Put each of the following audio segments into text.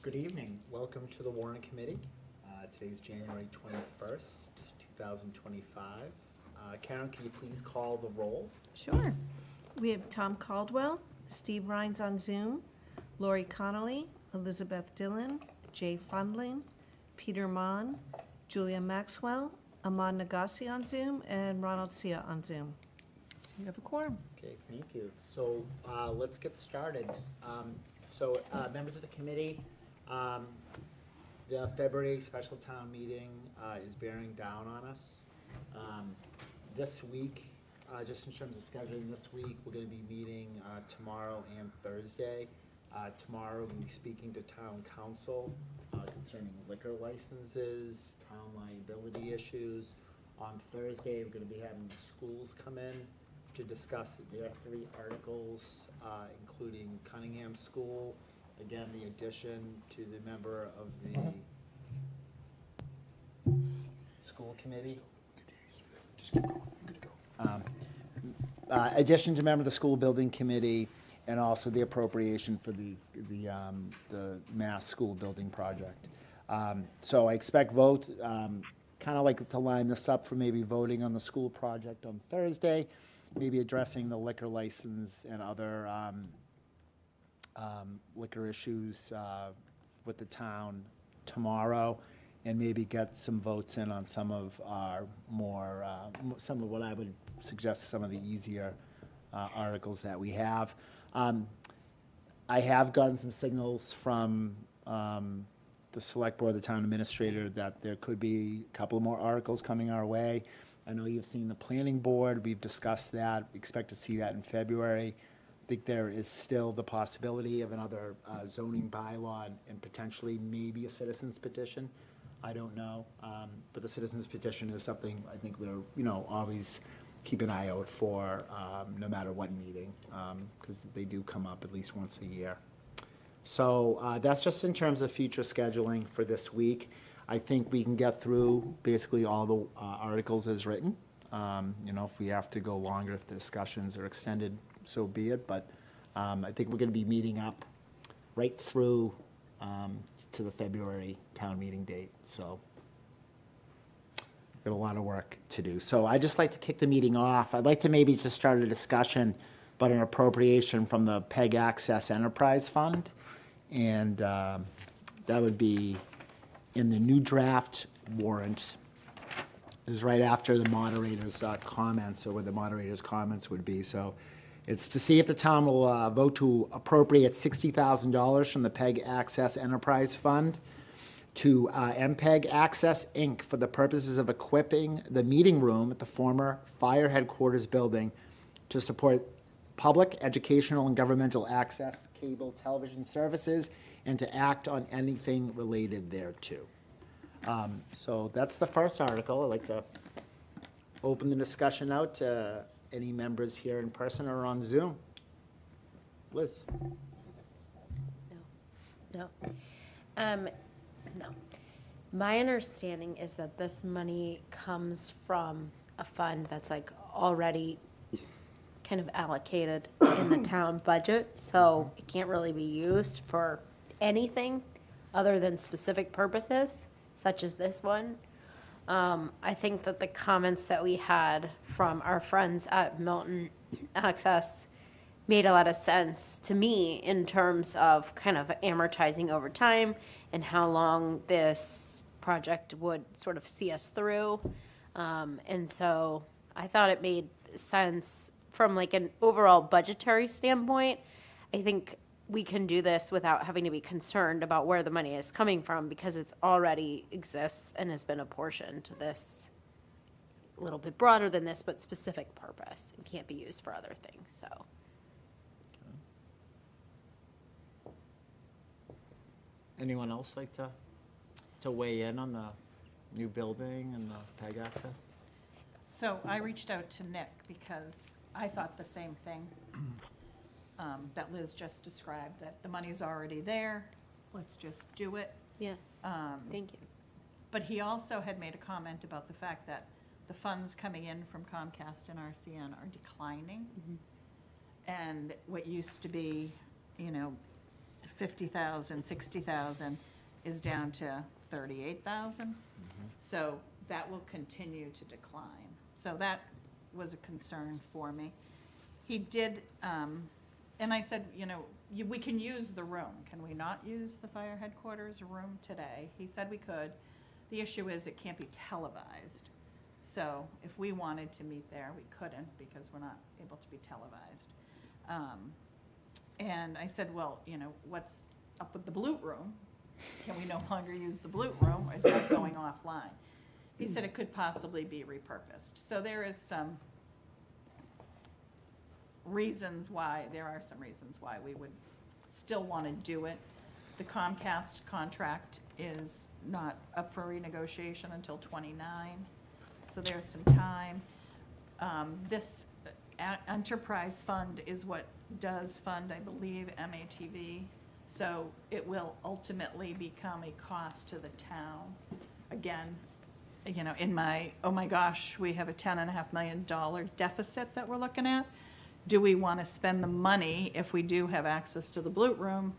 Good evening. Welcome to the Warrant Committee. Today's January 21st, 2025. Karen, can you please call the roll? Sure. We have Tom Caldwell, Steve Rhines on Zoom, Lori Connolly, Elizabeth Dillon, Jay Fundling, Peter Mon, Julia Maxwell, Aman Nagasi on Zoom, and Ronald Sia on Zoom. So you have a quorum. Okay, thank you. So let's get started. Members of the committee, the February special town meeting is bearing down on us. This week, just in terms of scheduling this week, we're going to be meeting tomorrow and Thursday. Tomorrow, we're going to be speaking to town council concerning liquor licenses, town liability issues. On Thursday, we're going to be having the schools come in to discuss their 3 articles, including Cunningham School. Again, the addition to the member of the school committee. Just keep going. You're good to go. Addition to member of the school building committee, and also the appropriation for the Mass School Building Project. So I expect votes, kind of like to line this up for maybe voting on the school project on Thursday, maybe addressing the liquor license and other liquor issues with the town tomorrow, and maybe get some votes in on some of our more, some of what I would suggest some of the easier articles that we have. I have gotten some signals from the select board, the town administrator, that there could be a couple more articles coming our way. I know you've seen the planning board. We've discussed that. We expect to see that in February. I think there is still the possibility of another zoning bylaw and potentially maybe a citizen's petition. I don't know. But the citizen's petition is something I think we're, always keep an eye out for no matter what meeting, because they do come up at least once a year. So that's just in terms of future scheduling for this week. I think we can get through basically all the articles as written. If we have to go longer, if the discussions are extended, so be it. But I think we're going to be meeting up right through to the February town meeting date. So got a lot of work to do. So I'd just like to kick the meeting off. I'd like to maybe just start a discussion about an appropriation from the PEG Access Enterprise Fund. And that would be in the new draft warrant. It is right after the moderator's comments, or where the moderator's comments would be. So it's to see if the town will vote to appropriate $60,000 from the PEG Access Enterprise Fund to MPEG Access, Inc. for the purposes of equipping the meeting room at the former fire headquarters building to support public, educational, and governmental access, cable television services, and to act on anything related thereto. So that's the first article. I'd like to open the discussion out to any members here in person or on Zoom. Liz? No. My understanding is that this money comes from a fund that's already kind of allocated in the town budget, so it can't really be used for anything other than specific purposes, such as this one. I think that the comments that we had from our friends at Milton Access made a lot of sense to me in terms of kind of amortizing over time and how long this project would sort of see us through. And so I thought it made sense from an overall budgetary standpoint. I think we can do this without having to be concerned about where the money is coming from, because it's already exists and has been apportioned to this a little bit broader than this, but specific purpose. It can't be used for other things, so. Anyone else like to weigh in on the new building and the PEG access? So I reached out to Nick because I thought the same thing that Liz just described, that the money's already there, let's just do it. Yeah, thank you. But he also had made a comment about the fact that the funds coming in from Comcast and RCN are declining. And what used to be, 50,000, 60,000 is down to 38,000. So that will continue to decline. So that was a concern for me. He did, and I said, we can use the room. Can we not use the fire headquarters room today? He said we could. The issue is it can't be televised. So if we wanted to meet there, we couldn't because we're not able to be televised. And I said, well, what's up with the Blute Room? Can we no longer use the Blute Room, or is that going offline? He said it could possibly be repurposed. So there are some reasons why we would still want to do it. The Comcast contract is not up for renegotiation until '29, so there's some time. This enterprise fund is what does fund, I believe, MATV, so it will ultimately become a cost to the town. Again, in my, oh my gosh, we have a $10.5 million deficit that we're looking at. Do we want to spend the money if we do have access to the Blute Room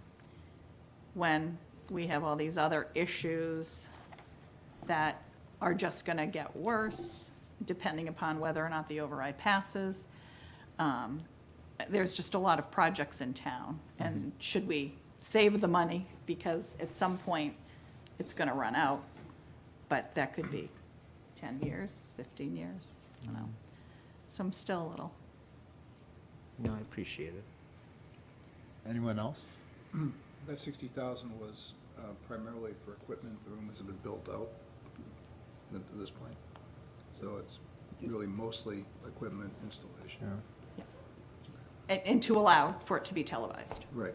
when we have all these other issues that are just going to get worse depending upon whether or not the override passes? There's just a lot of projects in town, and should we save the money because at some point it's going to run out, but that could be 10 years, 15 years, I don't know. So I'm still a little. No, I appreciate it. Anyone else? That 60,000 was primarily for equipment. The room hasn't been built out to this point. So it's really mostly equipment installation. Yeah. And to allow for it to be televised. Right.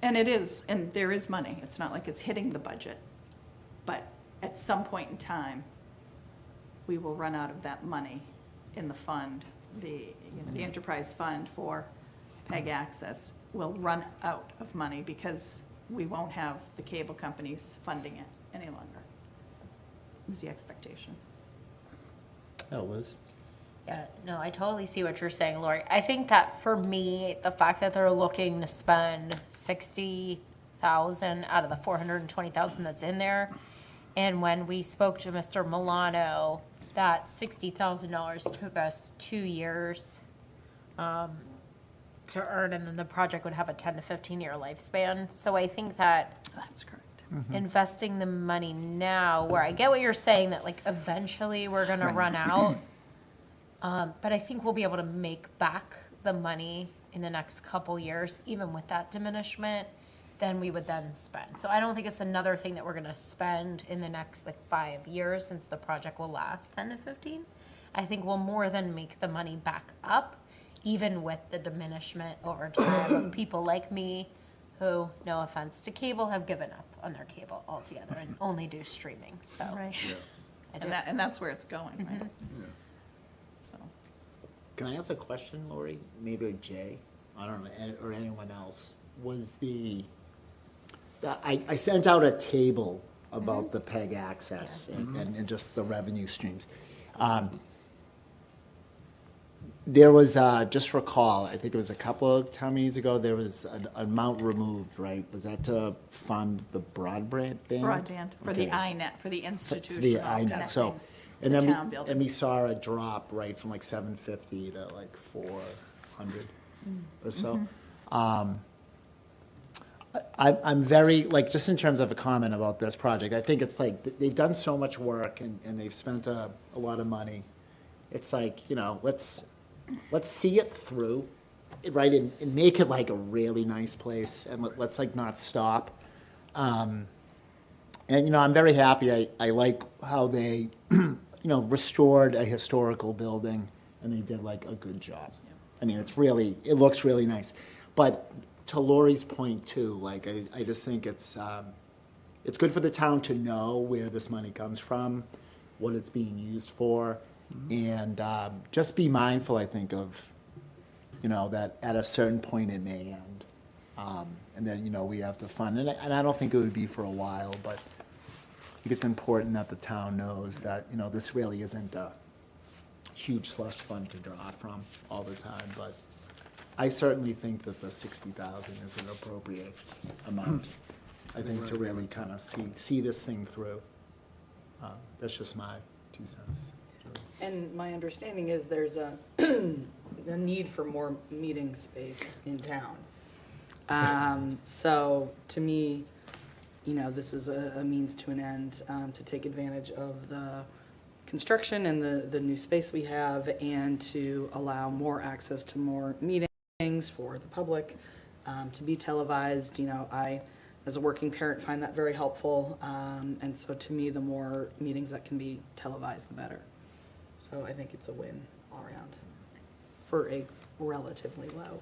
And it is, and there is money. It's not like it's hitting the budget. But at some point in time, we will run out of that money in the fund. The enterprise fund for PEG access will run out of money because we won't have the cable companies funding it any longer. Is the expectation. Oh, Liz? Yeah, no, I totally see what you're saying, Lori. I think that for me, the fact that they're looking to spend 60,000 out of the 420,000 that's in there, and when we spoke to Mr. Milano, that $60,000 took us 2 years to earn, and then the project would have a 10 to 15-year lifespan. So I think that That's correct. investing the money now, where I get what you're saying, that like eventually we're going to run out. But I think we'll be able to make back the money in the next couple years, even with that diminishment, than we would then spend. So I don't think it's another thing that we're going to spend in the next 5 years, since the project will last 10 to 15. I think we'll more than make the money back up, even with the diminishment over time of people like me who, no offense to cable, have given up on their cable altogether and only do streaming. So Right. I do. And that's where it's going, right? So. Can I ask a question, Lori? Maybe Jay? I don't know, or anyone else. Was I sent out a table about the PEG access and just the revenue streams. There was, just recall, I think it was a couple of town meetings ago, there was an amount removed, right? Was that to fund the broadband? Broadband, for the Okay. INET, for the For the institutional INET, so, connecting and the then town building. we saw a drop, right, from 750 to 400 or so. I'm very, just in terms of a comment about this project, I think it's they've done so much work and they've spent a lot of money. It's let's see it through, right, and make it a really nice place, and let's not stop. And, I'm very happy. I like how they, restored a historical building, and they did a good job. I mean, it looks really nice. But to Lori's point too, I just think it's good for the town to know where this money comes from, what it's being used for, and just be mindful, I think, of, that at a certain point it may end. And then, we have to fund, and I don't think it would be for a while, but I think it's important that the town knows that, this really isn't a huge slush fund to draw from all the time, but I certainly think that the 60,000 is an appropriate amount. I think to really kind of see this thing through. That's just my 2 cents. And my understanding is there's a, a need for more meeting space in town. So to me, you know, this is a means to an end, to take advantage of the construction and the new space we have, and to allow more access to more meetings for the public, to be televised. You know, I, as a working parent, find that very helpful. And so to me, the more meetings that can be televised, the better. So I think it's a win all around for a relatively low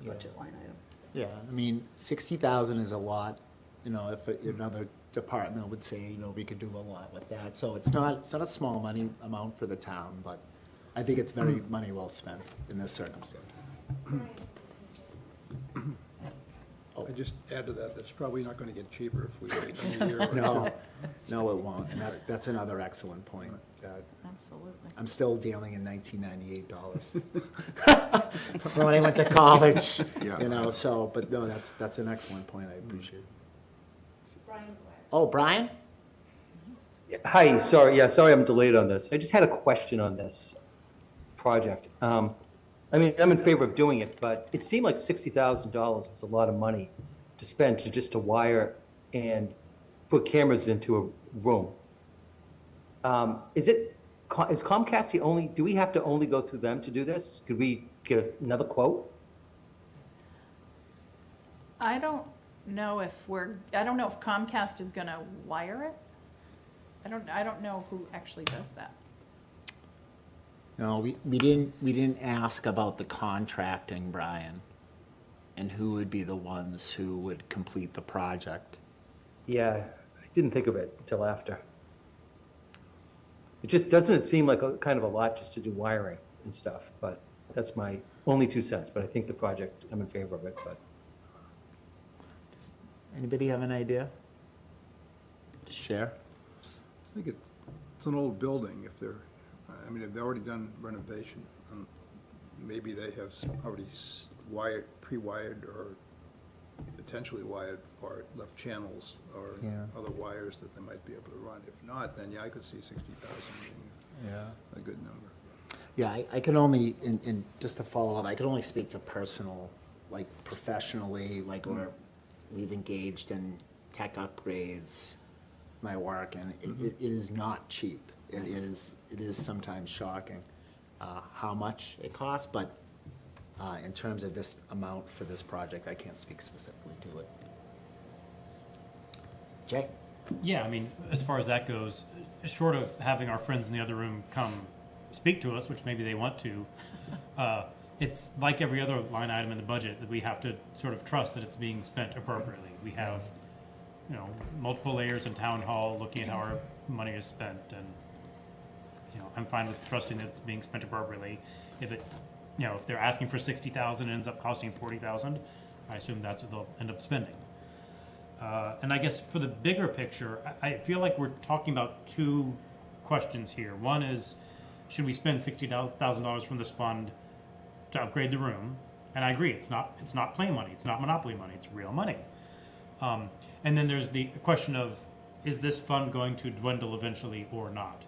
budget line item. Yeah, I mean, 60,000 is a lot. You know, if another department would say, you know, we could do a lot with that. So it's not a small money amount for the town, but I think it's very money well spent in this circumstance. I just add to that, that's probably not gonna get cheaper if we wait a year or two. No, it won't, and that's another excellent point. Absolutely. I'm still dealing in $1998 from when I went to college, you know, so, but no, that's an excellent point, I appreciate it. Oh, Brian? Hi, sorry I'm delayed on this. I just had a question on this project. I mean, I'm in favor of doing it, but it seemed like $60,000 was a lot of money to spend just to wire and put cameras into a room. Is Comcast the only, do we have to only go through them to do this? Could we get another quote? I don't know if Comcast is gonna wire it. I don't know who actually does that. No, we didn't ask about the contracting, Brian, and who would be the ones who would complete the project. Yeah, I didn't think of it until after. It just doesn't seem like kind of a lot just to do wiring and stuff, but that's my only 2 cents. But I think the project, I'm in favor of it, but. Anybody have an idea? Share? I think it's an old building, if they're, I mean, if they've already done renovation, maybe they have already pre-wired or potentially wired or left channels or Yeah. other wires that they might be able to run. If not, then yeah, I could see 60,000 being Yeah. a good number. Yeah, I can only, and just to follow up, I can only speak to personal, like professionally, like, or we've engaged in tech upgrades, my work, and it is not cheap. It is sometimes shocking how much it costs, but in terms of this amount for this project, I can't speak specifically to it. Jay? Yeah, I mean, as far as that goes, short of having our friends in the other room come speak to us, which maybe they want to, it's like every other line item in the budget that we have to sort of trust that it's being spent appropriately. We have, you know, multiple layers in town hall looking at how our money is spent, and, you know, I'm fine with trusting that it's being spent appropriately. If it, you know, if they're asking for 60,000 and ends up costing 40,000, I assume that's what they'll end up spending. And I guess for the bigger picture, I feel like we're talking about two questions here. One is, should we spend $60,000 from this fund to upgrade the room? And I agree, it's not play money, it's not monopoly money, it's real money. And then there's the question of, is this fund going to dwindle eventually or not?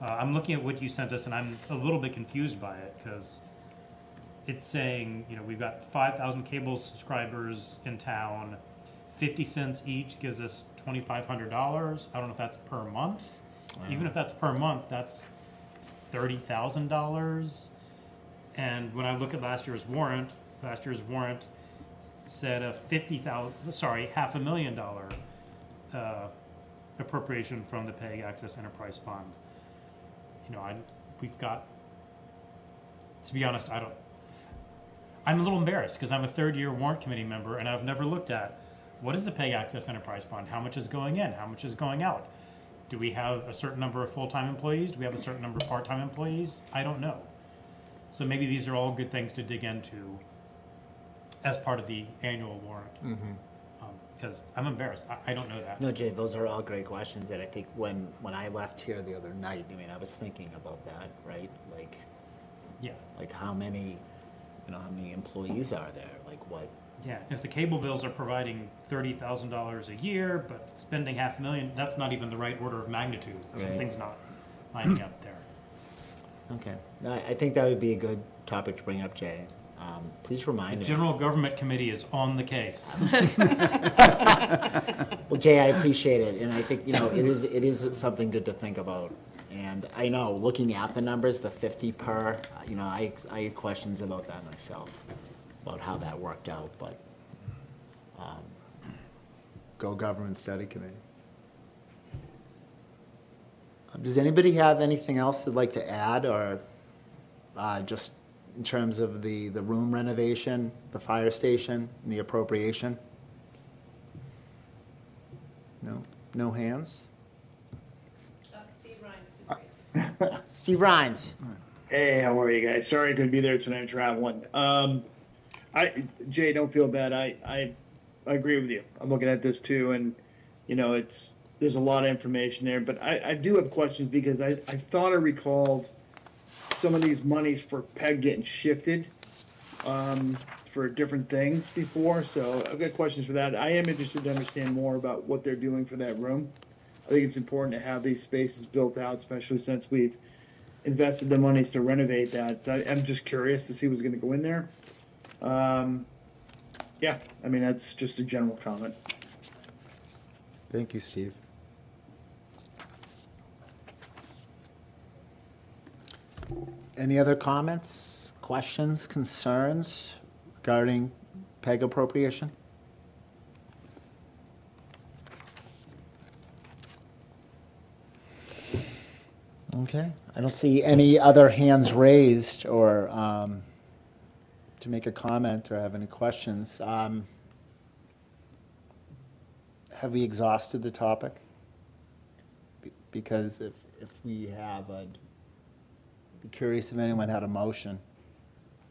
I'm looking at what you sent us, and I'm a little bit confused by it, because it's saying, you know, we've got 5,000 cable subscribers in town, 50 cents each gives us $2,500. I don't know if that's per month. Even if that's per month, that's $30,000. And when I look at last year's warrant said a $500,000 appropriation from the PEG Access Enterprise Fund. You know, we've got, to be honest, I'm a little embarrassed because I'm a third-year warrant committee member, and I've never looked at what is the PEG Access Enterprise Fund? How much is going in? How much is going out? Do we have a certain number of full-time employees? Do we have a certain number of part-time employees? I don't know. So maybe these are all good things to dig into as part of the annual warrant. Because I'm embarrassed. I don't know that. No, Jay, those are all great questions, and I think when I left here the other night, I mean, I was thinking about that, right? Like, Yeah. like how many how many employees are there, like what? Yeah, if the cable bills are providing $30,000 a year, but spending $500,000, that's not even the right order of magnitude. Right. Something's not lining up there. Okay, no, I think that would be a good topic to bring up, Jay. Please remind The me. General Government Committee is on the case. Well, Jay, I appreciate it, and I think, it is something good to think about. And I know, looking at the numbers, the 50 per, I had questions about that myself, about how that worked out, but, Go Government Study Committee. Does anybody have anything else they'd like to add, or just in terms of the room renovation, the fire station, and the appropriation? No? No hands? Steve Ryan's just raised. Steve Rhines. Hey, how are you guys? Sorry I couldn't be there tonight. I'm traveling. Jay, don't feel bad. I agree with you. I'm looking at this too, and there's a lot of information there. But I do have questions because I thought I recalled some of these monies for PEG getting shifted for different things before. So I've got questions for that. I am interested to understand more about what they're doing for that room. I think it's important to have these spaces built out, especially since we've invested the monies to renovate that. So I'm just curious to see what's going to go in there. Yeah, I mean, that's just a general comment. Thank you, Steve. Any other comments, questions, concerns regarding PEG appropriation? Okay, I don't see any other hands raised or to make a comment or have any questions. Have we exhausted the topic? Because if we have, I'd be curious if anyone had a motion.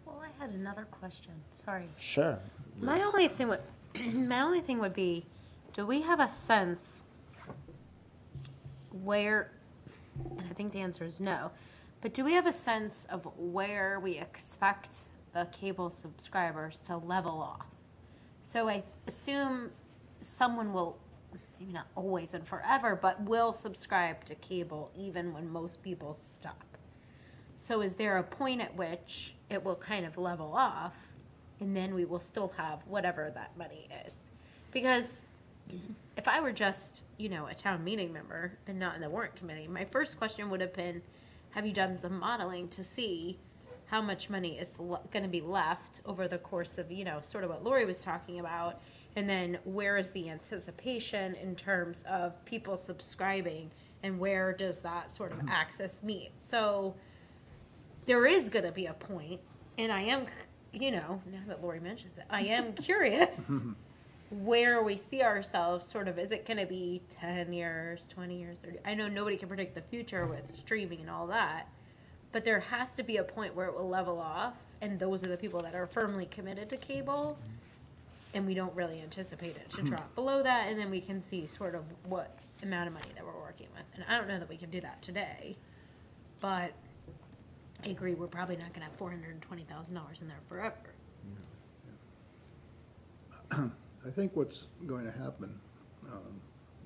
Well, I had another question, sorry. Sure. My only thing would be, do we have a sense where, and I think the answer is no, but do we have a sense of where we expect the cable subscribers to level off? So I assume someone will, maybe not always and forever, but will subscribe to cable even when most people stop. So is there a point at which it will kind of level off and then we will still have whatever that money is? Because if I were just, a town meeting member and not in the warrant committee, my first question would have been, have you done some modeling to see how much money is going to be left over the course of, sort of what Lori was talking about? And then where is the anticipation in terms of people subscribing and where does that sort of access meet? So there is going to be a point, and I am, now that Lori mentions it, I am curious where we see ourselves sort of, is it going to be 10 years, 20 years, 30? I know nobody can predict the future with streaming and all that, but there has to be a point where it will level off, and those are the people that are firmly committed to cable, and we don't really anticipate it to drop below that, and then we can see sort of what amount of money that we're working with. And I don't know that we can do that today, but I agree, we're probably not gonna have $420,000 in there forever. I think what's going to happen,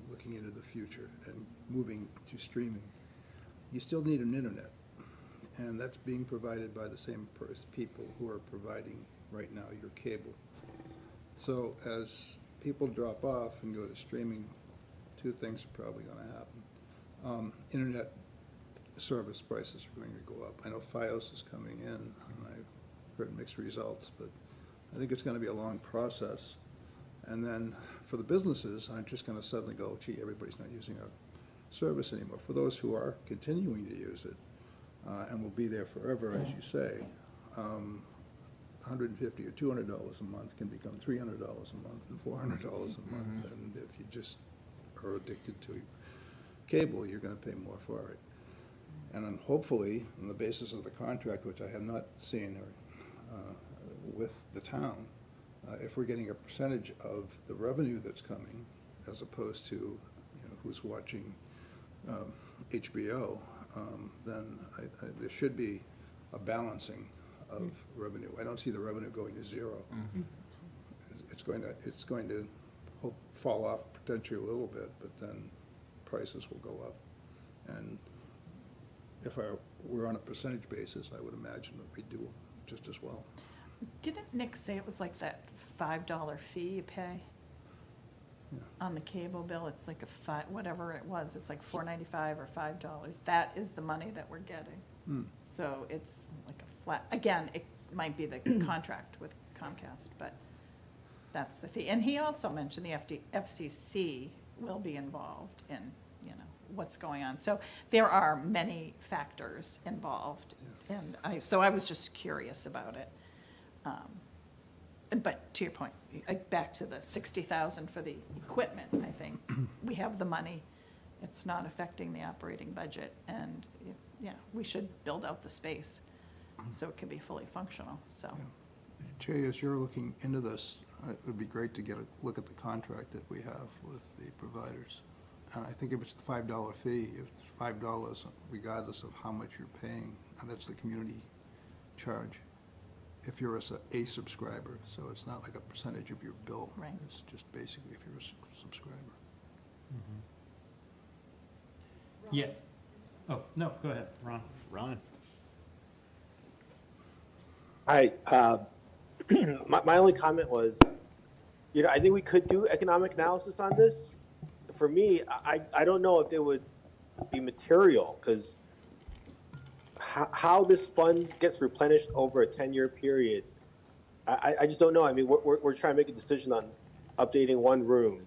looking into the future and moving to streaming, you still need an internet. And that's being provided by the same people who are providing right now your cable. So as people drop off and go to streaming, two things are probably going to happen. Internet service prices are going to go up. I know FiOS is coming in, and I've heard mixed results, but I think it's going to be a long process. And then for the businesses, aren't just going to suddenly go, gee, everybody's not using our service anymore. For those who are continuing to use it, and will be there forever, as you say, $150 or $200 a month can become $300 a month and $400 a month. And if you just are addicted to cable, you're going to pay more for it. And then hopefully, on the basis of the contract, which I have not seen with the town, if we're getting a percentage of the revenue that's coming, as opposed to who's watching HBO, then there should be a balancing of revenue. I don't see the revenue going to zero. It's going to fall off potentially a little bit, but then prices will go up. And if we're on a percentage basis, I would imagine that we do just as well. Didn't Nick say it was like that $5 fee you pay Yeah. on the cable bill? It's like whatever it was, it's like $4.95 or $5. That is the money that we're getting. Hmm. So it's like a flat, again, it might be the contract with Comcast, but that's the fee. And he also mentioned the FCC will be involved in, what's going on. So there are many factors involved. And so I was just curious about it. But to your point, back to the 60,000 for the equipment, I think we have the money. It's not affecting the operating budget, and yeah, we should build out the space so it can be fully functional, so. Jay, as you're looking into this, it would be great to get a look at the contract that we have with the providers. And I think if it's the $5 fee, if it's $5 regardless of how much you're paying, and that's the community charge, if you're a subscriber, so it's not like a percentage of your bill. Right. It's just basically if you're a subscriber. Yeah. Oh, no, go ahead, Ron. Ron? Hi, my only comment was, I think we could do economic analysis on this. For me, I don't know if it would be material, because how this fund gets replenished over a 10-year period, I just don't know. I mean, we're trying to make a decision on updating one room.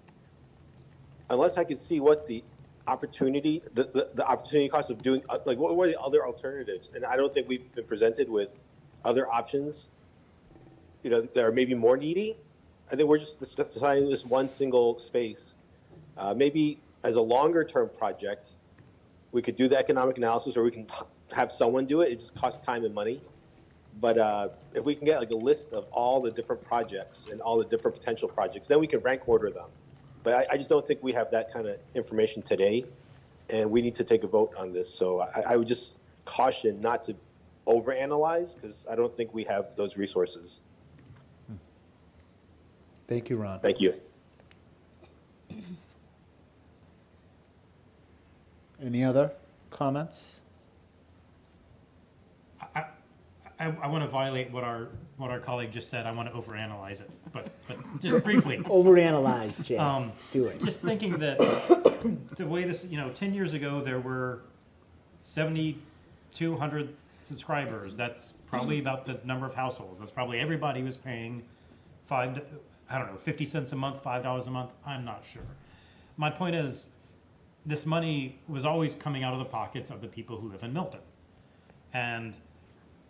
Unless I could see what the opportunity, the opportunity cost of doing, like, what were the other alternatives? And I don't think we've been presented with other options, that are maybe more needy. I think we're just deciding this one single space. Maybe as a longer term project, we could do the economic analysis, or we can have someone do it. It just costs time and money. But if we can get like a list of all the different projects and all the different potential projects, then we can rank order them. But I just don't think we have that kind of information today, and we need to take a vote on this. So I would just caution not to overanalyze, because I don't think we have those resources. Thank you, Ron. Thank you. Any other comments? I want to violate what our colleague just said. I want to overanalyze it, but just briefly. Overanalyze, Jay. Do it. Just thinking that the way this, 10 years ago, there were 7,200 subscribers. That's probably about the number of households. That's probably everybody was paying 50 cents a month, $5 a month. I'm not sure. My point is, this money was always coming out of the pockets of the people who live in Milton. And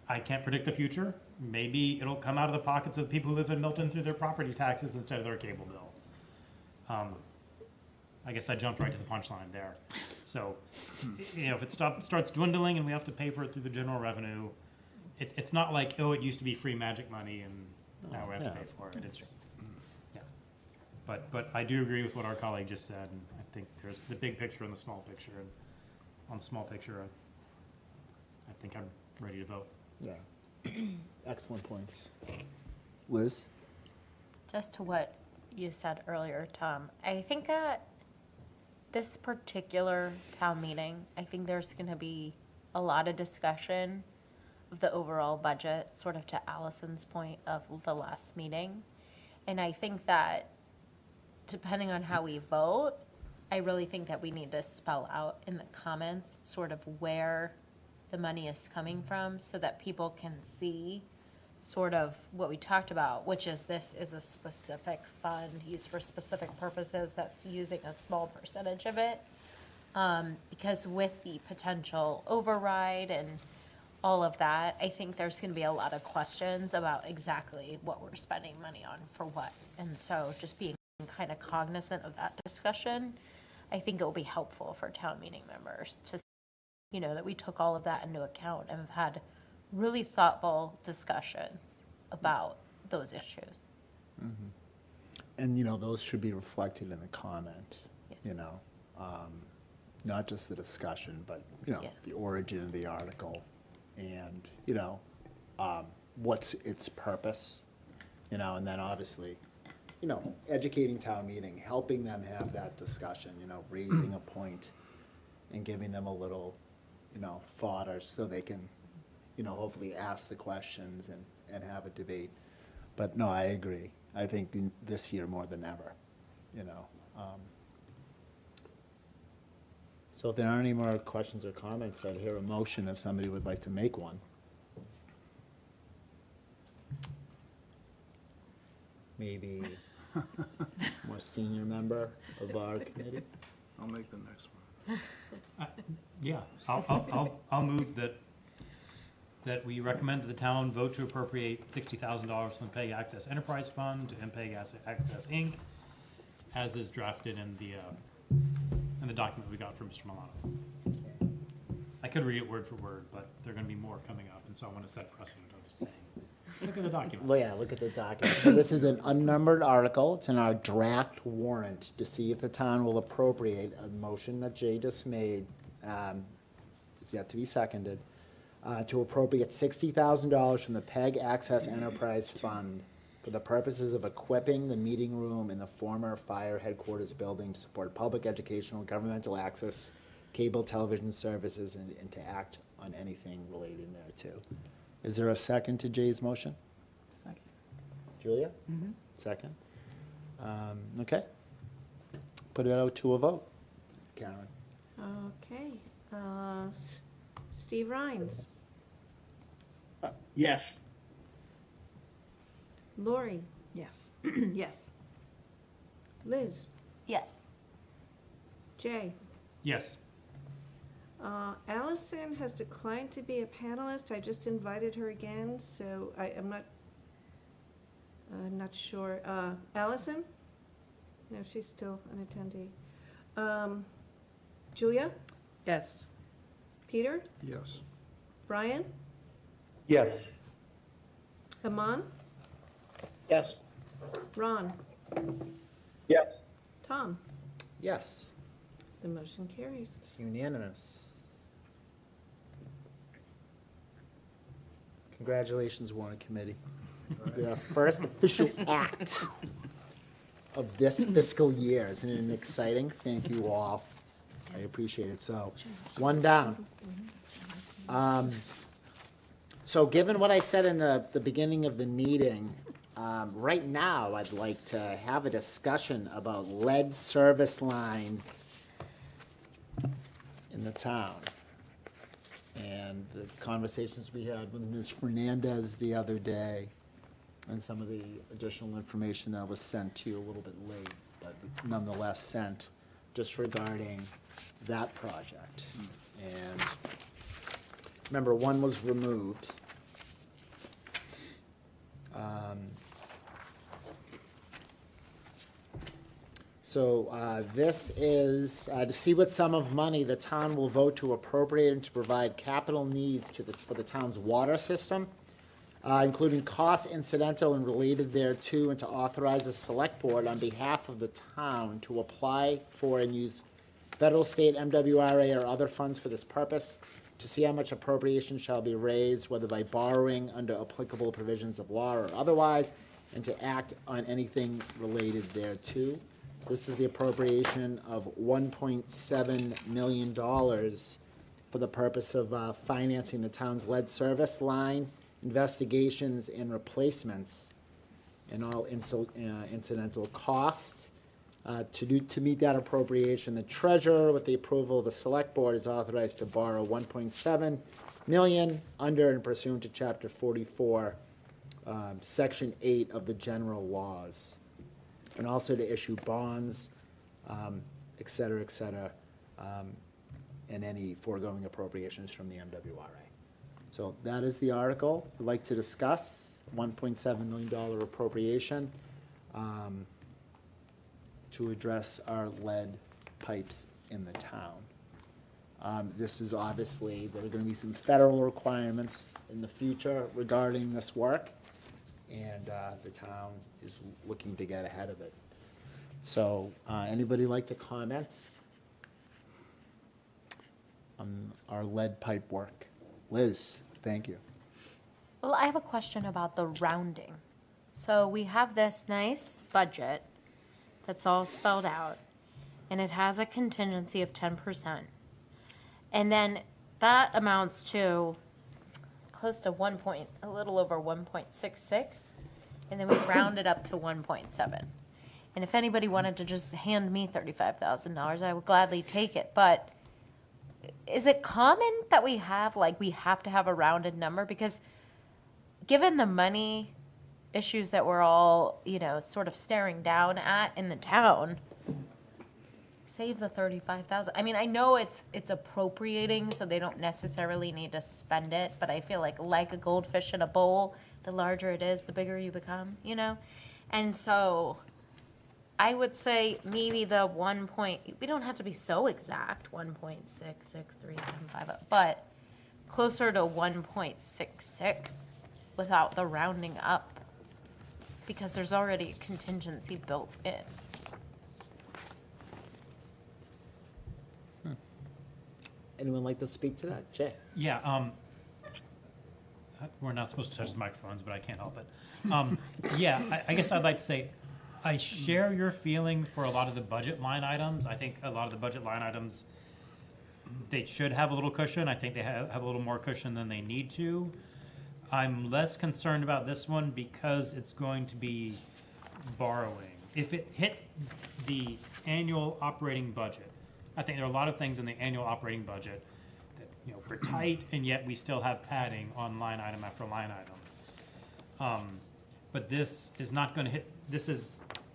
I can't predict the future. Maybe it'll come out of the pockets of the people who live in Milton through their property taxes instead of their cable bill. I guess I jumped right to the punchline there. So, if it starts dwindling and we have to pay for it through the general revenue, it's not like, it used to be free magic money and now we have to pay for it. It's, yeah. But I do agree with what our colleague just said, and I think there's the big picture and the small picture. And on the small picture, I think I'm ready to vote. Yeah. Excellent points. Liz? Just to what you said earlier, Tom, I think that this particular town meeting, I think there's going to be a lot of discussion of the overall budget, sort of to Allison's point of the last meeting. And I think that depending on how we vote, I really think that we need to spell out in the comments sort of where the money is coming from, so that people can see sort of what we talked about, which is this is a specific fund used for specific purposes that's using a small percentage of it. Because with the potential override and all of that, I think there's going to be a lot of questions about exactly what we're spending money on for what. And so just being kind of cognizant of that discussion, I think it will be helpful for town meeting members to, that we took all of that into account and have had really thoughtful discussions about those issues. And, those should be reflected in the comment, not just the discussion, but, Yeah. the origin of the article and, what's its purpose, you know, and then obviously, you know, educating town meeting, helping them have that discussion, you know, raising a point and giving them a little, you know, fodder so they can, you know, hopefully ask the questions and have a debate. But no, I agree. I think this year more than ever, you know. So if there aren't any more questions or comments, I'd hear a motion if somebody would like to make one. Maybe more senior member of our committee? I'll make the next one. Yeah, I'll move that we recommend that the town vote to appropriate $60,000 from the PEG Access Enterprise Fund to MPEG Access Inc., as is drafted in the document we got from Mr. Milano. I could read it word for word, but there are gonna be more coming up, and so I want to set precedent of saying, look at the document. Well, yeah, look at the document. So this is an unnumbered article. It's in our draft warrant to see if the town will appropriate a motion that Jay just made. It's yet to be seconded, to appropriate $60,000 from the PEG Access Enterprise Fund for the purposes of equipping the meeting room in the former fire headquarters building to support public educational, governmental access, cable television services, and to act on anything related thereto. Is there a second to Jay's motion? Second. Julia? Second. Okay. Put it out to a vote. Karen? Okay. Steve Rhines, Yes. Lori, Yes, yes. Liz, Yes. Jay. Yes, Allison has declined to be a panelist. I just invited her again, so I'm not sure. Allison? No, she's still an attendee. Julia? Yes. Peter? Yes. Brian? Yes. Aman? Yes. Ron? Yes. Tom? Yes. The motion carries. It's unanimous. Congratulations, Warrant Committee. The first official act of this fiscal year. Isn't it exciting? Thank you all. I appreciate it. So, one down. So given what I said in the beginning of the meeting, right now, I'd like to have a discussion about lead service line in the town. And the conversations we had with Ms. Fernandez the other day, and some of the additional information that was sent to you a little bit late, but nonetheless sent, just regarding that project. And remember, one was removed. So this is to see what sum of money the town will vote to appropriate and to provide capital needs for the town's water system, including costs incidental and related thereto, and to authorize the select board on behalf of the town to apply for and use federal, state, MWRA, or other funds for this purpose, to see how much appropriation shall be raised, whether by borrowing under applicable provisions of law or otherwise, and to act on anything related thereto. This is the appropriation of $1.7 million for the purpose of financing the town's lead service line, investigations and replacements, and all incidental costs. To meet that appropriation, the treasurer, with the approval of the select board, is authorized to borrow $1.7 million under and pursuant to Chapter 44, Section 8 of the general laws, and also to issue bonds, et cetera, and any foregoing appropriations from the MWRA. So that is the article I'd like to discuss, $1.7 million appropriation to address our lead pipes in the town. This is obviously, there are going to be some federal requirements in the future regarding this work, and the town is looking to get ahead of it. So, anybody like to comment on our lead pipe work? Liz, thank you. Well, I have a question about the rounding. So we have this nice budget that's all spelled out, and it has a contingency of 10%. And then that amounts to close to a little over 1.66, and then we round it up to 1.7. And if anybody wanted to just hand me $35,000, I would gladly take it. But is it common that we have to have a rounded number? Because given the money issues that we're all, sort of staring down at in the town, save the 35,000. I mean, I know it's appropriating, so they don't necessarily need to spend it, but I feel like a goldfish in a bowl, the larger it is, the bigger you become, And so I would say maybe the we don't have to be so exact, 1.663750, but closer to 1.66 without the rounding up, because there's already a contingency built in. Anyone like to speak to that? Jay? Yeah, we're not supposed to touch the microphones, but I can't help it. Yeah, I guess I'd like to say, I share your feeling for a lot of the budget line items. I think a lot of the budget line items, they should have a little cushion. I think they have a little more cushion than they need to. I'm less concerned about this one because it's going to be borrowing. If it hit the annual operating budget, I think there are a lot of things in the annual operating budget that, we're tight, and yet we still have padding on line item after line item. But this is not going to hit,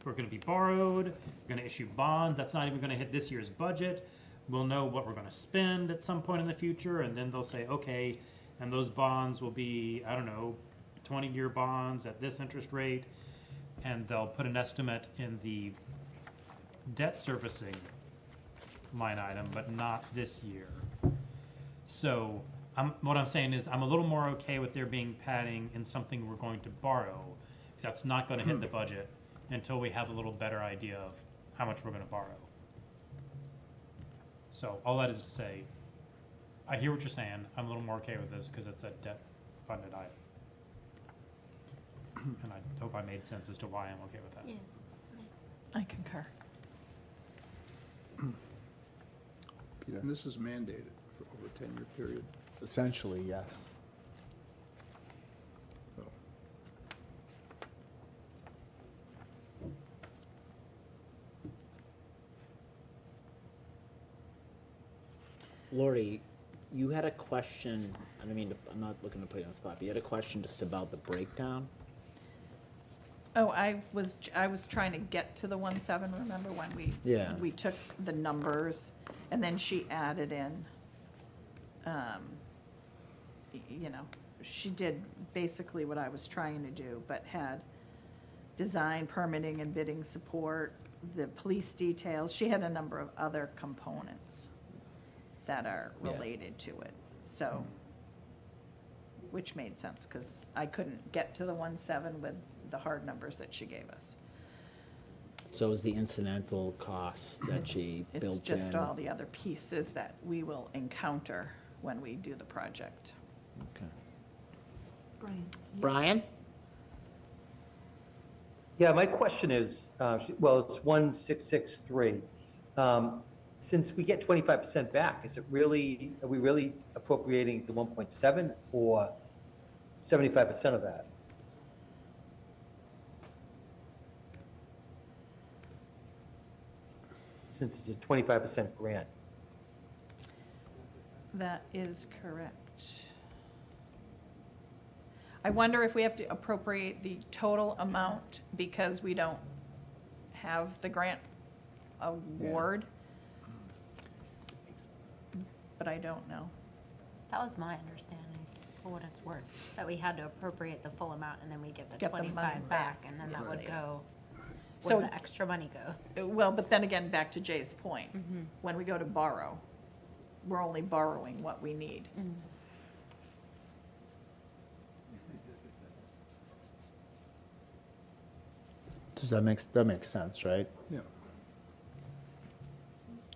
we're going to be borrowed, we're going to issue bonds, that's not even going to hit this year's budget. We'll know what we're going to spend at some point in the future, and then they'll say, okay, and those bonds will be, 20-year bonds at this interest rate, and they'll put an estimate in the debt servicing line item, but not this year. So what I'm saying is I'm a little more okay with there being padding in something we're going to borrow, because that's not going to hit the budget until we have a little better idea of how much we're going to borrow. So all that is to say, I hear what you're saying. I'm a little more okay with this because it's a debt-funded item. And I hope I made sense as to why I'm okay with that. Yeah. I concur. Peter, and this is mandated for over a 10-year period, Essentially, yes. so. Lori, you had a question, I'm not looking to put you on the spot, but you had a question just about the breakdown? Oh, I was trying to get to the 1.7, remember when Yeah. we took the numbers, and then she added in, she did basically what I was trying to do, but had design, permitting, and bidding support, the police details, she had a number of other components that are Yeah. related to it, so, which made sense, because I couldn't get to the 1.7 with the hard numbers that she gave us. So it was the incidental costs that she built in? It's just all the other pieces that we will encounter when we do the project. Okay. Brian? Brian? Yeah, my question is, it's 1.663. Since we get 25% back, are we really appropriating the 1.7 or 75% of that? Since it's a 25% grant. That is correct. I wonder if we have to appropriate the total amount because we don't have the grant award. But I don't know. That was my understanding, for what it's worth, that we had to appropriate the full amount and then we get the Get the money 25 back. back, and then that would Right. go So- where the extra money goes. Well, but then again, back to Jay's point, when we go to borrow, we're only borrowing what we need. Does that makes sense, right? Yeah.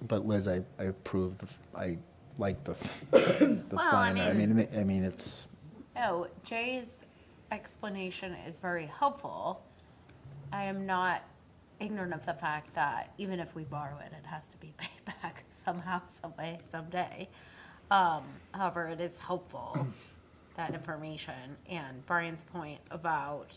But Liz, I approve I like the Well, I fund. I mean, it's, No, Jay's explanation is very helpful. I am not ignorant of the fact that even if we borrow it, it has to be paid back somehow, some way, someday. However, it is helpful, that information, and Brian's point about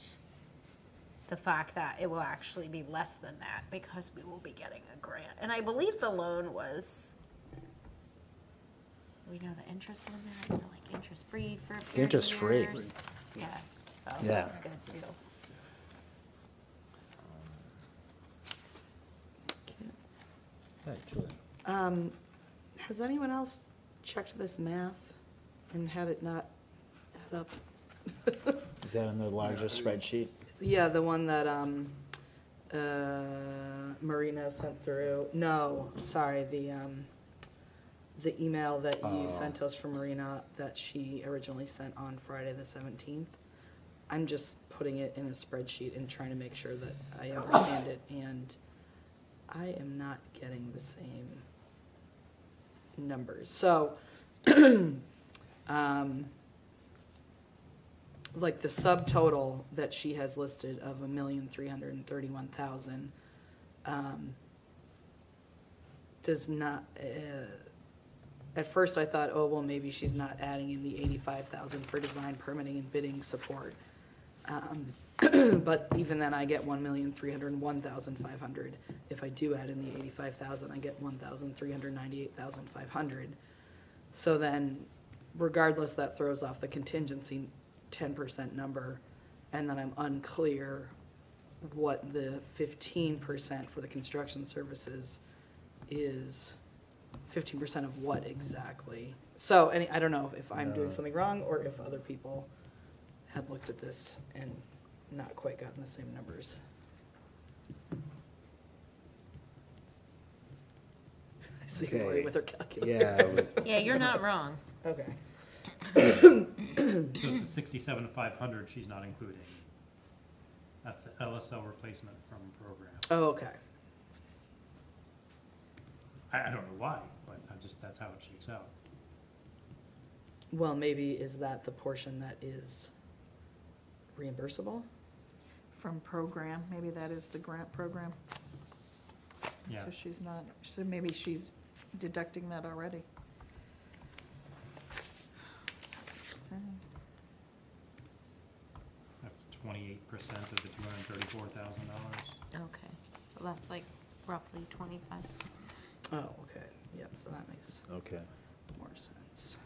the fact that it will actually be less than that because we will be getting a grant. And I believe the loan was, we know the interest on that, so like interest-free for a period of interest-free. years. Yeah, so Yeah. that's good too. Right, Julie. Has anyone else checked this math and had it not add up? Is that in the larger spreadsheet? Yeah, the one that Marina sent through. No, sorry, the email that you sent us from Marina that she originally sent on Friday the 17th. I'm just putting it in a spreadsheet and trying to make sure that I understand it, and I am not getting the same numbers. So, like the subtotal that she has listed of $1,331,000 does not. At first, I thought, oh well, maybe she's not adding in the $85,000 for design, permitting, and bidding support. But even then, I get $1,301,500. If I do add in the $85,000, I get $1,398,500. So then, regardless, that throws off the contingency 10% number, and then I'm unclear what the 15% for the construction services is. 15% of what exactly? So, I don't know if I'm doing something wrong or if other people had looked at this and not quite gotten the same numbers. I see Lori Okay. with her calculator. Yeah, Yeah, you're not wrong. Okay. So it's the 67,500 she's not including. That's the LSL replacement from program. Oh, okay. I don't know why, but that's how it shakes out. Well, maybe is that the portion that is reimbursable? From program, maybe that is the grant program. Yeah. So she's not, so maybe she's deducting that already. So, That's 28% of the $234,000. Okay, so that's like roughly 25. Oh, okay. Yep, so that makes okay. more sense.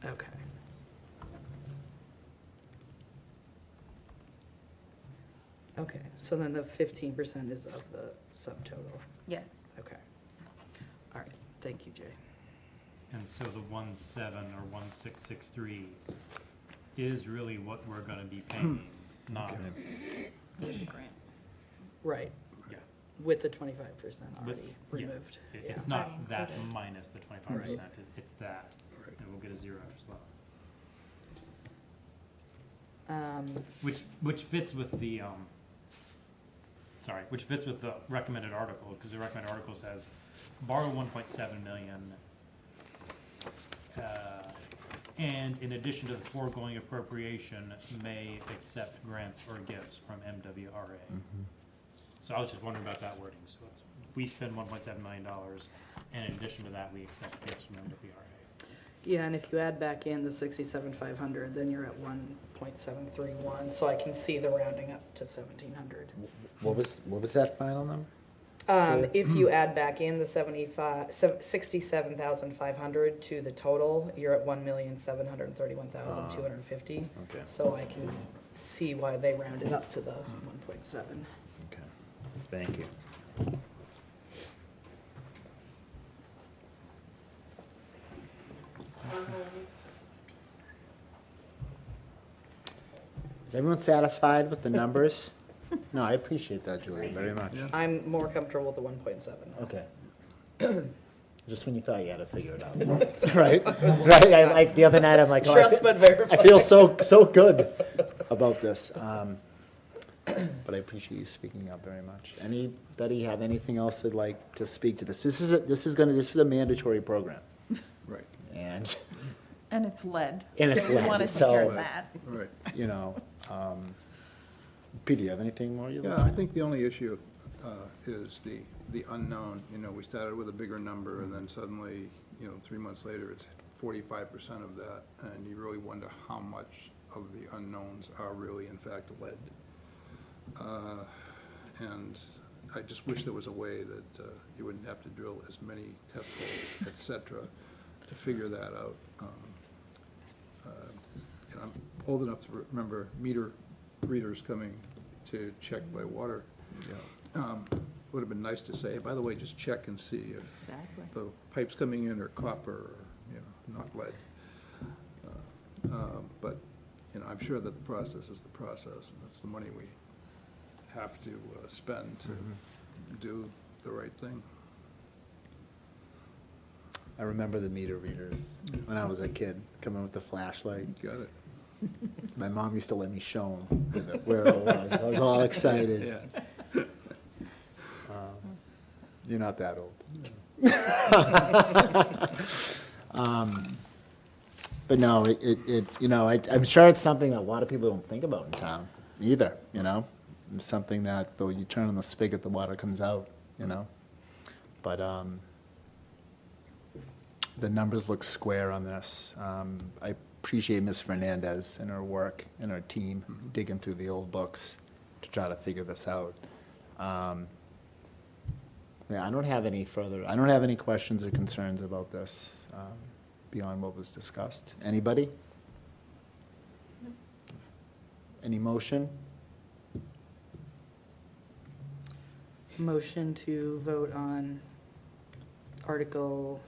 Okay. Okay, so then the 15% is of the subtotal. Yes. Okay. All right, thank you, Jay. And so the 17 or 1663 is really what we're gonna be paying, not, with the grant. Right, yeah. with the 25% With- already yeah. removed. It's Yeah. not that included. minus the 25%, it's that, and we'll get a zero as well. Which fits with the, which fits with the recommended article, because the recommended article says borrow 1.7 million, and in addition to the foregoing appropriation, may accept grants or gifts from MWRA. So I was just wondering about that wording, so it's, we spend $1.7 million, and in addition to that, we accept gifts from MWRA. Yeah, and if you add back in the 67,500, then you're at 1.731, so I can see the rounding up to 1,700. What was that final number? If you add back in the 67,500 to the total, you're at 1,731,250. Okay. So I can see why they rounded up to the 1.7. Okay, thank you. Is everyone satisfied with the numbers? No, I appreciate that, Julia, very much. Yeah. I'm more comfortable with the 1.7. Okay. Just when you thought you had to figure it out. Right? Right, like the other night, I'm like, oh, Trust but verify. I feel so good about this. But I appreciate you speaking up very much. Anybody have anything else they'd like to speak to this? This is a mandatory program. Right. And And it's lead. And it's So we lead, want to take so- care of that. Right. you know. Peter, you have anything more you'd Yeah, like? I think the only issue is the unknown. You know, we started with a bigger number, and then suddenly, 3 months later, it's 45% of that, and you really wonder how much of the unknowns are really in fact lead. And I just wish there was a way that you wouldn't have to drill as many test holes, et cetera, to figure that out. I'm old enough to remember meter readers coming to check my water. Would have been nice to say, by the way, just check and see if Exactly. the pipes coming in are copper or, not lead. But, I'm sure that the process is the process, and that's the money we have to spend to do the right thing. I remember the meter readers when I was a kid, coming with the flashlight. You got it. My mom used to let me show them where it was. I was all excited. Yeah. You're not that old. But no, I'm sure it's something that a lot of people don't think about in town either, It's something that, though you turn on the spigot, the water comes out, But the numbers look square on this. I appreciate Ms. Fernandez and her work and her team digging through the old books to try to figure this out. Yeah, I don't have any questions or concerns about this beyond what was discussed. Anybody? Any motion? Motion to vote on Article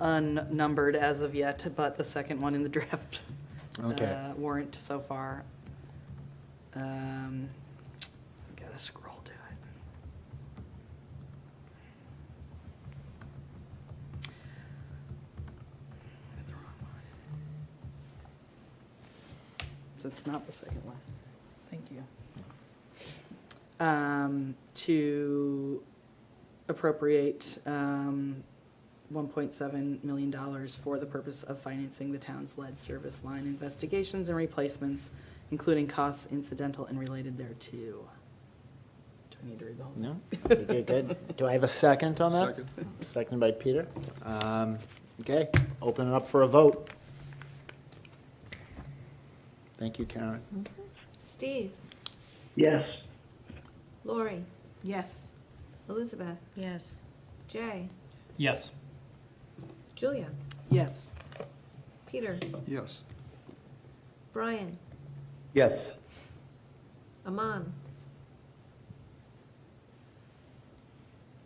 unnumbered as of yet, but the second one in the draft Okay. warrant so far. Gotta scroll to it. The wrong one. So it's not the second one. Thank you. To appropriate $1.7 million for the purpose of financing the town's lead service line investigations and replacements, including costs incidental and related thereto. Do I need to read the whole? No? Good. Do I have a second on that? Second. Seconded by Peter. Okay, open it up for a vote. Thank you, Karen. Steve, Yes. Lori, Yes. Elizabeth, Yes. Jay, Yes. Julia, Yes. Peter, Yes. Brian, Yes. Aman,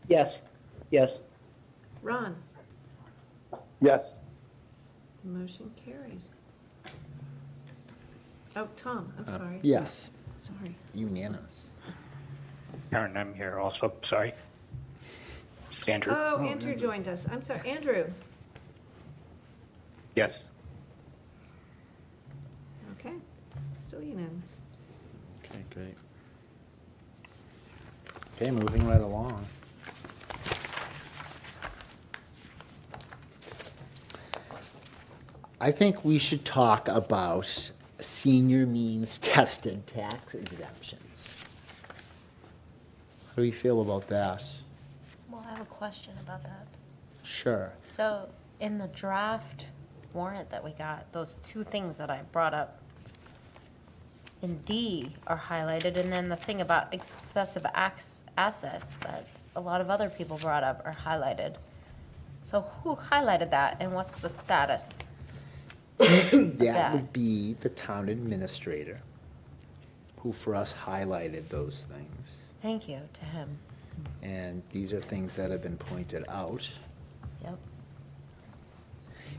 Yes. Yes. Ron. Yes. The motion carries. Oh, Tom, I'm sorry. Yes, Sorry. unanimous. Karen, I'm here also, sorry. It's Andrew. Oh, Andrew joined us. I'm sorry, Andrew. Yes. Okay, still unanimous. Okay, great. Okay, moving right along. I think we should talk about senior means tested tax exemptions. How do you feel about that? Well, I have a question about that. Sure. So in the draft warrant that we got, those two things that I brought up in D are highlighted, and then the thing about excessive assets that a lot of other people brought up are highlighted. So who highlighted that, and what's the status? That that. would be the town administrator, who for us highlighted those things. Thank you to him. And these are things that have been pointed out. Yep.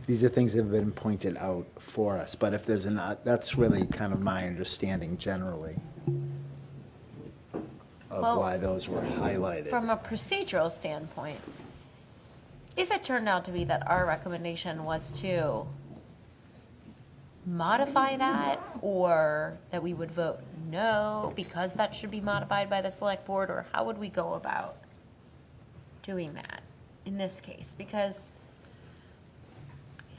These are things that have been pointed out for us, but if there's that's really kind of my understanding generally of Well, why those were highlighted. From a procedural standpoint, if it turned out to be that our recommendation was to modify that, or that we would vote no because that should be modified by the select board, or how would we go about doing that in this case? Because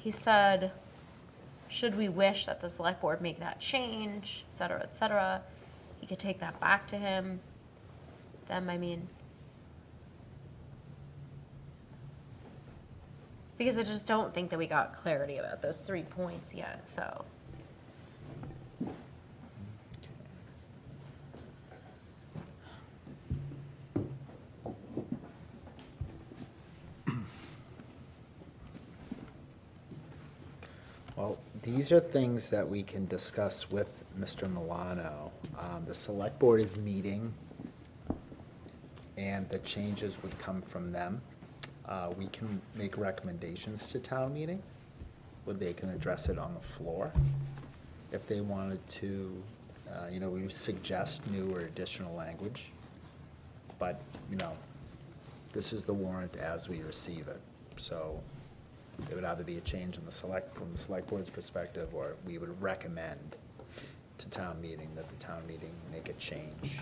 he said, should we wish that the select board make that change, et cetera, he could take that back to him. Them, I mean. Because I just don't think that we got clarity about those 3 points yet, so. Well, these are things that we can discuss with Mr. Milano. The select board is meeting, and the changes would come from them. We can make recommendations to town meeting, where they can address it on the floor. If they wanted to, we suggest new or additional language. But, this is the warrant as we receive it. So it would either be a change from the select board's perspective, or we would recommend to town meeting that the town meeting make a change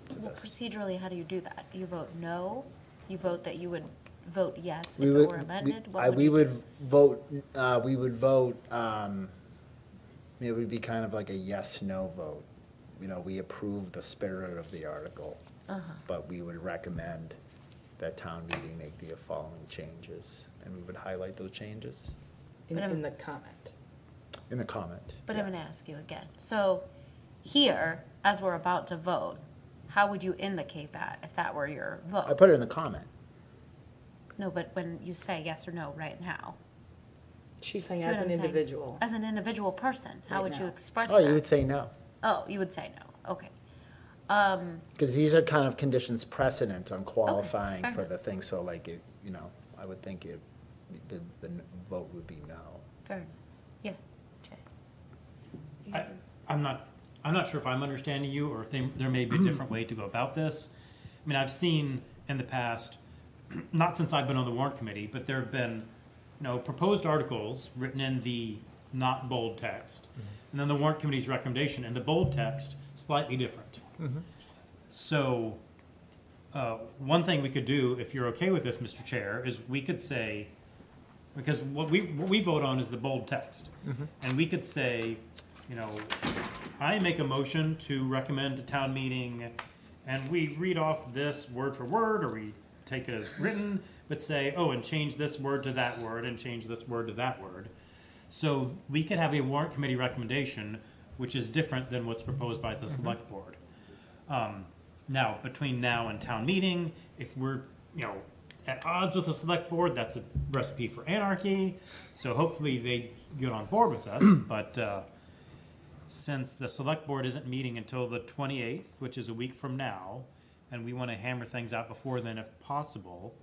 to Well, this. procedurally, how do you do that? You vote no? You vote that you would vote yes if We it would- were amended? we- What I- would we you do? would vote, it would be kind of like a yes/no vote. We approve the spirit of the article, but we would recommend that town meeting make the following changes, and we would highlight those changes In the comment. in the comment. But yeah. I'm gonna ask you again. So here, as we're about to vote, how would you indicate that if that were your I vote? put it in the comment. No, but when you say yes or no right now. She's saying See as what an I'm saying? individual. As an individual person, how Right would you now. express Oh, you that? would say no, Oh, you would say no, okay. because these are kind of conditions precedent on qualifying fair for enough. the thing, so like, I would think the vote would be no. Fair enough. Yeah, Jay. I'm not sure if I'm understanding you, or if there may be a different way to go about this. I mean, I've seen in the past, not since I've been on the warrant committee, but there have been, proposed articles written in the not bold text, and then the warrant committee's recommendation in the bold text, slightly different. So, one thing we could do, if you're okay with this, Mr. Chair, is we could say, because what we vote on is the bold text, and we could say, I make a motion to recommend to town meeting, and we read off this word for word, or we take it as written, but say, oh, and change this word to that word, and change this word to that word. So we could have a warrant committee recommendation, which is different than what's proposed by the select board. Now, between now and town meeting, if we're, at odds with the select board, that's a recipe for anarchy. So hopefully they get on board with us, but, since the select board isn't meeting until the 28th, which is a week from now, and we want to hammer things out before then if possible,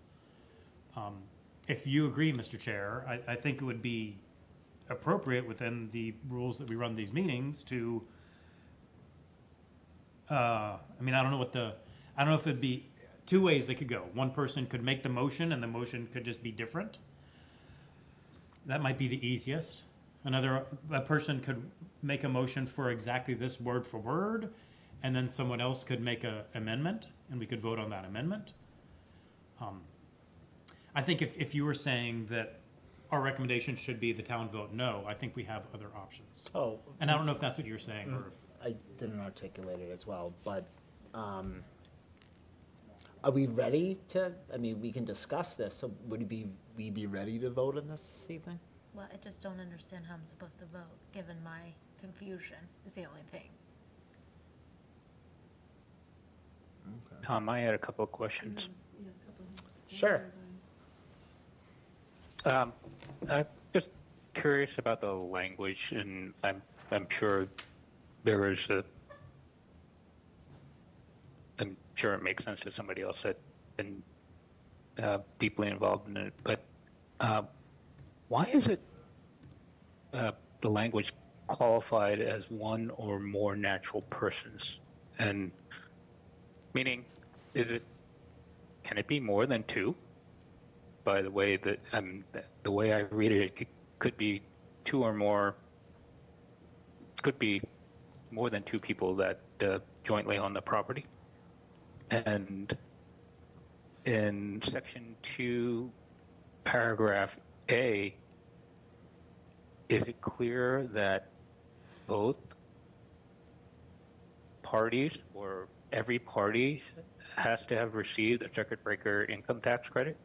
if you agree, Mr. Chair, I think it would be appropriate within the rules that we run these meetings to, I don't know if it'd be two ways they could go. One person could make the motion and the motion could just be different. That might be the easiest. A person could make a motion for exactly this word for word, and then someone else could make an amendment, and we could vote on that amendment. I think if you were saying that our recommendation should be the town vote no, I think we have other options. Oh, And I don't know if that's what you're saying, or if, I didn't articulate it as well, but, are we ready to, we can discuss this, so would we be ready to vote on this evening? Well, I just don't understand how I'm supposed to vote, given my confusion, is the only thing. Tom, I had a couple of questions. Sure. I'm just curious about the language, and I'm sure there is I'm sure it makes sense to somebody else that's been deeply involved in it, but why is it the language qualified as one or more natural persons? And meaning, can it be more than two? By the way that the way I read it, it could be two or more. Could be more than two people that jointly own the property. And in section 2, paragraph A, is it clear that both parties or every party has to have received a circuit breaker income tax credit?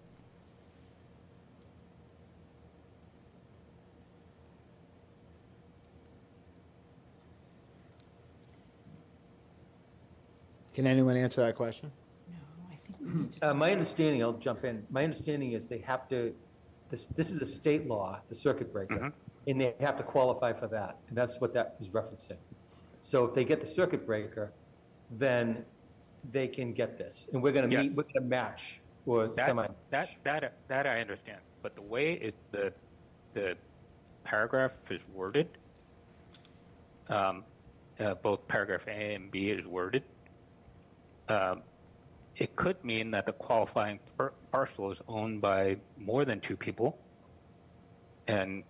Can anyone answer that question? No, I think we need to. My understanding, I'll jump in, my understanding is they have to, this is a state law, the circuit breaker, and they have to qualify for that, and that's what that is referencing. So if they get the circuit breaker, then they can get this, and we're gonna Yes. meet, we're gonna match, or semi. That I understand, but the way the paragraph is worded, both paragraph A and B is worded, it could mean that the qualifying parcel is owned by more than two people. And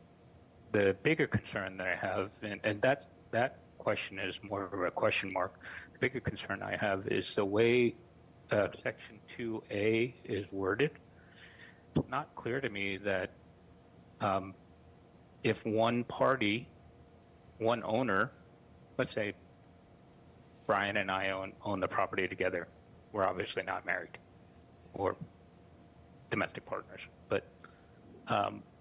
the bigger concern that I have, and that question is more of a question mark. The bigger concern I have is the way Section 2A is worded. It's not clear to me that if one party, one owner, let's say Brian and I own the property together. We're obviously not married or domestic partners, but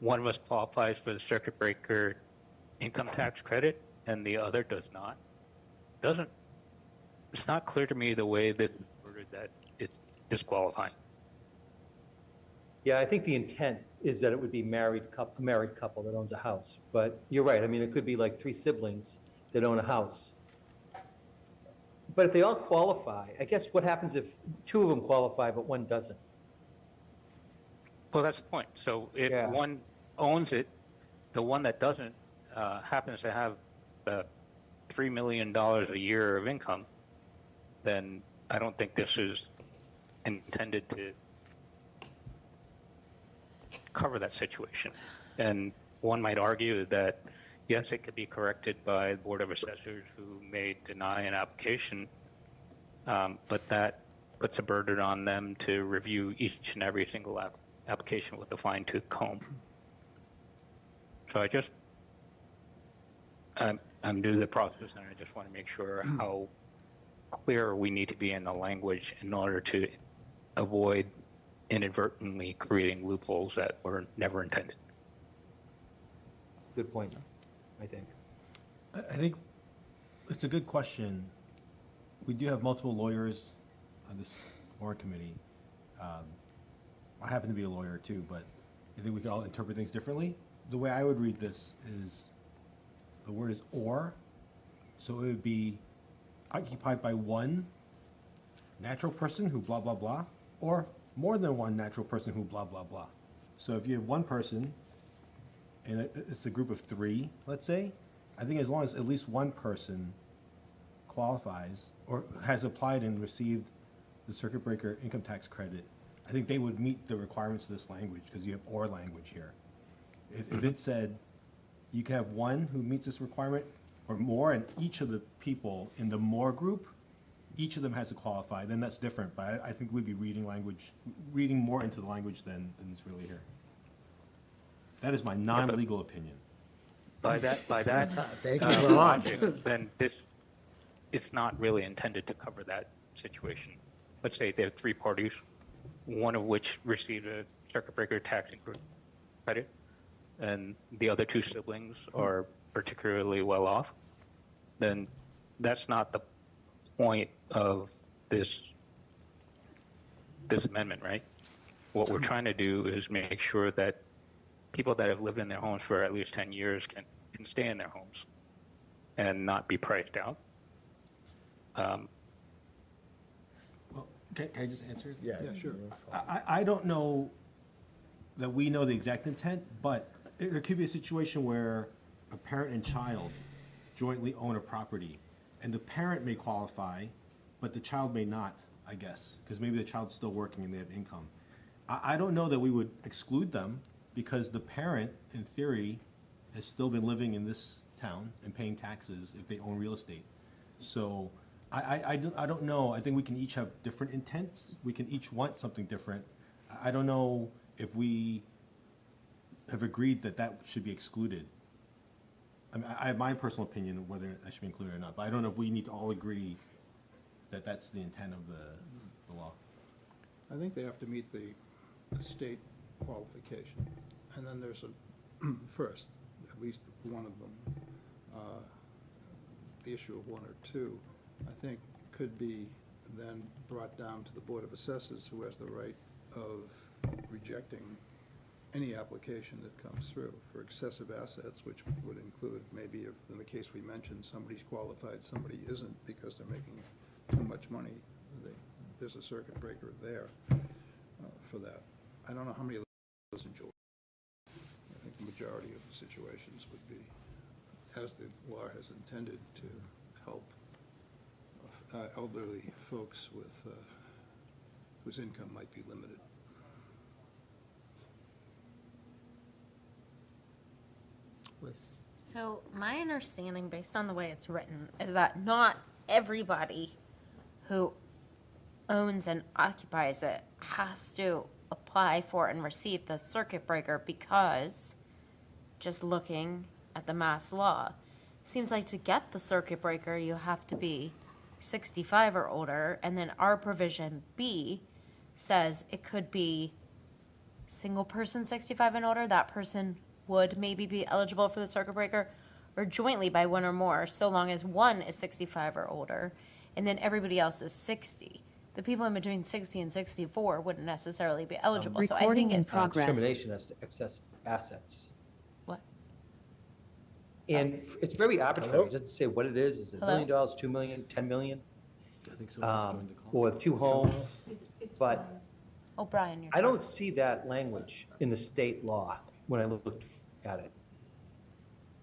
one of us qualifies for the circuit breaker income tax credit and the other does not. It's not clear to me the way that it's worded that it's disqualifying. Yeah, I think the intent is that it would be married couple that owns a house, but you're right, I mean, it could be like 3 siblings that own a house. But if they all qualify, I guess what happens if 2 of them qualify but 1 doesn't? Well, that's the point. So if Yeah. one owns it, the one that doesn't happens to have $3 million a year of income, then I don't think this is intended to cover that situation. And one might argue that, yes, it could be corrected by the Board of Assessors who may deny an application, but that puts a burden on them to review each and every single application with a fine-tooth comb. So I'm new to the process, and I just want to make sure how clear we need to be in the language in order to avoid inadvertently creating loopholes that were never intended. Good point, I think. I think it's a good question. We do have multiple lawyers on this warrant committee. I happen to be a lawyer too, but I think we can all interpret things differently. The way I would read this is, the word is or, so it would be occupied by one natural person who blah, blah, blah, or more than one natural person who blah, blah, blah. So if you have one person, and it's a group of 3, let's say, I think as long as at least one person qualifies or has applied and received the circuit breaker income tax credit, I think they would meet the requirements of this language, because you have or language here. If it said you can have one who meets this requirement or more, and each of the people in the more group, each of them has to qualify, then that's different. But I think we'd be reading more into the language than is really here. That is my non-legal opinion. By that Thank you, Ron. logic, then it's not really intended to cover that situation. Let's say there are 3 parties, one of which received a circuit breaker tax credit, and the other 2 siblings are particularly well off, then that's not the point of this amendment, right? What we're trying to do is make sure that people that have lived in their homes for at least 10 years can stay in their homes and not be priced out. Well, can I just answer? Yeah, sure. I don't know that we know the exact intent, but there could be a situation where a parent and child jointly own a property, and the parent may qualify, but the child may not, I guess, because maybe the child's still working and they have income. I don't know that we would exclude them, because the parent, in theory, has still been living in this town and paying taxes if they own real estate. So I don't know. I think we can each have different intents. We can each want something different. I don't know if we have agreed that that should be excluded. I mean, I have my personal opinion of whether that should be included or not, but I don't know if we need to all agree that that's the intent of the law. I think they have to meet the state qualification. And then there's first, at least one of them, the issue of one or two, I think could be then brought down to the Board of Assessors, who has the right of rejecting any application that comes through for excessive assets, which would include maybe, if, in the case we mentioned, somebody's qualified, somebody isn't because they're making too much money. There's a circuit breaker there for that. I don't know how many of those in Georgia. I think the majority of the situations would be, as the law has intended, to help elderly folks with whose income might be limited. So my understanding, based on the way it's written, is that not everybody who owns and occupies it has to apply for and receive the circuit breaker, because just looking at the mass law, seems like to get the circuit breaker, you have to be 65 or older, and then our provision B says it could be single person 65 and older, that person would maybe be eligible for the circuit breaker, or jointly by one or more, so long as one is 65 or older, and then everybody else is 60. The people in between 60 and 64 wouldn't necessarily be eligible, so I Recording think in it's. progress. Discrimination as to excess assets. What? And it's very arbitrary. It doesn't say what it is. Is it $1 Hello? million, $2 million, $10 million? I think someone's joined the call. Or 2 homes? But Oh, Brian, you're. I don't see that language in the state law when I looked at it.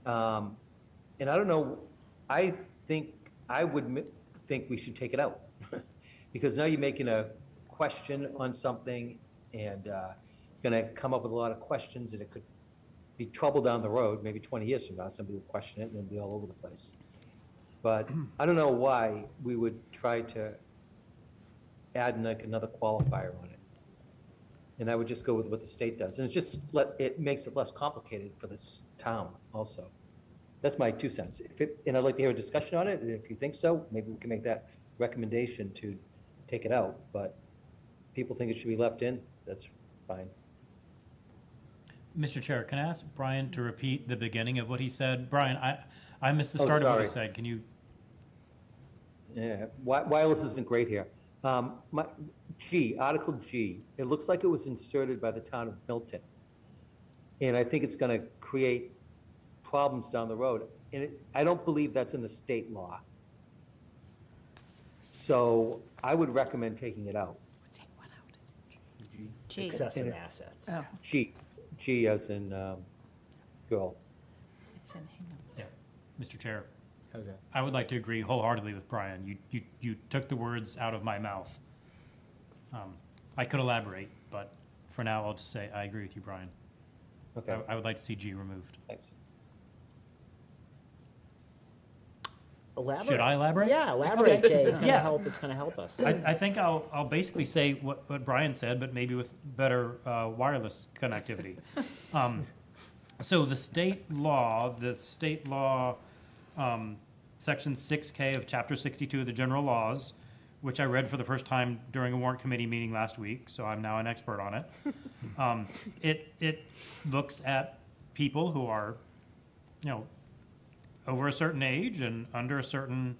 And I don't know, I would think we should take it out. Because now you're making a question on something, and going to come up with a lot of questions, and it could be trouble down the road, maybe 20 years from now, somebody will question it and it'll be all over the place. But I don't know why we would try to add like another qualifier on it. And I would just go with what the state does. And it's just, it makes it less complicated for this town also. That's my 2 cents. And I'd like to hear a discussion on it, and if you think so, maybe we can make that recommendation to take it out. But people think it should be left in, that's fine. Mr. Chair, can I ask Brian to repeat the beginning of what he said? Brian, I missed the Oh, start of what he sorry. said. Can you? Yeah, wireless isn't great here. Article G, it looks like it was inserted by the town of Milton. And I think it's going to create problems down the road. And I don't believe that's in the state law. So I would recommend taking it out. G. Excessive assets. Oh, G as in girl. it's in here. Yeah, Mr. Chair, Okay. I would like to agree wholeheartedly with Brian. You took the words out of my mouth. I could elaborate, but for now, I'll just say I agree with you, Brian. Okay, I would like to see G removed. thanks. Elaborate. Should I elaborate? Yeah, elaborate, Jay. It's gonna Yeah. help. It's gonna help us. I think I'll basically say what Brian said, but maybe with better wireless connectivity. So the state law, Section 6K of Chapter 62 of the General Laws, which I read for the first time during a warrant committee meeting last week, so I'm now an expert on it. It looks at people who are, over a certain age and under a certain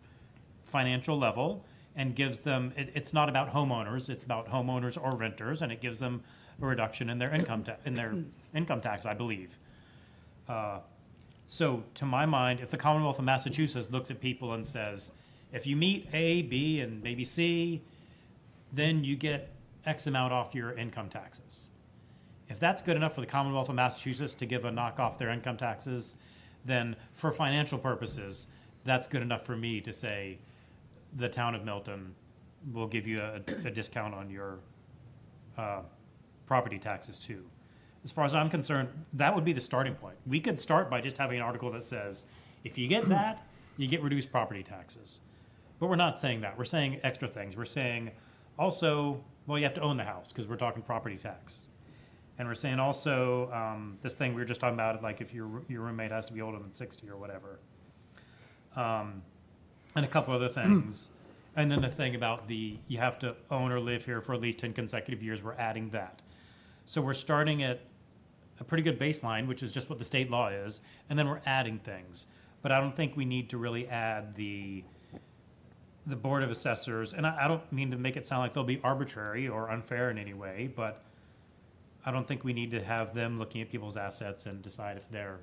financial level, and gives them, it's not about homeowners, it's about homeowners or renters, and it gives them a reduction in their income tax, I believe. So to my mind, if the Commonwealth of Massachusetts looks at people and says, if you meet A, B, and maybe C, then you get X amount off your income taxes. If that's good enough for the Commonwealth of Massachusetts to give a knock off their income taxes, then for financial purposes, that's good enough for me to say the town of Milton will give you a discount on your property taxes too. As far as I'm concerned, that would be the starting point. We could start by just having an article that says, if you get that, you get reduced property taxes. But we're not saying that. We're saying extra things. We're saying also, well, you have to own the house because we're talking property tax. And we're saying also, this thing we were just talking about, like if your roommate has to be older than 60 or whatever. And a couple other things. And then the thing about you have to own or live here for at least 10 consecutive years, we're adding that. So we're starting at a pretty good baseline, which is just what the state law is, and then we're adding things. But I don't think we need to really add the Board of Assessors, and I don't mean to make it sound like they'll be arbitrary or unfair in any way, but I don't think we need to have them looking at people's assets and decide if they're,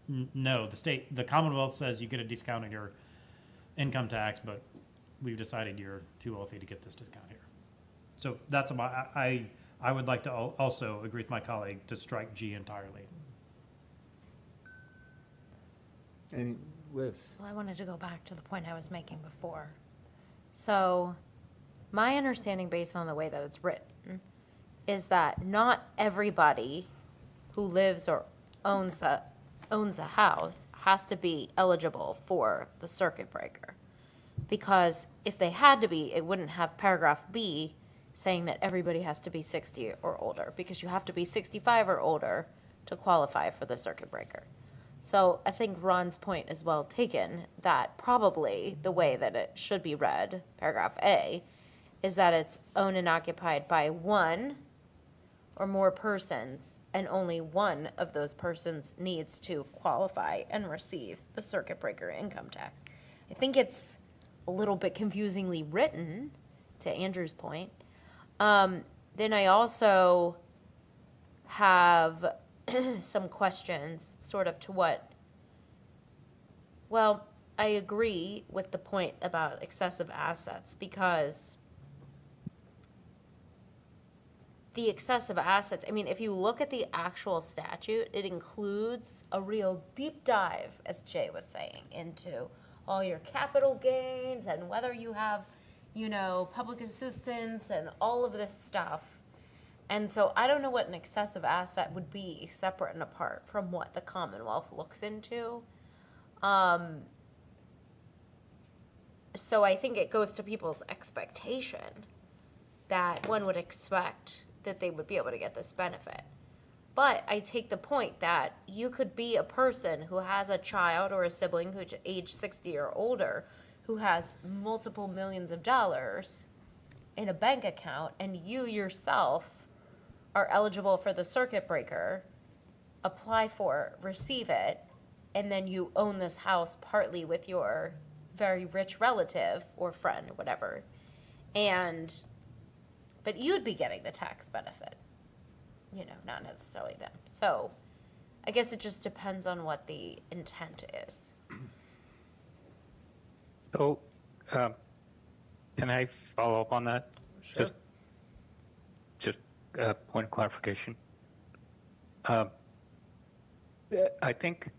no, the Commonwealth says you get a discount on your income tax, but we've decided you're too wealthy to get this discount here. So that's I would like to also agree with my colleague to strike G entirely. And Liz? Well, I wanted to go back to the point I was making before. So, my understanding, based on the way that it's written, is that not everybody who lives or owns a house has to be eligible for the circuit breaker. Because if they had to be, it wouldn't have paragraph B saying that everybody has to be 60 or older, because you have to be 65 or older to qualify for the circuit breaker. So I think Ron's point is well taken, that probably the way that it should be read, paragraph A, is that it's owned and occupied by one or more persons, and only one of those persons needs to qualify and receive the circuit breaker income tax. I think it's a little bit confusingly written, to Andrew's point. Then I also have some questions sort of to what, well, I agree with the point about excessive assets, because the excessive assets, I mean, if you look at the actual statute, it includes a real deep dive, as Jay was saying, into all your capital gains and whether you have, public assistance and all of this stuff. And so I don't know what an excessive asset would be separate and apart from what the Commonwealth looks into. So I think it goes to people's expectation that one would expect that they would be able to get this benefit. But I take the point that you could be a person who has a child or a sibling who's age 60 or older, who has multiple millions of dollars in a bank account, and you yourself are eligible for the circuit breaker, apply for, receive it, and then you own this house partly with your very rich relative or friend or whatever. But you'd be getting the tax benefit, not necessarily them. So I guess it just depends on what the intent is. So, can I follow up on that? Sure. Just a point of clarification. I think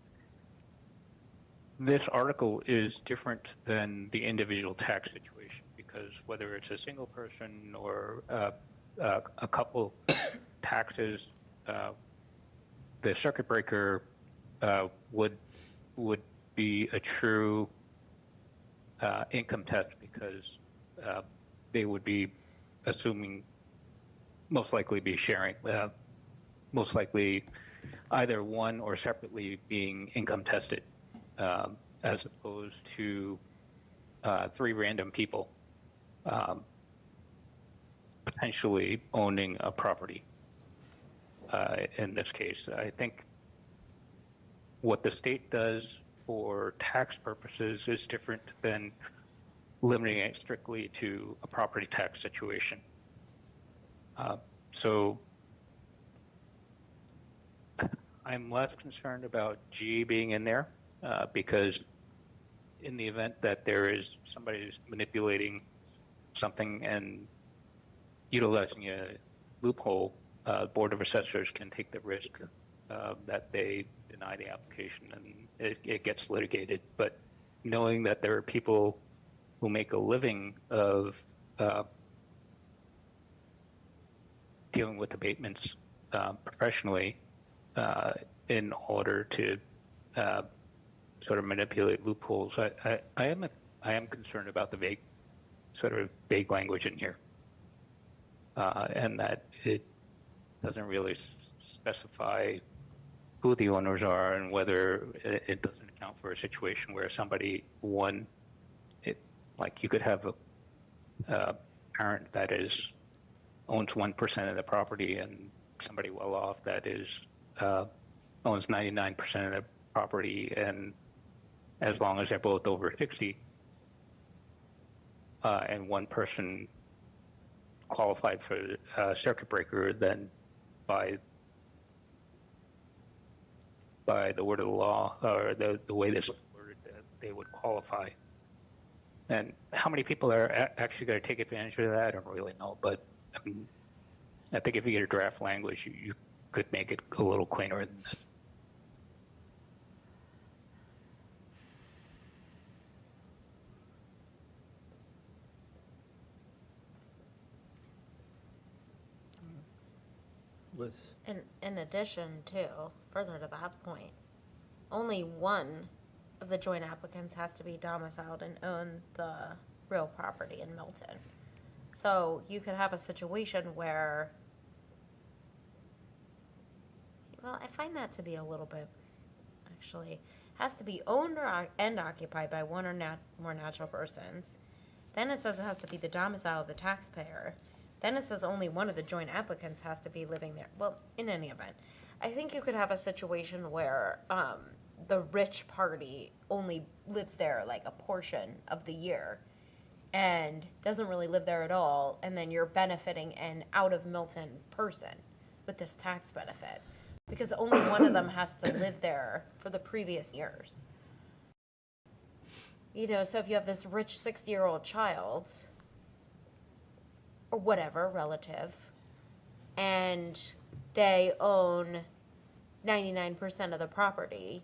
this article is different than the individual tax situation, because whether it's a single person or a couple taxes, the circuit breaker would be a true income test, because they would be assuming, most likely be sharing, most likely either one or separately being income tested, as opposed to three random people potentially owning a property. In this case, I think what the state does for tax purposes is different than limiting it strictly to a property tax situation. So I'm less concerned about G being in there, because in the event that there is somebody who's manipulating something and utilizing a loophole, Board of Assessors can take the risk that they deny the application and it gets litigated. But knowing that there are people who make a living of dealing with abatements professionally in order to sort of manipulate loopholes, I am concerned about the vague language in here, and that doesn't really specify who the owners are and whether it doesn't account for a situation where somebody, like you could have a parent that owns 1% of the property and somebody well off that owns 99% of the property, and as long as they're both over 60, and one person qualified for circuit breaker, then by the word of the law, or the way this is worded, they would qualify. And how many people are actually going to take advantage of that, I don't really know. But I mean, I think if you get a draft language, you could make it a little cleaner than this. Liz? In addition to, further to that point, only one of the joint applicants has to be domiciled and own the real property in Milton. So you could have a situation where, well, I find that to be a little bit, actually, has to be owned and occupied by one or more natural persons. Then it says it has to be the domicile of the taxpayer. Then it says only one of the joint applicants has to be living there. Well, in any event, I think you could have a situation where the rich party only lives there like a portion of the year and doesn't really live there at all, and then you're benefiting an out of Milton person with this tax benefit because only one of them has to live there for the previous years. You know, so if you have this rich 60-year-old child or whatever relative, and they own 99% of the property,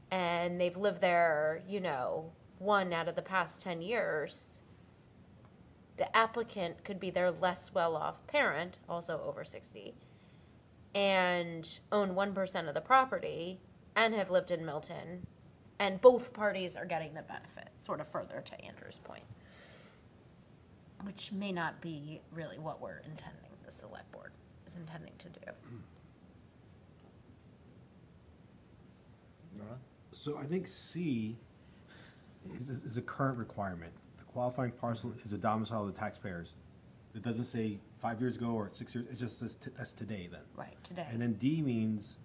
and they've lived there, you know, 1 out of the past 10 years, the applicant could be their less well-off parent, also over 60, and own 1% of the property, and have lived in Milton, and both parties are getting the benefit, sort of further to Andrew's point. Which may not be really what we're intending, the select board is intending to do. So I think C is a current requirement. The qualifying parcel is a domicile of the taxpayers. It doesn't say 5 years ago or 6 years, it just says that's today then. Right, today. And then D means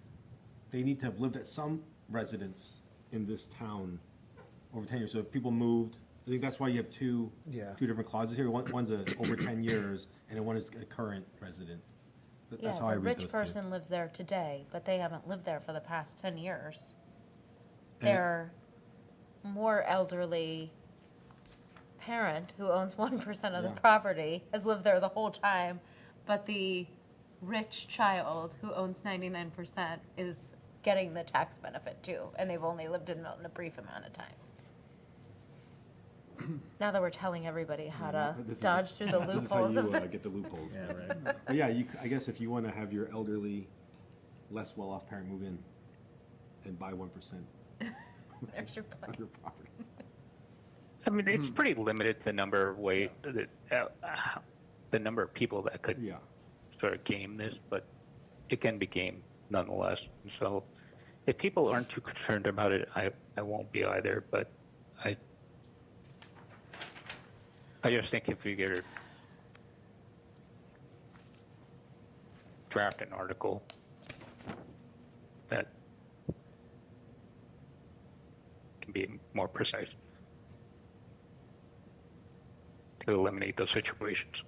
they need to have lived at some residence in this town over 10 years. So if people moved, I think that's why you have two different clauses here. One's over 10 years, and then one is a current resident. That's how I the read those rich two. person lives there today, but they haven't lived there for the past 10 years. And- Their more elderly parent who owns 1% of the property has lived there the whole time, but the rich child who owns 99% is getting the tax benefit too, and they've only lived in Milton a brief amount of time. Now that we're telling everybody how to dodge through the loopholes this of is how you this. get the loopholes. Yeah, right. But yeah, I guess if you want to have your elderly, less well-off parent move in and buy 1% There's your of point. your property. I mean, it's pretty limited, the number of the number of people that could Yeah. sort of game this, but it can be gamed nonetheless. And so if people aren't too concerned about it, I won't be either, but I just think if you get to draft an article that can be more precise to eliminate those situations.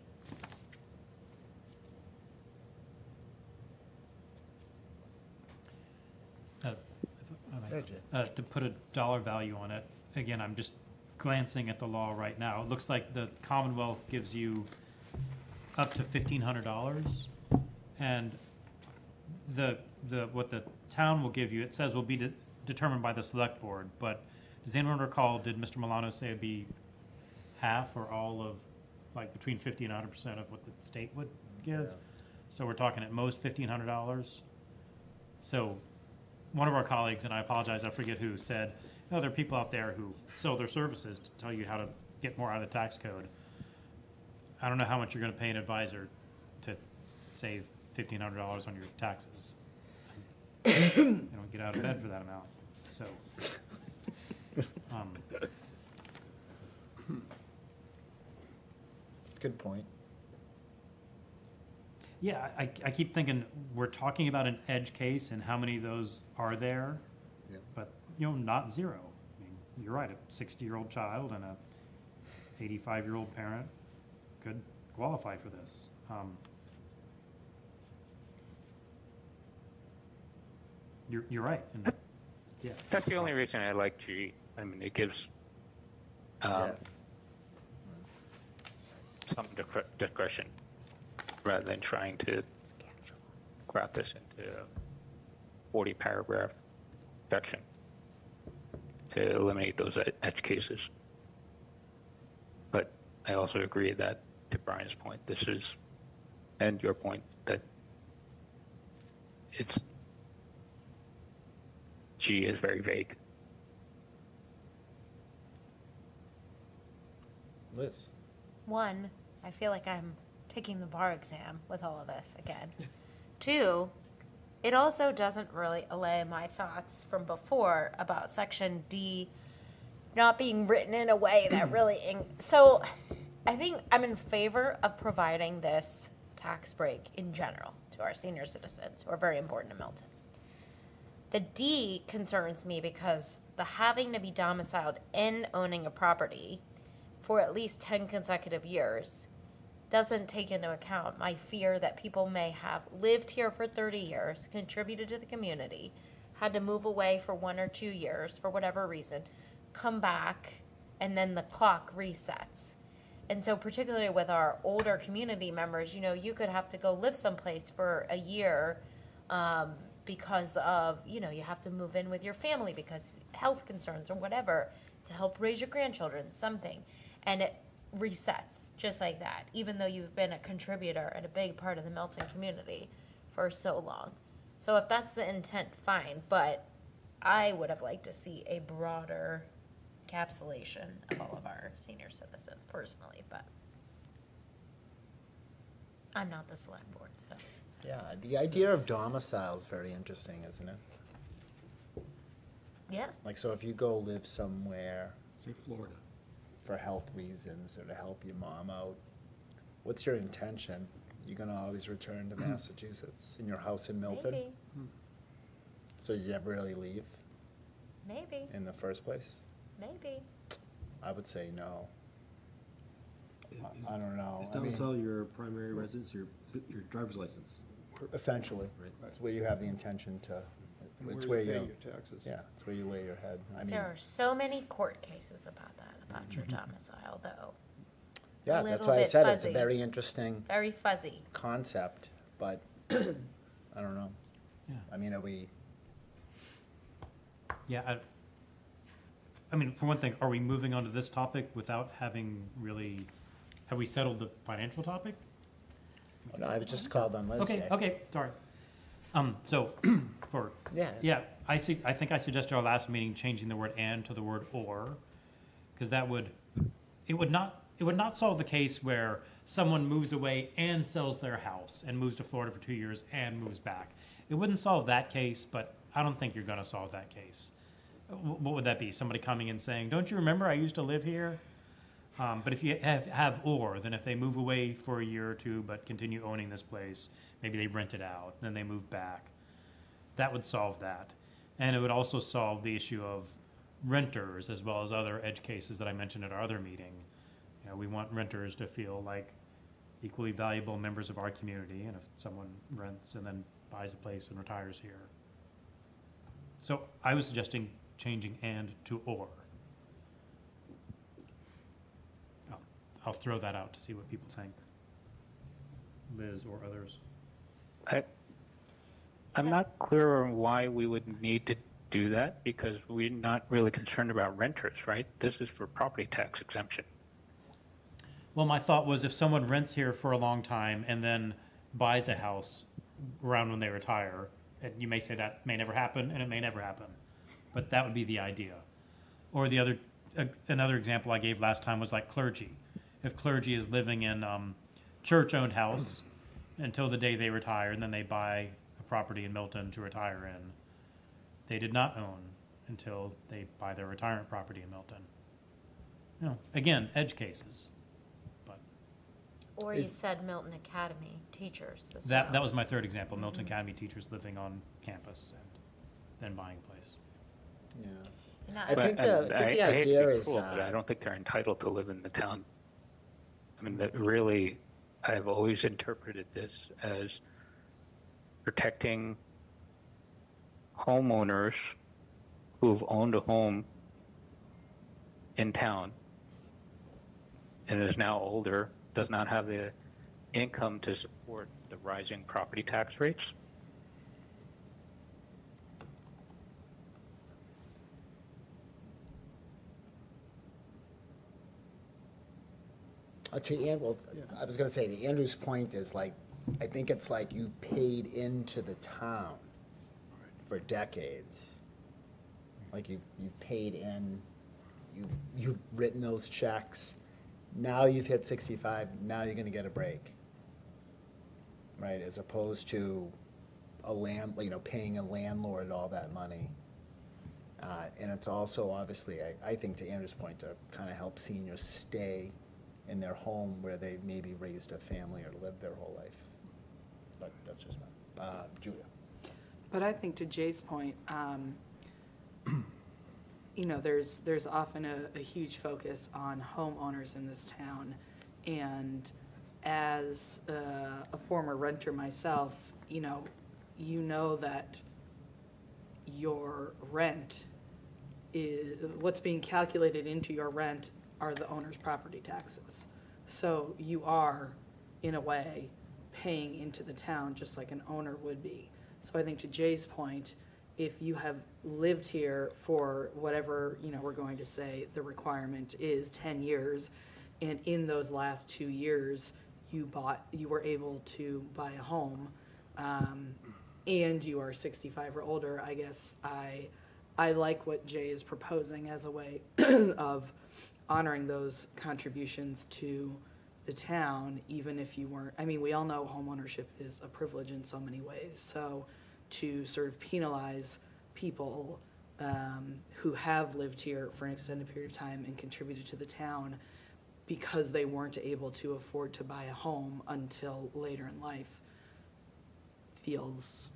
To put a dollar value on it, again, I'm just glancing at the law right now. It looks like the Commonwealth gives you up to $1,500, and what the town will give you, it says will be determined by the select board. But does anyone recall? Did Mr. Milano say it'd be half or all of, like between 50 and 100% of what the state would give? Yeah. So we're talking at most $1,500. So one of our colleagues, and I apologize, I forget who, said, there are people out there who sell their services to tell you how to get more out of the tax code. I don't know how much you're going to pay an advisor to save $1,500 on your taxes. You don't get out of bed for that amount, so. um, Good point. Yeah, I keep thinking, we're talking about an edge case and how many of those are there? Yeah. But, not zero. I mean, you're right, a 60-year-old child and a 85-year-old parent could qualify for this. You're right, and, yeah. That's the only reason I like G. I mean, it gives Yeah. some discretion rather than trying to craft this into a 40-paragraph section to eliminate those edge cases. But I also agree that, to Brian's point, this is, and your point, that it's, G is very vague. Liz? One, I feel like I'm taking the bar exam with all of this again. Two, it also doesn't really allay my thoughts from before about Section D not being written in a way that really. So I think I'm in favor of providing this tax break in general to our senior citizens who are very important to Milton. The D concerns me because the having to be domiciled in owning a property for at least 10 consecutive years doesn't take into account my fear that people may have lived here for 30 years, contributed to the community, had to move away for 1 or 2 years for whatever reason, come back, and then the clock resets. And so particularly with our older community members, you could have to go live someplace for a year because of, you have to move in with your family because health concerns or whatever to help raise your grandchildren, something. And it resets just like that, even though you've been a contributor and a big part of the Milton community for so long. So if that's the intent, fine, but I would have liked to see a broader encapsulation of all of our senior citizens personally, but I'm not the select board, so. Yeah, the idea of domicile is very interesting, isn't it? Yeah. Like, so if you go live somewhere Say Florida. for health reasons or to help your mom out, what's your intention? You're gonna always return to Massachusetts in your house in Milton? Maybe, So you never really leave maybe, in the first place? maybe. I would say no. I don't know. Is I mean, domicile your primary residence, your driver's license? essentially, Right. it's where you have the intention to, And it's where where you you, pay your taxes. yeah, it's where you lay your head. I mean, There are so many court cases about that, about your domicile, though. yeah, a that's little why I bit said it's a fuzzy. very interesting Very fuzzy. concept, but I don't know. Yeah. I mean, are we, Yeah, I mean, for one thing, are we moving on to this topic without having really, have we settled the financial topic? no, I was just called on Liz. Okay, Jay. okay, sorry. So, for, Yeah. yeah, I think I suggested our last meeting changing the word "and" to the word "or," because it would not solve the case where someone moves away and sells their house and moves to Florida for 2 years and moves back. It wouldn't solve that case, but I don't think you're gonna solve that case. What would that be? Somebody coming and saying, "Don't you remember I used to live here?" But if you have "or," then if they move away for a year or two but continue owning this place, maybe they rent it out, then they move back. That would solve that. And it would also solve the issue of renters as well as other edge cases that I mentioned at our other meeting. We want renters to feel like equally valuable members of our community, and if someone rents and then buys a place and retires here. So I was suggesting changing "and" to "or." I'll throw that out to see what people think. Liz or others. I'm not clear on why we would need to do that, because we're not really concerned about renters, right? This is for property tax exemption. Well, my thought was if someone rents here for a long time and then buys a house around when they retire, and you may say that may never happen, and it may never happen, but that would be the idea. Or another example I gave last time was like clergy. If clergy is living in church-owned house until the day they retire, and then they buy a property in Milton to retire in. They did not own until they buy their retirement property in Milton. You know, again, edge cases, but Or you Is- said Milton Academy teachers as well. that was my third example, Milton Academy teachers living on campus and then buying a place. Yeah. And I But- think the, and I think the I hate to idea be is, cruel, but I don't think they're entitled to live in the town. I mean, that really, I've always interpreted this as protecting homeowners who've owned a home in town and is now older, does not have the income to support the rising property tax rates. I was gonna say, to Andrew's point is like, I think it's like you paid into the town for decades. Like you've paid in, you've written those checks. Now you've hit 65, now you're gonna get a break. Right, as opposed to paying a landlord all that money. And it's also obviously, I think to Andrew's point, to kind of help seniors stay in their home where they maybe raised a family or lived their whole life. But that's just my, Julia. But I think to Jay's point, there's often a huge focus on homeowners in this town. And as a former renter myself, you know that your rent is, what's being calculated into your rent are the owner's property taxes. So you are, in a way, paying into the town just like an owner would be. So I think to Jay's point, if you have lived here for whatever, we're going to say the requirement is 10 years, and in those last 2 years, you were able to buy a home, and you are 65 or older, I guess I like what Jay is proposing as a way of honoring those contributions to the town, even if you weren't, we all know homeownership is a privilege in so many ways. So to sort of penalize people who have lived here for an extended period of time and contributed to the town because they weren't able to afford to buy a home until later in life feels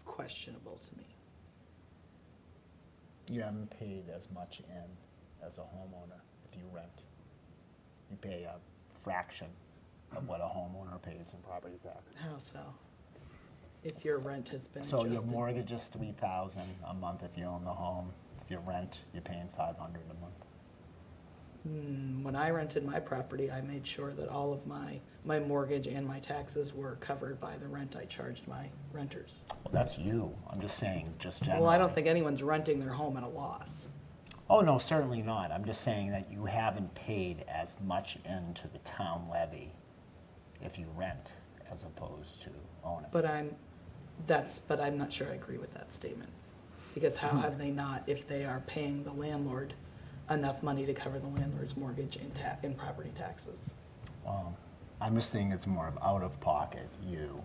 questionable to me. You haven't paid as much in as a homeowner if you rent. You pay a fraction of what a homeowner pays in property tax. How so? If your rent has been So your adjusted. mortgage is $3,000 a month if you own the home. If you rent, you're paying $500 a month. When I rented my property, I made sure that all of my mortgage and my taxes were covered by the rent I charged my renters. Well, that's you. I'm just saying, just generally. Well, I don't think anyone's renting their home at a loss. Oh, no, certainly not. I'm just saying that you haven't paid as much into the town levy if you rent as opposed to owning. But I'm not sure I agree with that statement. Because how have they not, if they are paying the landlord enough money to cover the landlord's mortgage and property taxes? I'm just thinking it's more of out-of-pocket, you.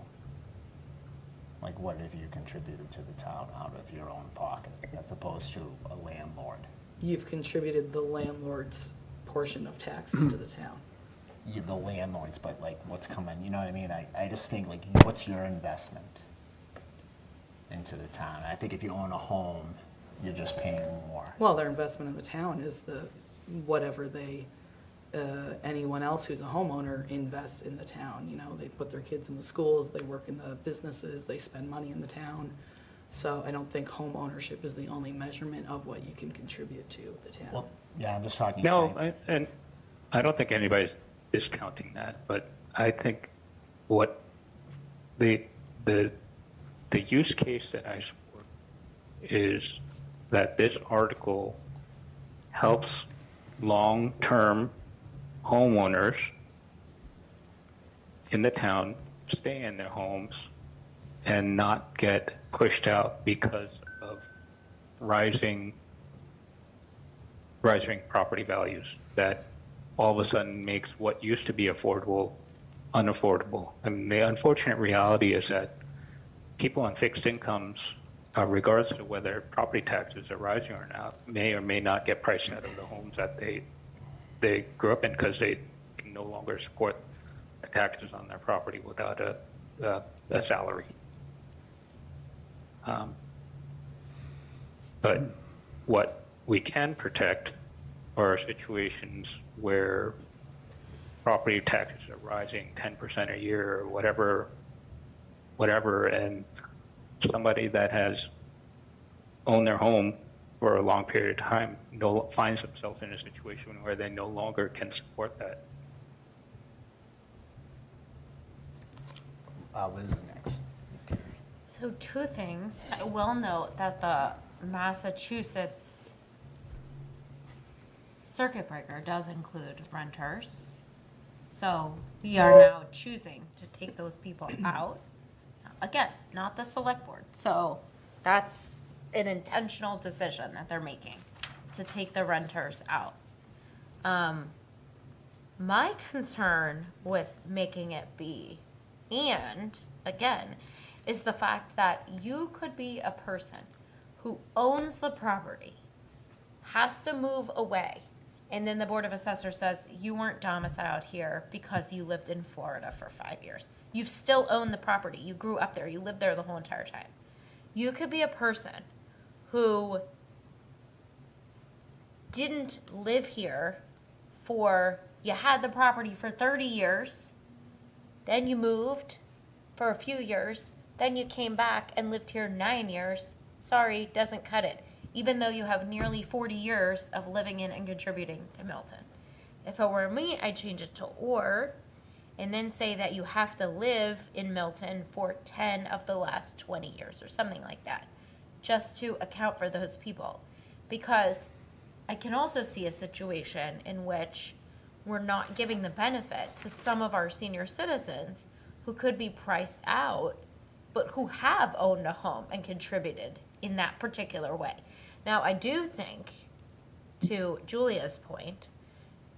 Like, what have you contributed to the town out of your own pocket, as opposed to a landlord? You've contributed the landlord's portion of taxes to the town. The landlords, but like, what's coming, you know what I mean? I just think, like, what's your investment into the town? I think if you own a home, you're just paying more. Well, their investment in the town is whatever anyone else who's a homeowner invests in the town. They put their kids in the schools, they work in the businesses, they spend money in the town. So I don't think home ownership is the only measurement of what you can contribute to the town. Well, yeah, I'm just talking. No, and I don't think anybody's discounting that, but I think what the use case that I support is that this article helps long-term homeowners in the town stay in their homes and not get pushed out because of rising property values that all of a sudden makes what used to be affordable unaffordable. I mean, the unfortunate reality is that people on fixed incomes, regardless of whether property taxes are rising or not, may or may not get priced out of the homes that they grew up in because they can no longer support the taxes on their property without a salary. But what we can protect are situations where property taxes are rising 10% a year or whatever, and somebody that has owned their home for a long period of time finds themselves in a situation where they no longer can support that. Liz is next. So two things. I will note that the Massachusetts circuit breaker does include renters. So we are now choosing to take those people out. Again, not the select board. So that's an intentional decision that they're making to take the renters out. My concern with making it B, and again, is the fact that you could be a person who owns the property, has to move away, and then the Board of Assessors says you weren't domiciled here because you lived in Florida for 5 years. You've still owned the property. You grew up there. You lived there the whole entire time. You could be a person who didn't live here you had the property for 30 years, then you moved for a few years, then you came back and lived here 9 years. Sorry, doesn't cut it. Even though you have nearly 40 years of living in and contributing to Milton. If it were me, I'd change it to or, and then say that you have to live in Milton for 10 of the last 20 years or something like that, just to account for those people. Because I can also see a situation in which we're not giving the benefit to some of our senior citizens who could be priced out, but who have owned a home and contributed in that particular way. Now, I do think, to Julia's point,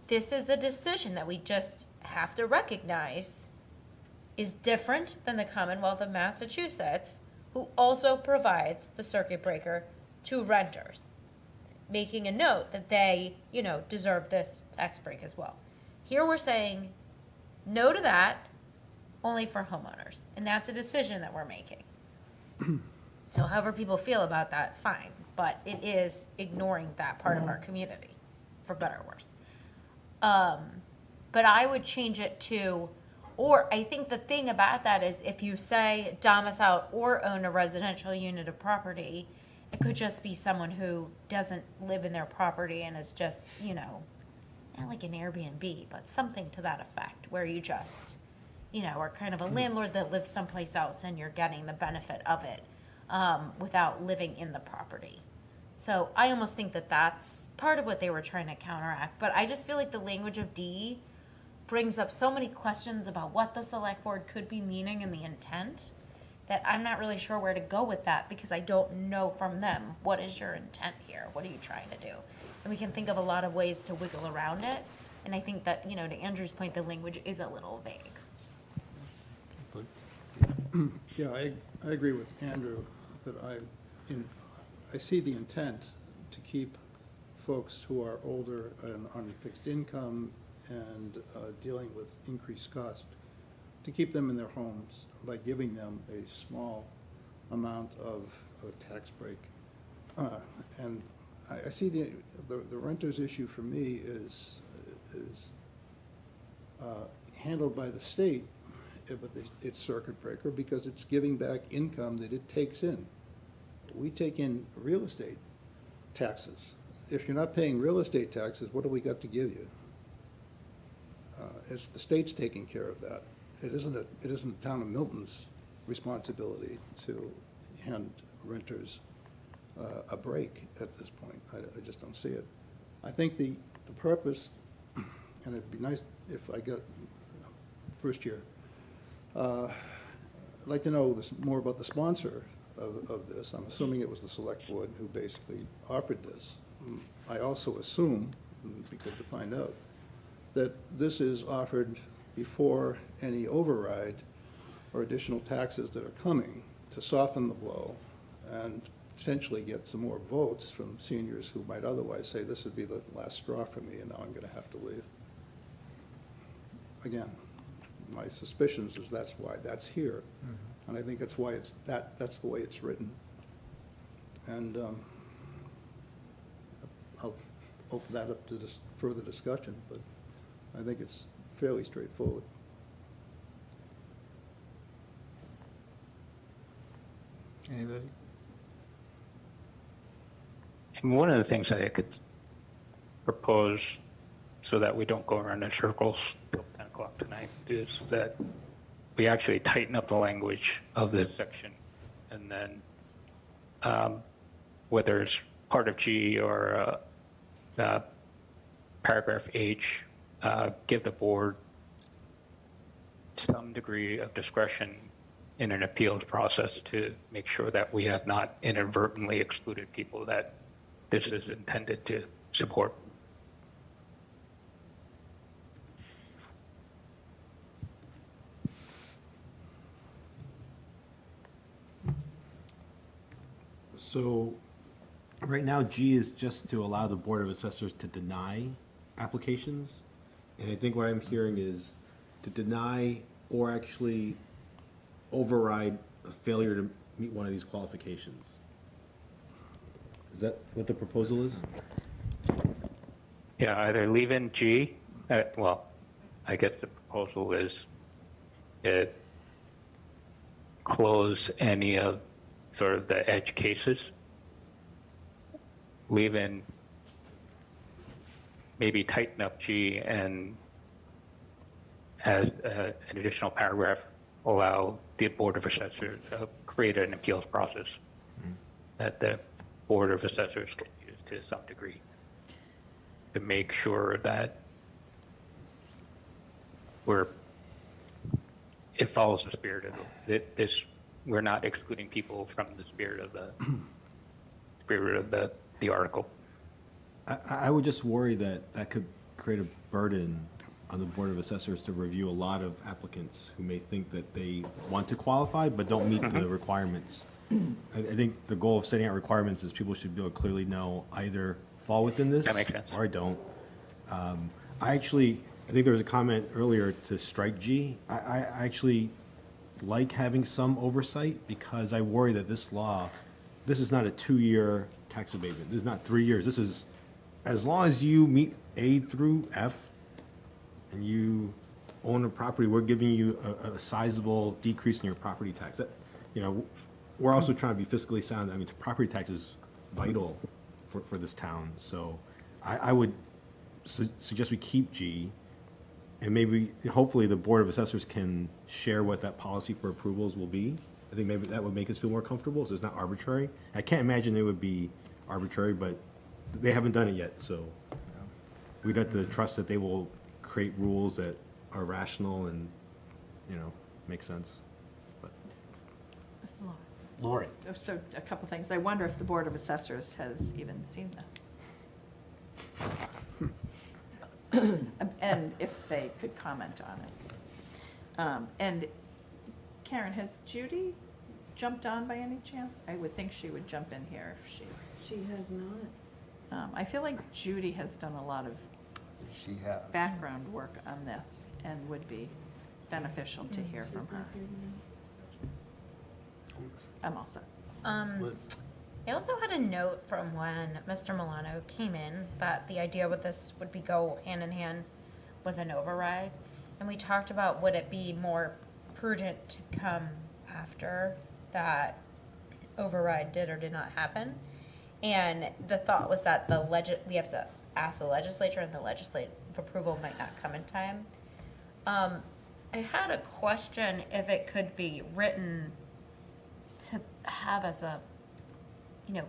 this is a decision that we just have to recognize is different than the Commonwealth of Massachusetts, who also provides the circuit breaker to renters, making a note that they, deserve this tax break as well. Here we're saying no to that, only for homeowners, and that's a decision that we're making. So however people feel about that, fine, but it is ignoring that part of our community, for better or worse. But I would change it to, or I think the thing about that is if you say domicile or own a residential unit of property, it could just be someone who doesn't live in their property and is just, not like an Airbnb, but something to that effect, where you just, are kind of a landlord that lives someplace else and you're getting the benefit of it without living in the property. So I almost think that that's part of what they were trying to counteract. But I just feel like the language of D brings up so many questions about what the select board could be meaning and the intent that I'm not really sure where to go with that, because I don't know from them, what is your intent here? What are you trying to do? And we can think of a lot of ways to wiggle around it. And I think that, to Andrew's point, the language is a little vague. Yeah, I agree with Andrew that I see the intent to keep folks who are older and on fixed income and dealing with increased cost, to keep them in their homes by giving them a small amount of tax break. And I see the renters issue for me is handled by the state with its circuit breaker, because it's giving back income that it takes in. We take in real estate taxes. If you're not paying real estate taxes, what do we got to give you? It's the state's taking care of that. It isn't the town of Milton's responsibility to hand renters a break at this point. I just don't see it. I think the purpose, and it'd be nice if I got first year, I'd like to know more about the sponsor of this. I'm assuming it was the select board who basically offered this. I also assume, it'd be good to find out, that this is offered before any override or additional taxes that are coming to soften the blow and potentially get some more votes from seniors who might otherwise say, this would be the last straw for me, and now I'm gonna have to leave. Again, my suspicions is that's why that's here, and I think that's why that's the way it's written. And I'll open that up to further discussion, but I think it's fairly straightforward. Anybody? And one of the things I could propose, so that we don't go around in circles till 10 o'clock tonight, is that we actually tighten up the language of this section, and then whether it's part of G or paragraph H, give the board some degree of discretion in an appeals process to make sure that we have not inadvertently excluded people that this is intended to support. So, right now, G is just to allow the Board of Assessors to deny applications. And I think what I'm hearing is to deny or actually override a failure to meet one of these qualifications. Is that what the proposal is? Yeah, either leave in G, well, I guess the proposal is close any of sort of the edge cases, leave in, maybe tighten up G, and as an additional paragraph, allow the Board of Assessors to create an appeals process that the Board of Assessors can use to some degree to make sure that it follows the spirit of this. We're not excluding people from the spirit of the article. I would just worry that that could create a burden on the Board of Assessors to review a lot of applicants who may think that they want to qualify but don't meet the requirements. I think the goal of setting out requirements is people should be able to clearly know either fall within this That makes sense. or I don't. I think there was a comment earlier to strike G. I actually like having some oversight because I worry that this is not a 2-year tax abatement. This is not 3 years. This is, as long as you meet A through F and you own a property, we're giving you a sizable decrease in your property tax. That, we're also trying to be fiscally sound. I mean, property tax is vital for this town. So I would suggest we keep G, and maybe, hopefully, the Board of Assessors can share what that policy for approvals will be. I think maybe that would make us feel more comfortable, so it's not arbitrary. I can't imagine it would be arbitrary, but they haven't done it yet, so we'd have to trust that they will create rules that are rational and, make sense. But Lori? So a couple things. I wonder if the Board of Assessors has even seen this. And if they could comment on it. And Karen, has Judy jumped on by any chance? I would think she would jump in here if she. She has not. I feel like Judy has done a lot of She has. background work on this and would be beneficial to hear from her. I'm all set. Liz? I also had a note from when Mr. Milano came in that the idea with this would be go hand in hand with an override. And we talked about, would it be more prudent to come after that override did or did not happen? And the thought was that we have to ask the legislature, and the legislative approval might not come in time. I had a question if it could be written to have as a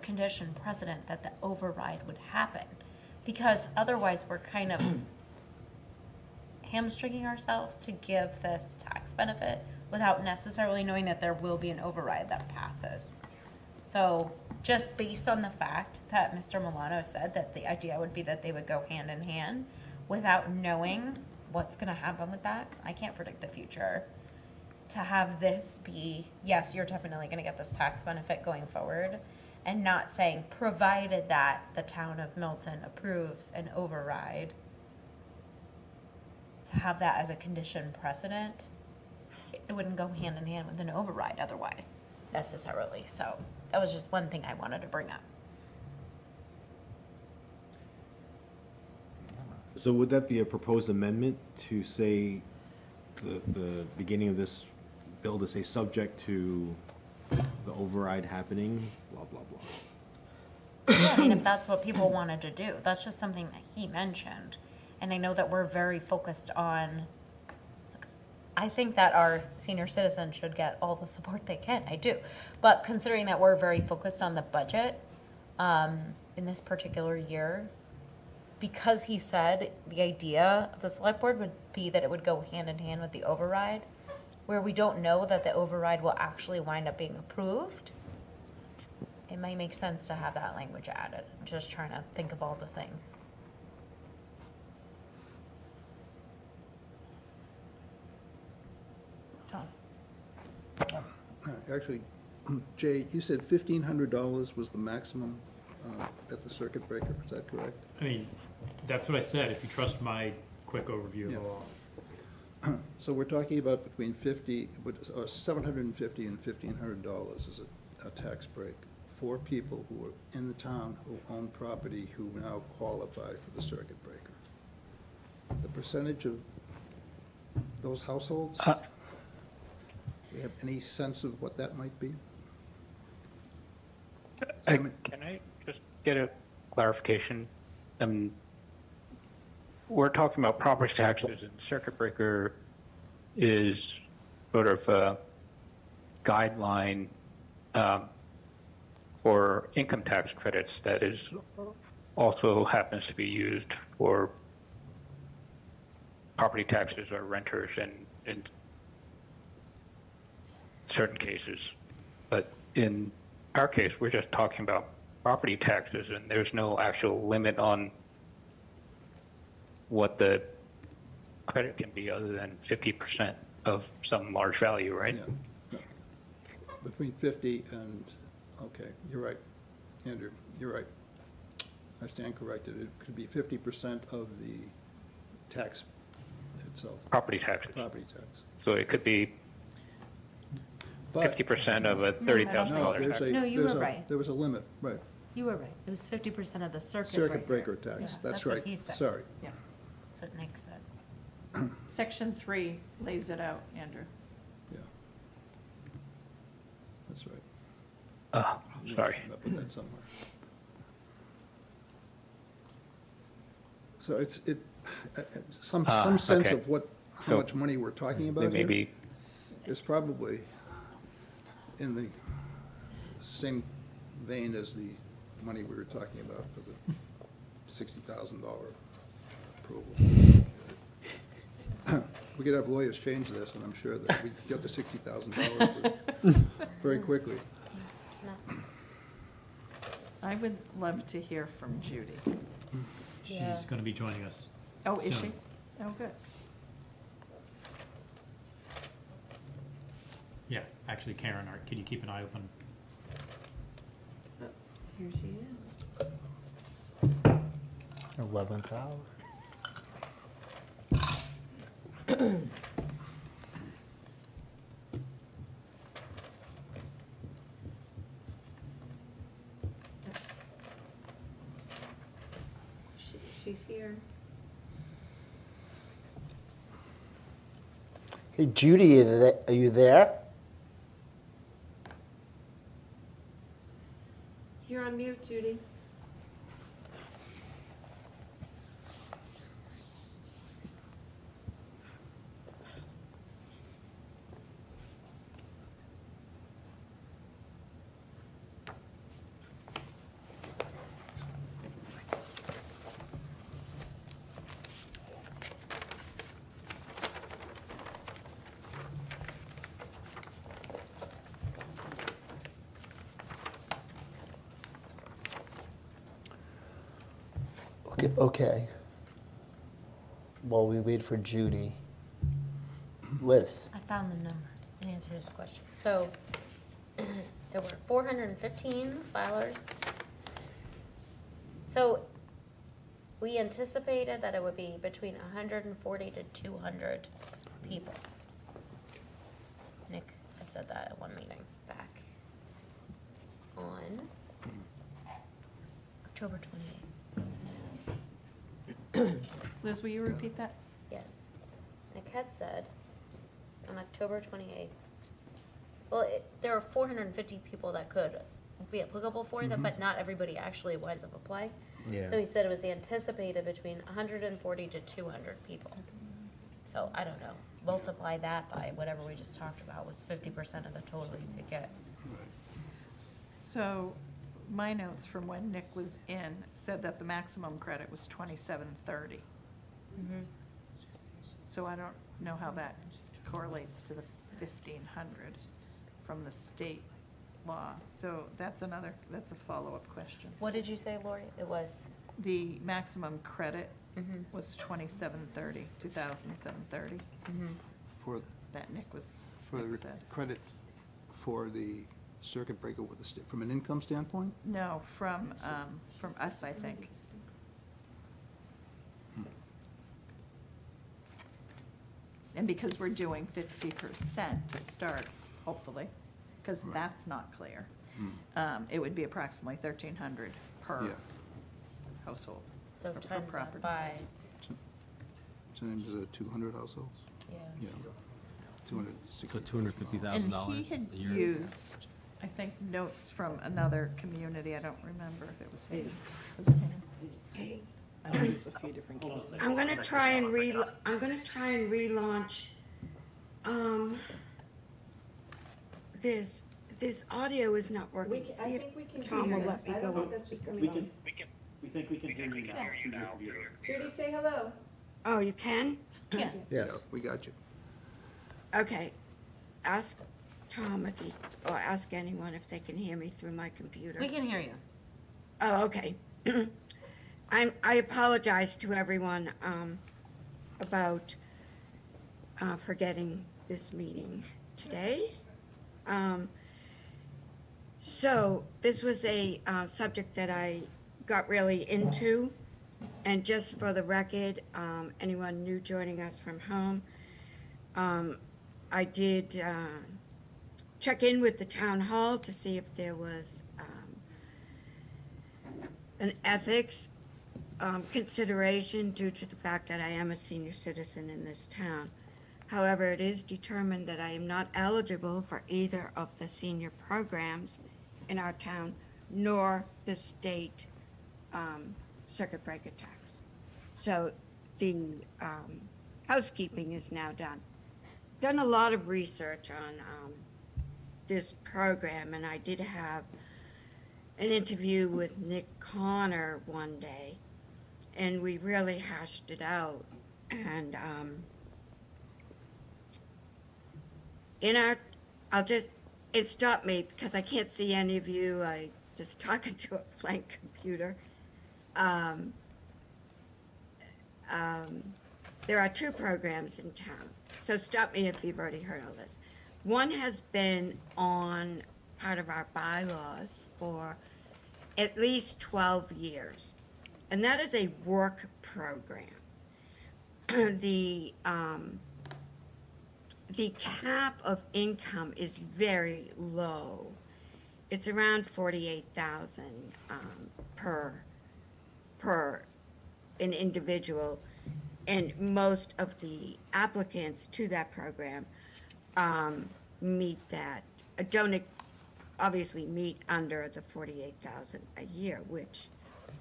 condition precedent that the override would happen, because otherwise we're kind of hamstringing ourselves to give this tax benefit without necessarily knowing that there will be an override that passes. So just based on the fact that Mr. Milano said that the idea would be that they would go hand in hand without knowing what's gonna happen with that. 'Cause I can't predict the future. To have this be, yes, you're definitely gonna get this tax benefit going forward, and not saying, provided that the town of Milton approves an override, to have that as a condition precedent, it wouldn't go hand in hand with an override otherwise, necessarily. So that was just one thing I wanted to bring up. So would that be a proposed amendment to say the beginning of this bill to say subject to the override happening, blah, blah, blah? Yeah, I mean, if that's what people wanted to do, that's just something that he mentioned. And I know that we're very focused on, I think that our senior citizens should get all the support they can, I do. But considering that we're very focused on the budget, in this particular year, because he said the idea of the select board would be that it would go hand in hand with the override, where we don't know that the override will actually wind up being approved, it might make sense to have that language added. I'm just trying to think of all the things. Tom? Actually, Jay, you said $1,500 was the maximum at the circuit breaker, is that correct? I mean, that's what I said, if you trust my quick overview of the law. So we're talking about between 750 and $1,500 is a tax break for people who are in the town who own property who now qualify for the circuit breaker. The percentage of those households, do you have any sense of what that might be? Can I just get a clarification? We're talking about property taxes, and circuit breaker is sort of a guideline for income tax credits that is also happens to be used for property taxes or renters in certain cases. But in our case, we're just talking about property taxes, and there's no actual limit on what the credit can be other than 50% of some large value, right? Yeah. No. Between 50 and, okay, you're right, Andrew, you're right. I stand corrected. It could be 50% of the tax itself. Property taxes. Property tax. So it could be But 50% of a $30,000 tax. No, you were right. There was a limit, right. You were right. It was 50% of the circuit Breaker tax, Yeah, that's what right. he said. Sorry. Yeah. That's what Nick said. Section 3 lays it out, Andrew. Yeah. That's right. Sorry. Came up with that somewhere. So it's some sense okay. of how So much money we're talking about There here. may be, Is probably in the same vein as the money we were talking about for the $60,000 approval. We could have lawyers change this, and I'm sure that we get the $60,000 very quickly. I would love to hear from Judy. Yeah. She's gonna be joining us. Oh, is soon. she? Oh, good. Yeah, actually, Karen, can you keep an eye open? Here she is. 11th hour. She's here. Hey, Judy, are you there? You're on mute, Judy. Okay. while we wait for Judy. Liz? I found the number and answered his question. So there were 415 filers. So we anticipated that it would be between 140 to 200 people. Nick had said that at one meeting back on October 28th. Liz, will you repeat that? Yes. Nick had said on October 28th, well, there are 450 people that could be applicable for that, but not everybody actually winds up applying. Yeah. So he said it was anticipated between 140 to 200 people. So I don't know. Multiply that by whatever we just talked about was 50% of the total you could get. So my notes from when Nick was in said that the maximum credit was $27.30. So I don't know how that correlates to the 1,500 from the state law. So that's a follow-up question. What did you say, Lori? It was? The maximum credit was $2,730. For, That Nick for the said. credit for the circuit breaker with the, from an income standpoint? No, from us, I think. And because we're doing 50% to start, hopefully, because that's not clear, it would be approximately 1,300 per Yeah. household. So or per times that property. by, Times 200 households? yeah. Yeah. 260. So $250,000 And he had a year. used, I think, notes from another community. I don't remember if it was him. Was it him? I think there's a few different cases. I'm gonna try and relaunch, this audio is not working. See if Tom will let me go. We think we can hear you now. Judy, say hello. Oh, you can? Yeah. Yes. Yeah, we got you. Okay. Ask Tom if he, or ask anyone if they can hear me through my computer. We can hear you. Oh, okay. I apologize to everyone about forgetting this meeting today. So this was a subject that I got really into. And just for the record, anyone new joining us from home, I did check in with the town hall to see if there was an ethics consideration due to the fact that I am a senior citizen in this town. However, it is determined that I am not eligible for either of the senior programs in our town, nor the state circuit breaker tax. So the housekeeping is now done. Done a lot of research on this program, and I did have an interview with Nick Connor one day, and we really hashed it out. And it stopped me because I can't see any of you. I just talking to a blank computer. There are two programs in town, so stop me if you've already heard all this. One has been on part of our bylaws for at least 12 years, and that is a work program. The cap of income is very low. It's around 48,000 per an individual, and most of the applicants to that program meet that, obviously meet under the 48,000 a year, which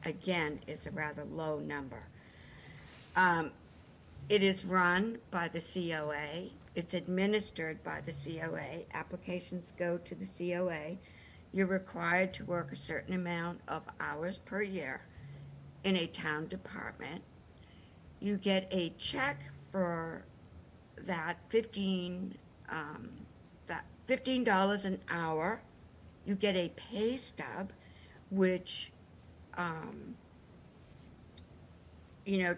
again is a rather low number. It is run by the COA. It's administered by the COA. Applications go to the COA. You're required to work a certain amount of hours per year in a town department. You get a check for that $15 an hour. You get a pay stub, which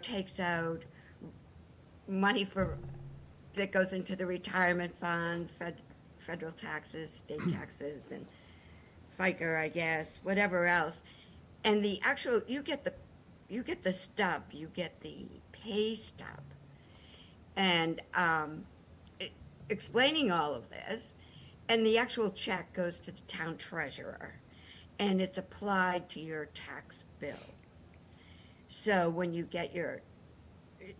takes out money that goes into the retirement fund, federal taxes, state taxes, and FICA, I guess, whatever else. And the actual, you get the stub, you get the pay stub. And explaining all of this, and the actual check goes to the town treasurer, and it's applied to your tax bill. So when you get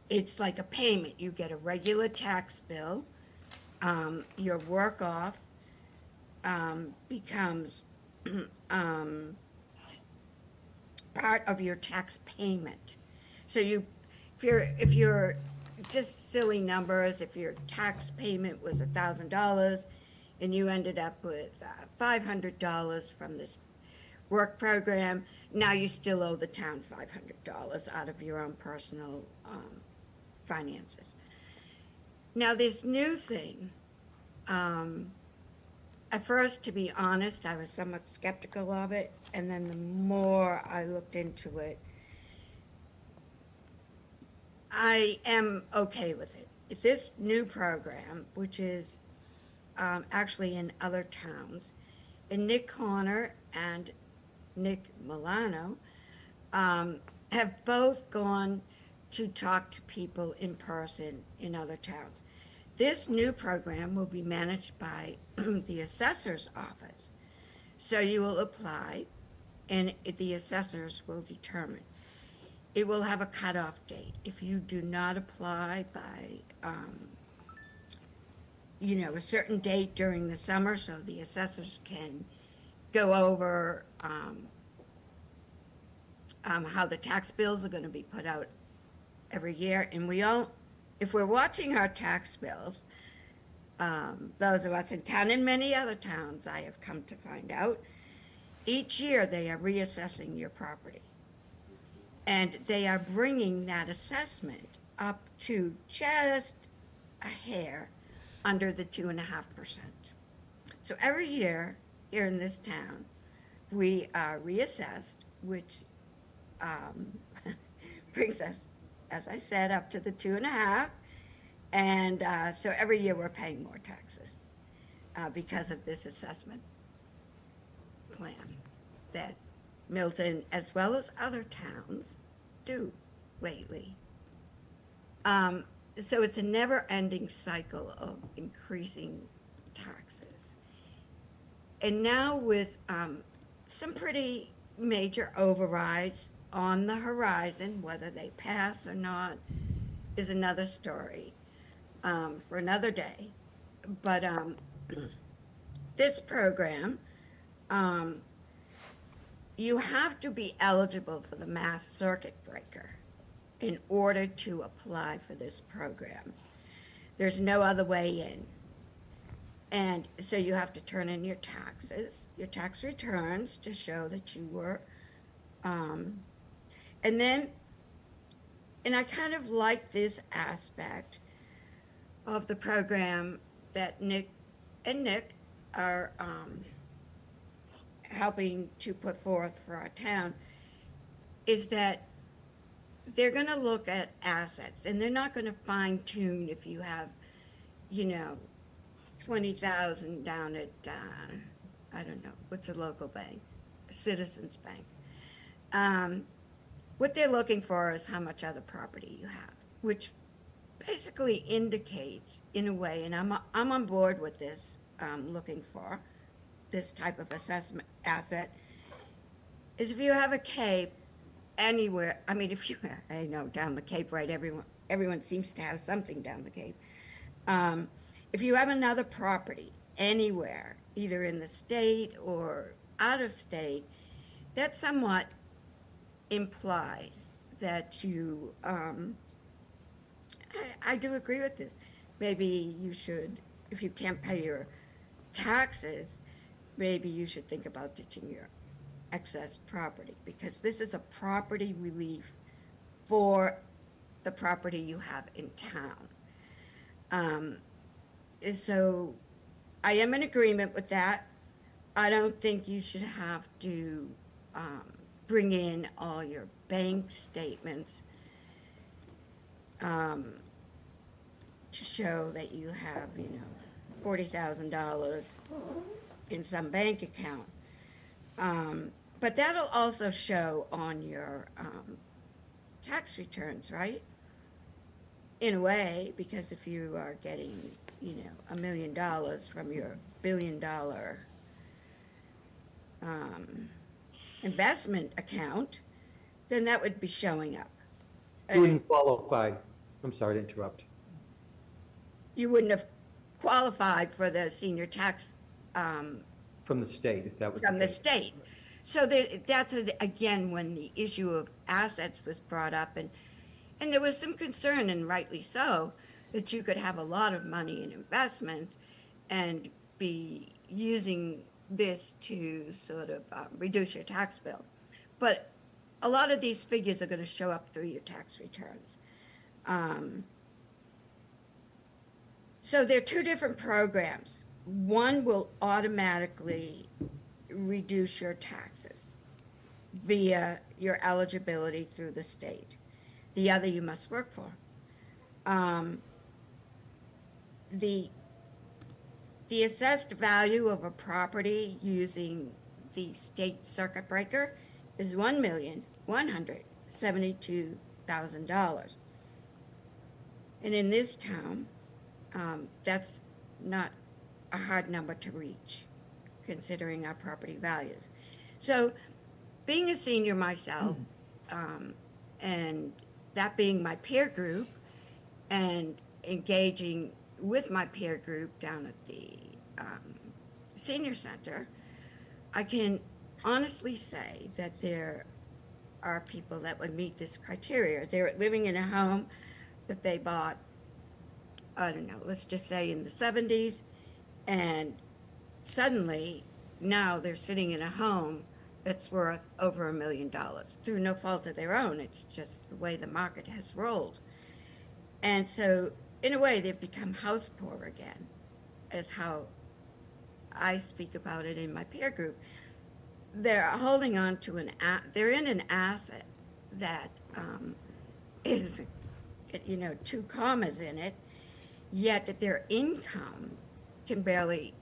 it's like a payment. You get a regular tax bill. Your work off becomes part of your tax payment. So if you're just silly numbers, if your tax payment was $1,000 and you ended up with $500 from this work program, now you still owe the town $500 out of your own personal finances. Now this new thing, at first, to be honest, I was somewhat skeptical of it, and then the more I looked into it, I am okay with it. This new program, which is actually in other towns, and Nick Corner and Nick Milano have both gone to talk to people in person in other towns. This new program will be managed by the assessor's office. So you will apply, and the assessors will determine. It will have a cutoff date. If you do not apply by, a certain date during the summer, so the assessors can go over how the tax bills are going to be put out every year. And if we're watching our tax bills, those of us in town and many other towns, I have come to find out, each year they are reassessing your property. And they are bringing that assessment up to just a hair under the 2.5%. So every year here in this town, we are reassessed, which brings us, as I said, up to the 2.5. And so every year we're paying more taxes because of this assessment plan that Milton, as well as other towns, do lately. So it's a never-ending cycle of increasing taxes. And now with some pretty major overrides on the horizon, whether they pass or not is another story for another day. But this program, you have to be eligible for the mass circuit breaker in order to apply for this program. There's no other way in. And so you have to turn in your taxes, your tax returns to show that you were, and I kind of like this aspect of the program that Nick are helping to put forth for our town, is that they're going to look at assets, and they're not going to fine tune if you have, 20,000 down at, I don't know, what's a local bank? Citizens Bank. What they're looking for is how much other property you have, which basically indicates, in a way, and I'm on board with this, looking for this type of assessment asset, is if you have a Cape anywhere, I know down the Cape, right, everyone seems to have something down the Cape. If you have another property anywhere, either in the state or out of state, that somewhat implies that you, I do agree with this. Maybe you should, if you can't pay your taxes, maybe you should think about ditching your excess property, because this is a property relief for the property you have in town. So I am in agreement with that. I don't think you should have to bring in all your bank statements to show that you have, $40,000 in some bank account. But that'll also show on your tax returns, right? In a way, because if you are getting, $1 million from your billion-dollar investment account, then that would be showing up. You wouldn't qualify. I'm sorry to interrupt. You wouldn't have qualified for the senior tax From the state, if that was from the case. state. So that's, again, when the issue of assets was brought up, and there was some concern, and rightly so, that you could have a lot of money in investment and be using this to sort of reduce your tax bill. But a lot of these figures are going to show up through your tax returns. So there are two different programs. One will automatically reduce your taxes via your eligibility through the state. The other you must work for. The assessed value of a property using the state circuit breaker is $1,172,000. And in this town, that's not a hard number to reach, considering our property values. So, being a senior myself, and that being my peer group, and engaging with my peer group down at the senior center, I can honestly say that there are people that would meet this criteria. They're living in a home that they bought, I don't know, let's just say in the 70s, and suddenly now they're sitting in a home that's worth over $1 million through no fault of their own. It's just the way the market has rolled. And so, in a way, they've become house poor again, is how I speak about it in my peer group. They're holding on to they're in an asset that is, two commas in it, yet their income can barely,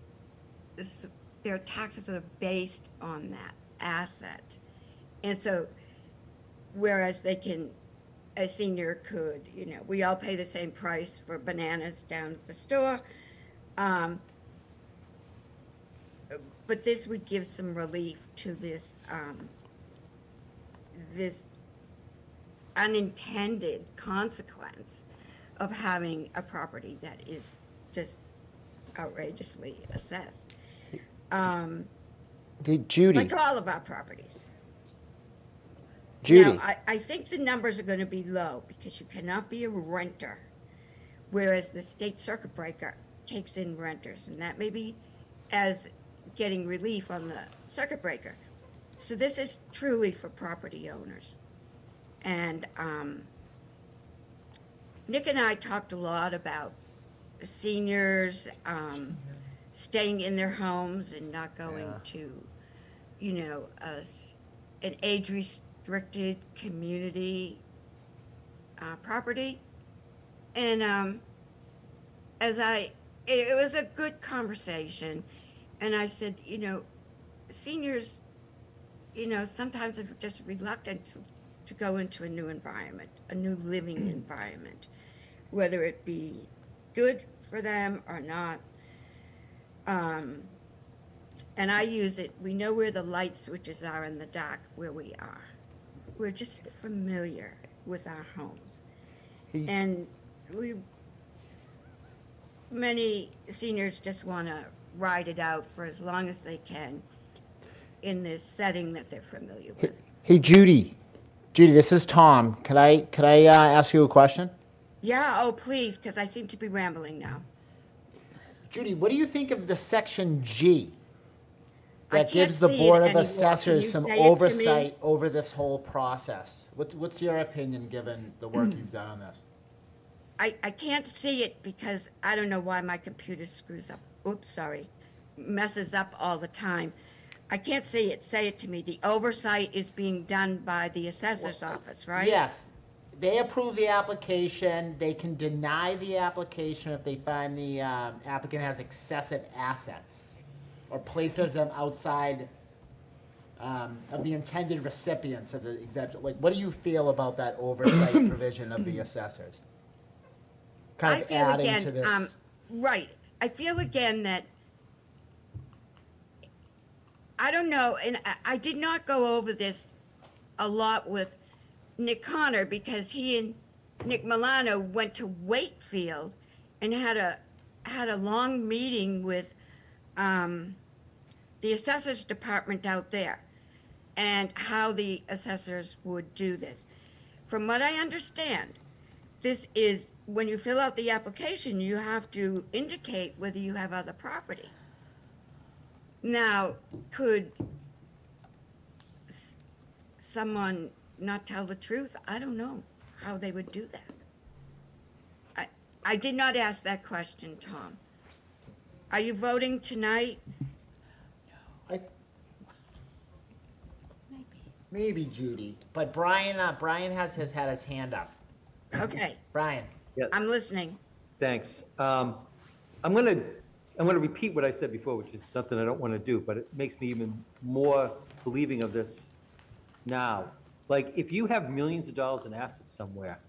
their taxes are based on that asset. And so, whereas they can, a senior could, we all pay the same price for bananas down at the store, but this would give some relief to this, this unintended consequence of having a property that is just outrageously assessed. Judy. Like all of our properties. Judy. Now, I think the numbers are going to be low because you cannot be a renter, whereas the state circuit breaker takes in renters, and that may be as getting relief on the circuit breaker. So this is truly for property owners. And Nick and I talked a lot about seniors staying in their homes and not going to, an age-restricted community property. And it was a good conversation. And I said, seniors, sometimes are just reluctant to go into a new environment, a new living environment, whether it be good for them or not. And I use it, we know where the light switches are in the dark where we are. We're just familiar with our homes. And many seniors just want to ride it out for as long as they can in this setting that they're familiar with. Hey, Judy. Judy, this is Tom. Could I ask you a question? Yeah, oh, please, because I seem to be rambling now. Judy, what do you think of the Section G I that can't gives the see it Board of anymore. Assessors Can you some say it to me? oversight over this whole process? What's your opinion, given the work you've done on this? I can't see it because I don't know why my computer screws up. Oops, sorry. Messes up all the time. I can't see it. Say it to me. The oversight is being done by the assessor's office, right? Yes. they approve the application, they can deny the application if they find the applicant has excessive assets or places them outside of the intended recipients of the exemption. Like, what do you feel about that oversight provision of the assessors? Kind of adding to this. Right. I feel again that, I don't know, and I did not go over this a lot with Nick Connor because he and Nick Milano went to Wakefield and had a long meeting with the assessors department out there and how the assessors would do this. From what I understand, this is, when you fill out the application, you have to indicate whether you have other property. Now, could someone not tell the truth? I don't know how they would do that. I did not ask that question, Tom. Are you voting tonight? Maybe Judy, but Brian has had his hand up. Okay, Brian. Yes. I'm listening. Thanks. I'm gonna repeat what I said before, which is something I don't want to do, but it makes me even more believing of this now. Like, if you have millions of dollars in assets somewhere,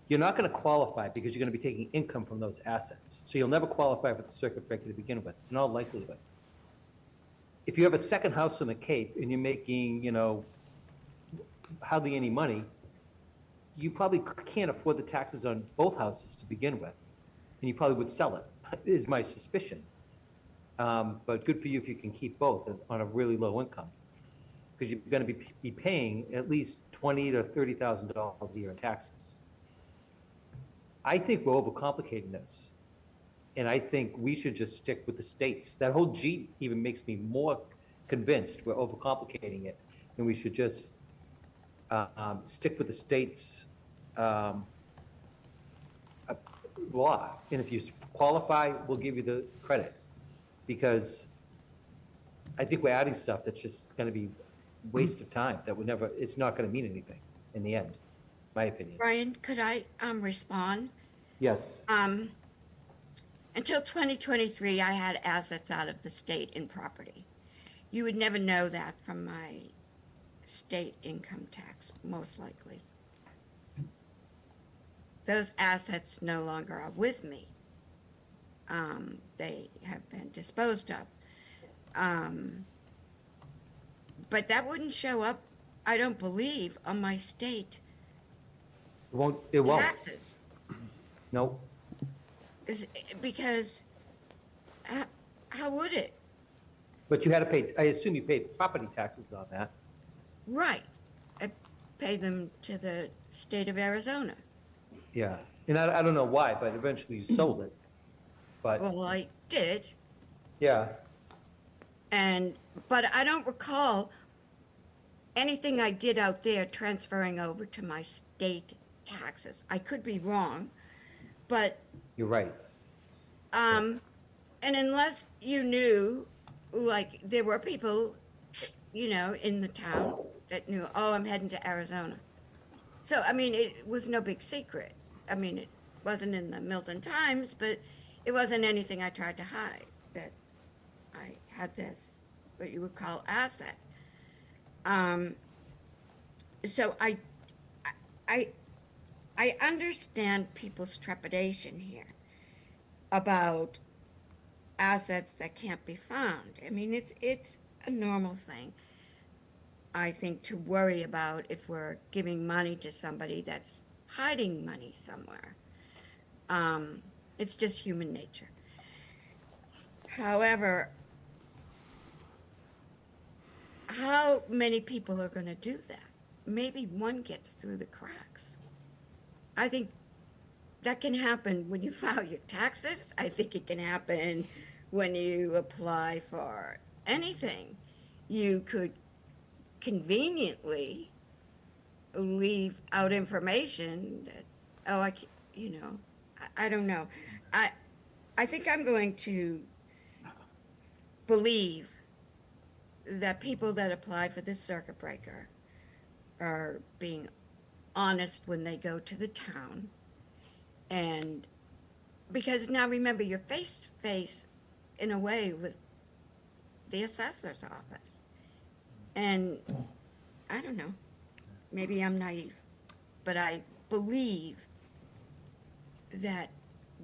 you're not going to qualify because you're going to be taking income from those assets. So you'll never qualify for the circuit breaker to begin with, in all likelihood. If you have a second house on the Cape and you're making, hardly any money, you probably can't afford the taxes on both houses to begin with, and you probably would sell it, is my suspicion. But good for you if you can keep both on a really low income, because you're going to be paying at least $20,000 to $30,000 a year in taxes. I think we're overcomplicating this, and I think we should just stick with the states. That whole G even makes me more convinced we're overcomplicating it, and we should just stick with the state's law. And if you qualify, we'll give you the credit. Because I think we're adding stuff that's just going to be waste of time, that would never, it's not going to mean anything in the end, my opinion. Brian, could I respond? Yes. Until 2023, I had assets out of the state in property. You would never know that from my state income tax, most likely. Those assets no longer are with me. They have been disposed of. But that wouldn't show up, I don't believe, on my state It won't. taxes. No. Because how would it? But you had to pay, I assume you paid property taxes on that. Right. I pay them to the state of Arizona. Yeah. And I don't know why, but eventually you sold it. But, Well, I did. yeah. But I don't recall anything I did out there transferring over to my state taxes. I could be wrong, but, You're right. and unless you knew, like, there were people, in the town that knew, oh, I'm heading to Arizona. So, I mean, it was no big secret. I mean, it wasn't in the Milton Times, but it wasn't anything I tried to hide, that I had this, what you would call asset. So I understand people's trepidation here about assets that can't be found. I mean, it's a normal thing, I think, to worry about if we're giving money to somebody that's hiding money somewhere. It's just human nature. However, how many people are going to do that? Maybe one gets through the cracks. I think that can happen when you file your taxes. I think it can happen when you apply for anything. You could conveniently leave out information that, oh, I don't know. I think I'm going to believe that people that apply for this circuit breaker are being honest when they go to the town. And because now remember, you're face to face in a way with the assessor's office. And I don't know, maybe I'm naive, but I believe that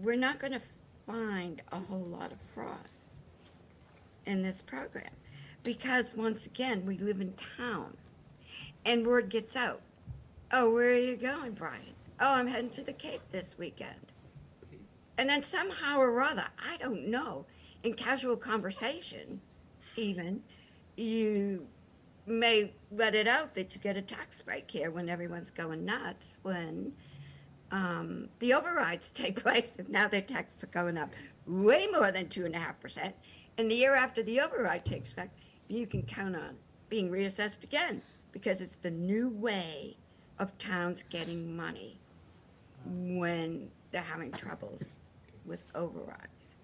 we're not going to find a whole lot of fraud in this program. Because once again, we live in town and word gets out. Oh, where are you going, Brian? Oh, I'm heading to the Cape this weekend. And then somehow or other, I don't know, in casual conversation even, you may let it out that you get a tax break here when everyone's going nuts, when the overrides take place, and now their taxes are going up way more than 2.5%. And the year after the override takes effect, you can count on being reassessed again, because it's the new way of towns getting money when they're having troubles with overrides.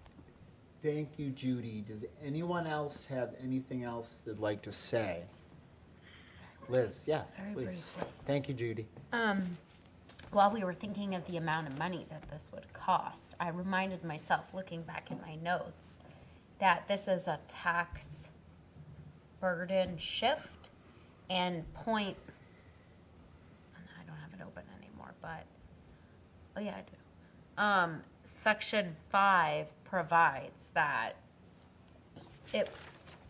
Thank you, Judy. Does anyone else have anything else they'd like to say? Liz, yeah, Very please. briefly. Thank you, Judy. While we were thinking of the amount of money that this would cost, I reminded myself, looking back in my notes, that this is a tax burden shift and I don't have it open anymore, but, oh yeah, I do. Section 5 provides that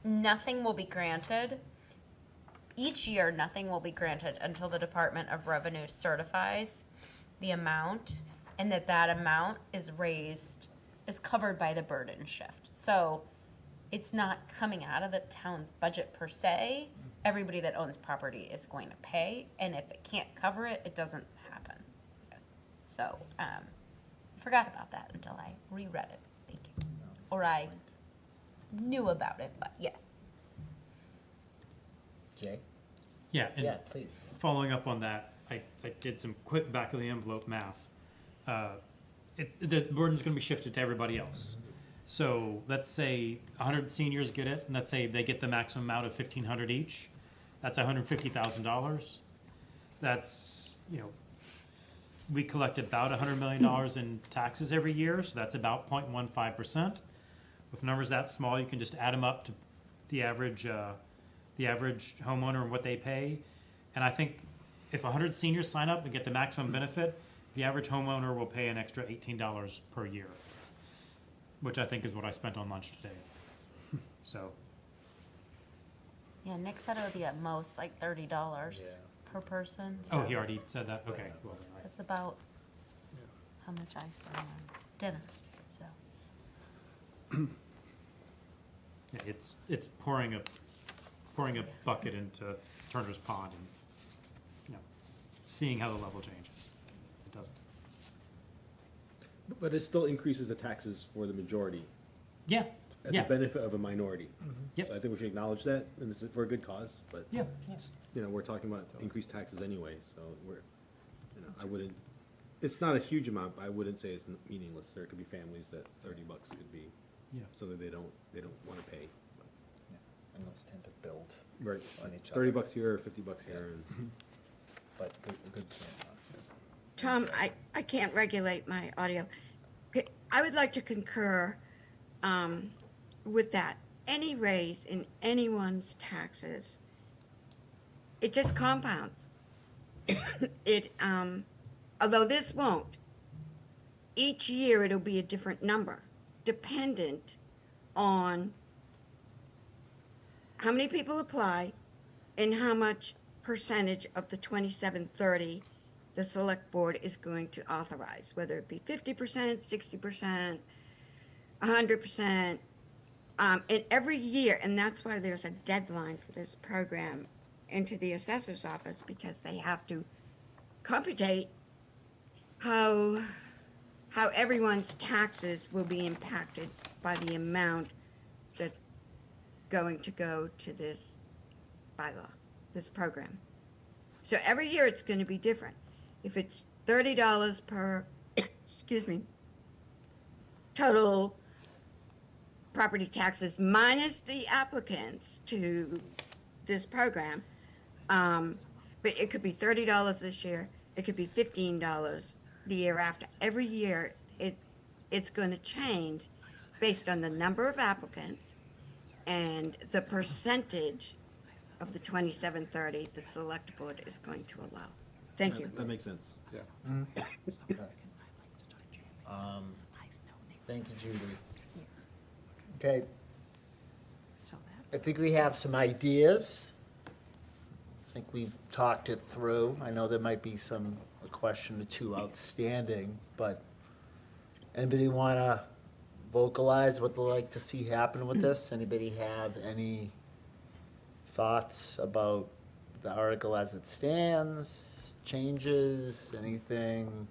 nothing will be granted. Each year, nothing will be granted until the Department of Revenue certifies the amount, and that amount is covered by the burden shift. So it's not coming out of the town's budget per se. Everybody that owns property is going to pay, and if it can't cover it, it doesn't happen. So, forgot about that until I reread it. Thank you. Or I knew about it, but yeah. Jay? Yeah, and Yeah, please. following up on that, I did some quick back of the envelope math. The burden's going to be shifted to everybody else. So let's say 100 seniors get it, and let's say they get the maximum amount of $1,500 each. That's $150,000. That's, we collect about $100 million in taxes every year, so that's about 0.15%. With numbers that small, you can just add them up to the average homeowner and what they pay. And I think if 100 seniors sign up and get the maximum benefit, the average homeowner will pay an extra $18 per year, which I think is what I spent on lunch today. So. Yeah, Nick said it would be at most like $30 per person. Oh, so he already said that? Okay. Well, then I- That's about how much I spend on dinner, so. Yeah, it's pouring a bucket into Turner's Pond and, seeing how the level changes. It doesn't. But it still increases the taxes for the majority Yeah, at yeah. the benefit of a minority. Yep. So I think we should acknowledge that, and it's for a good cause, but. Yeah. We're talking about increased taxes anyway, so I wouldn't, it's not a huge amount, but I wouldn't say it's meaningless. There could be families that $30 could be, so that they don't wanna pay. And those tend to build Right, on each other. $30 here or $50 here, and But good point. Tom, I can't regulate my audio. I would like to concur with that. Any raise in anyone's taxes, it just compounds. Although this won't, each year it'll be a different number, dependent on how many people apply and how much percentage of the 2730 the select board is going to authorize, whether it be 50%, 60%, 100%. And every year, and that's why there's a deadline for this program into the assessor's office, because they have to computate how everyone's taxes will be impacted by the amount that's going to go to this bylaw, this program. So every year it's going to be different. If it's $30 per, total property taxes minus the applicants to this program, but it could be $30 this year, It could be $15 the year after. Every year, it's going to change based on the number of applicants and the percentage of the 2730 the select board is going to allow. Thank you. That makes sense. Yeah. Thank you, Judy. Okay, I think we have some ideas. I think we've talked it through. I know there might be a question or two outstanding, but anybody want to vocalize what they'd like to see happen with this? Anybody have any thoughts about the article as it stands, changes, anything?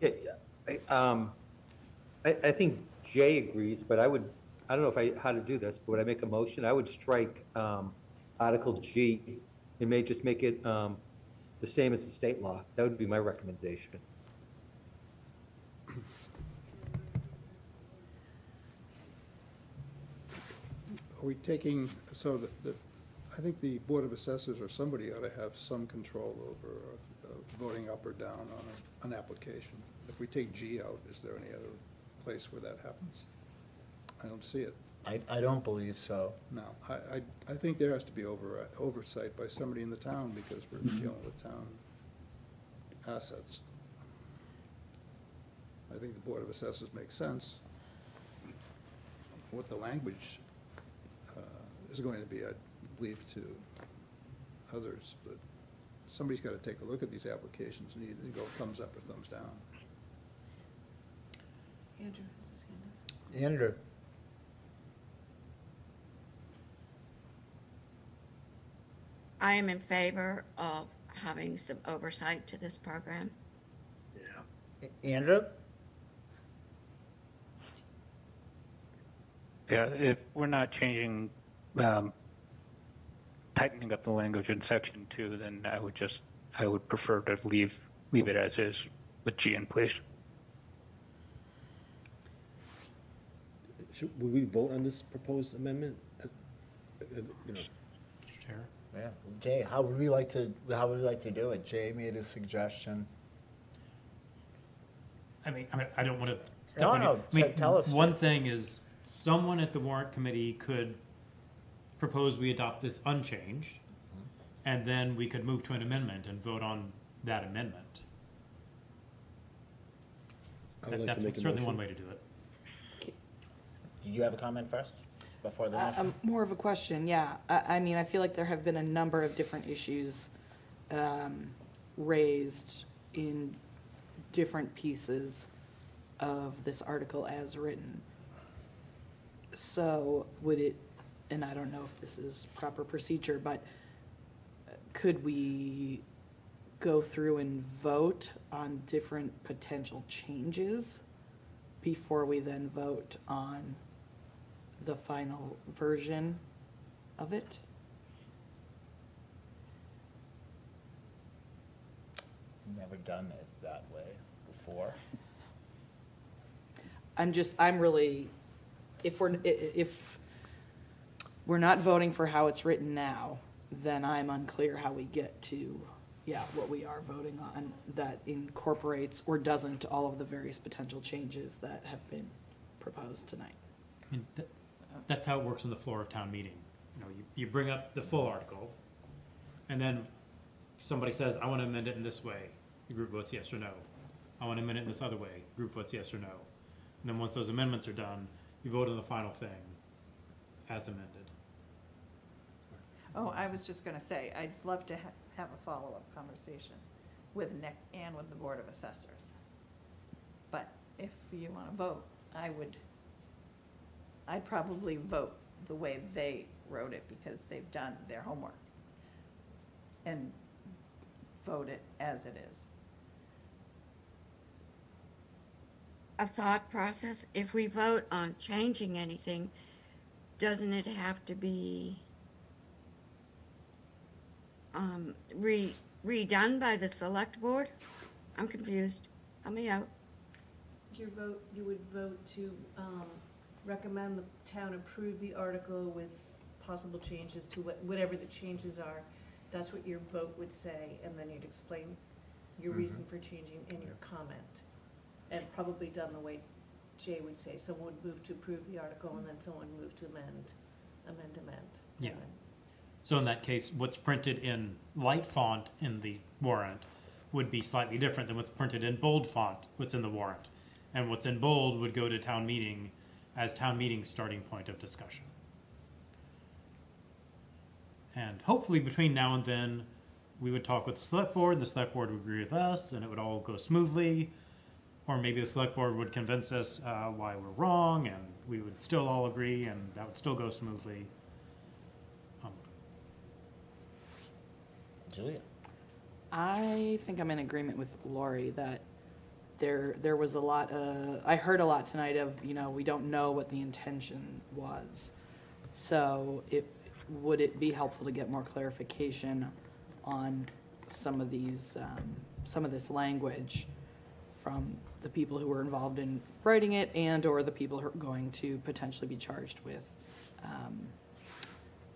Yeah, I think Jay agrees, but I don't know how to do this, but would I make a motion? I would strike Article G and just make it the same as the state law. That would be my recommendation. Are we taking, so I think the Board of Assessors or somebody ought to have some control over voting up or down on an application. If we take G out, is there any other place where that happens? I don't see it. I don't believe so. No, I think there has to be oversight by somebody in the town because we're dealing with town assets. I think the Board of Assessors makes sense. What the language is going to be, I believe, to others, but somebody's got to take a look at these applications and either go thumbs up or thumbs down. Andrew has his hand up. Andrew? I am in favor of having some oversight to this program. Andrew? Yeah, if we're not changing, tightening up the language in section 2, then I would prefer to leave it as is with G in place. Would we vote on this proposed amendment? You know, Mr. Chair? Yeah, Jay, how would we like to do it? Jay made a suggestion. I mean, I don't want to step No, on you. no, I mean, tell us. one thing is, someone at the warrant committee could propose we adopt this unchanged, and then we could move to an amendment and vote on that amendment. I would like That's to make a certainly one motion. way to do it. Do you have a comment first, before the motion? More of a question, yeah. I mean, I feel like there have been a number of different issues raised in different pieces of this article as written. So would it, and I don't know if this is proper procedure, but could we go through and vote on different potential changes before we then vote on the final version of it? Never done it that way before. I'm really, if we're not voting for how it's written now, then I'm unclear how we get to, what we are voting on that incorporates or doesn't all of the various potential changes that have been proposed tonight. I mean, that's how it works on the floor of town meeting. You know, you bring up the full article, and then somebody says, I want to amend it in this way. The group votes yes or no. I want to amend it in this other way. Group votes yes or no. And then once those amendments are done, you vote on the final thing as amended. Oh, I was just gonna say, I'd love to have a follow-up conversation with Nick and with the Board of Assessors. But if you wanna vote, I'd probably vote the way they wrote it because they've done their homework. And vote it as it is. A thought process, if we vote on changing anything, doesn't it have to be redone by the select board? I'm confused. Help me out. You would vote to recommend the town approve the article with possible changes to whatever the changes are. That's what your vote would say, and then you'd explain your reason for changing in your comment. And probably done the way Jay would say, someone would move to approve the article, and then someone move to amend. Yeah. So in that case, what's printed in light font in the warrant would be slightly different than what's printed in bold font, what's in the warrant. And what's in bold would go to town meeting as town meeting's starting point of discussion. And hopefully between now and then, we would talk with the select board would agree with us, and it would all go smoothly. Or maybe the select board would convince us why we're wrong, and we would still all agree, and that would still go smoothly. Julia? I think I'm in agreement with Lori that there was a lot, I heard a lot tonight of, we don't know what the intention was. So would it be helpful to get more clarification on some of these, some of this language from the people who were involved in writing it and or the people who are going to potentially be charged with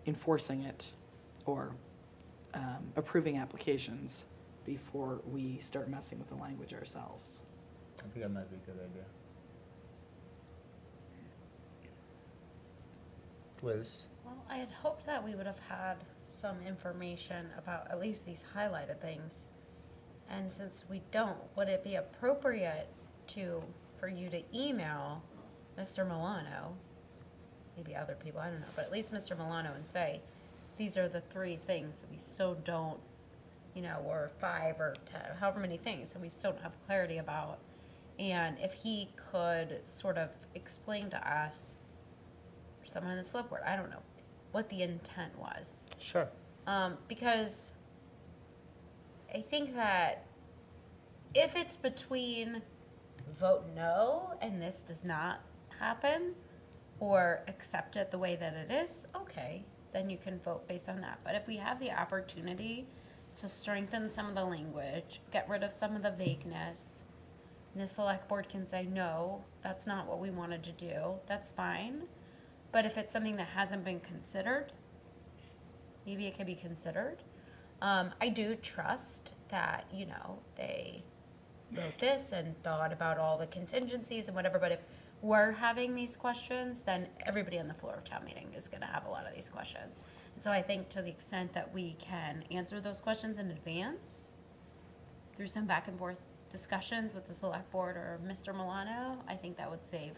enforcing it or approving applications before we start messing with the language ourselves. I think that might be a good idea. Liz? Well, I had hoped that we would have had some information about at least these highlighted things. And since we don't, would it be appropriate for you to email Mr. Milano, maybe other people, I don't know, but at least Mr. Milano, and say, these are the 3 things that we still don't, or 5 or 10, however many things that we still don't have clarity about. And if he could sort of explain to us, or someone in the select board, I don't know, what the intent was. Sure. Because I think that if it's between vote no and this does not happen, or accept it the way that it is, okay, then you can vote based on that. But if we have the opportunity to strengthen some of the language, get rid of some of the vagueness, the select board can say, no, that's not what we wanted to do, that's fine. But if it's something that hasn't been considered, maybe it can be considered. I do trust that, they wrote this and thought about all the contingencies and whatever, but if we're having these questions, then everybody on the floor of town meeting is gonna have a lot of these questions. And so I think to the extent that we can answer those questions in advance through some back and forth discussions with the select board or Mr. Milano, I think that would save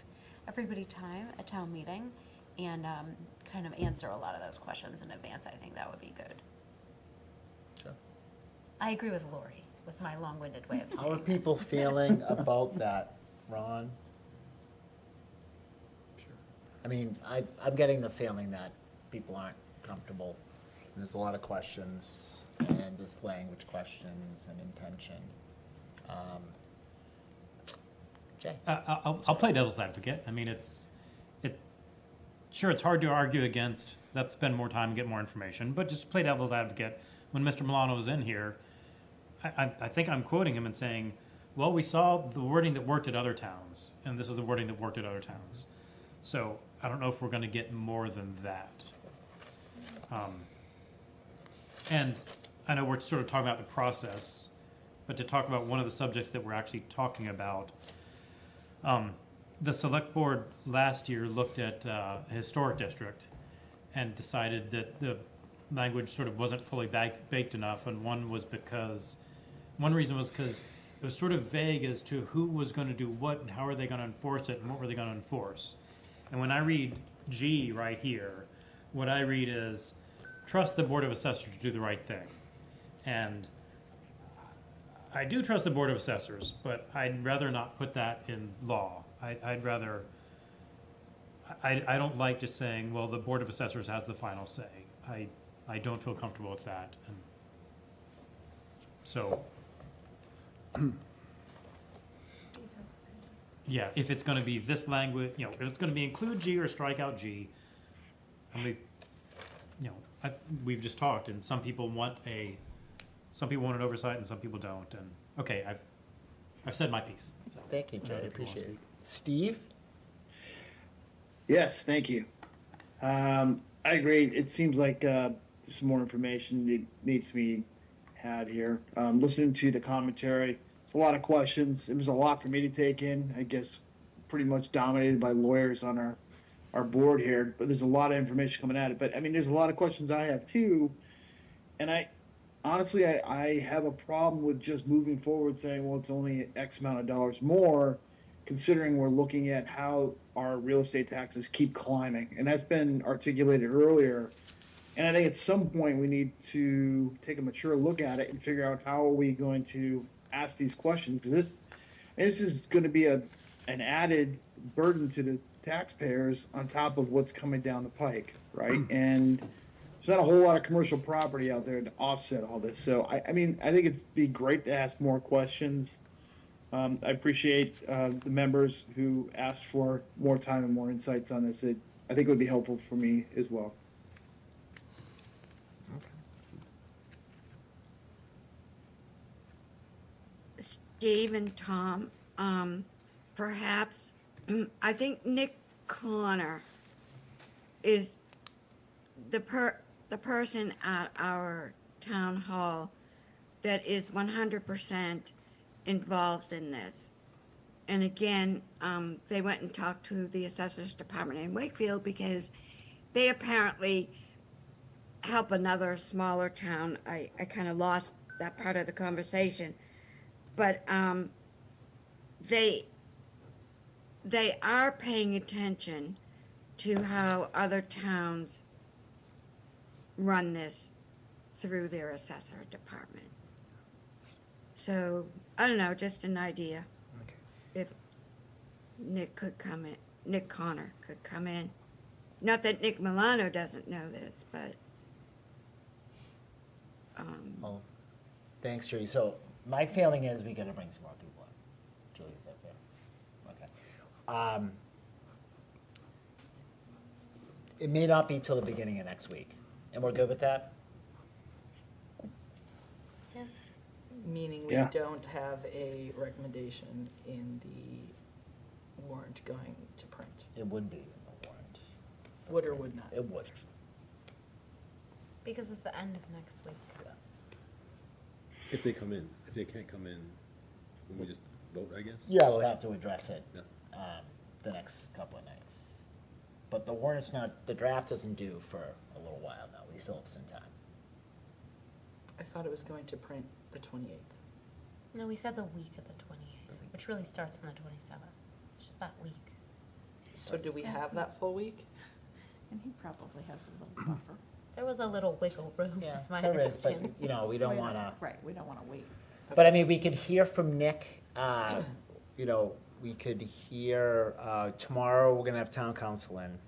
everybody time at town meeting and kind of answer a lot of those questions in advance. I think that would be good. Sure. I agree with Lori, was my long-winded way of saying How are that. people feeling about that, Ron? I mean, I'm getting the feeling that people aren't comfortable. There's a lot of questions, and there's language questions and intention. Jay? I'll play devil's advocate. I mean, sure, it's hard to argue against, let's spend more time and get more information, but just play devil's advocate. When Mr. Milano was in here, I think I'm quoting him and saying, well, we saw the wording that worked at other towns, and this is the wording that worked at other towns. So I don't know if we're going to get more than that. And I know we're sort of talking about the process, but to talk about one of the subjects that we're actually talking about, the select board last year looked at a historic district and decided that the language sort of wasn't fully baked enough, and one reason was because it was sort of vague as to who was going to do what and how are they going to enforce it and what were they going to enforce. And when I read G right here, what I read is trust the Board of Assessors to do the right thing. And I do trust the Board of Assessors, but I'd rather not put that in law. I don't like just saying, well, the Board of Assessors has the final say. I don't feel comfortable with that. And so, yeah, if it's going to be this language, if it's going to be include G or strike out G, we've just talked, and some people want an oversight, and some people don't. And okay, I've said my piece. So Thank you, Jay. I other people want to appreciate it. speak. Steve? Yes, thank you. I agree. It seems like there's some more information that needs to be had here. Listening to the commentary, it's a lot of questions. It was a lot for me to take in. I guess pretty much dominated by lawyers on our board here, but there's a lot of information coming at it. But I mean, there's a lot of questions I have too, and I honestly I have a problem with just moving forward saying, well, it's only X amount of dollars more, considering we're looking at how our real estate taxes keep climbing, and that's been articulated earlier. And I think at some point we need to take a mature look at it and figure out how are we going to ask these questions, because this is going to be an added burden to the taxpayers on top of what's coming down the pike, right? And there's not a whole lot of commercial property out there to offset all this. So I mean, I think it'd be great to ask more questions. I appreciate the members who asked for more time and more insights on this. I think it would be helpful for me as well. Steve and Tom, perhaps, I think Nick Connor is the person at our town hall that is 100% involved in this. And again, they went and talked to the assessors department in Wakefield because they apparently help another smaller town. I kind of lost that part of the conversation. But they are paying attention to how other towns run this through their assessor department. So, I don't know, just an idea. Okay. If Nick Connor could come in. Not that Nick Milano doesn't know this, but, Well, thanks, Judy. So my feeling is we gotta bring some more people in. Julie, is that fair? Okay. It may not be till the beginning of next week, and we're good with that? Meaning we Yeah. don't have a recommendation in the warrant going to print. It would be in the warrant. Would or would not? It would. Because it's the end of next week. If they come in, if they can't come in, will we just vote, I guess? Yeah, we'll have to address it Yeah. the next couple of nights. But the warrant's not, the draft isn't due for a little while now. We still have some time. I thought it was going to print the 28th. No, we said the week of the 28th, which really starts on the 27th. It's just that week. So do we have that full week? And he probably has a little buffer. There was a little wiggle room, Yeah, is my there is, but, understanding. you know, we don't wanna. Right, we don't want to wait. But I mean, we could hear from Nick, you know, we could hear, tomorrow, we're gonna have town council in.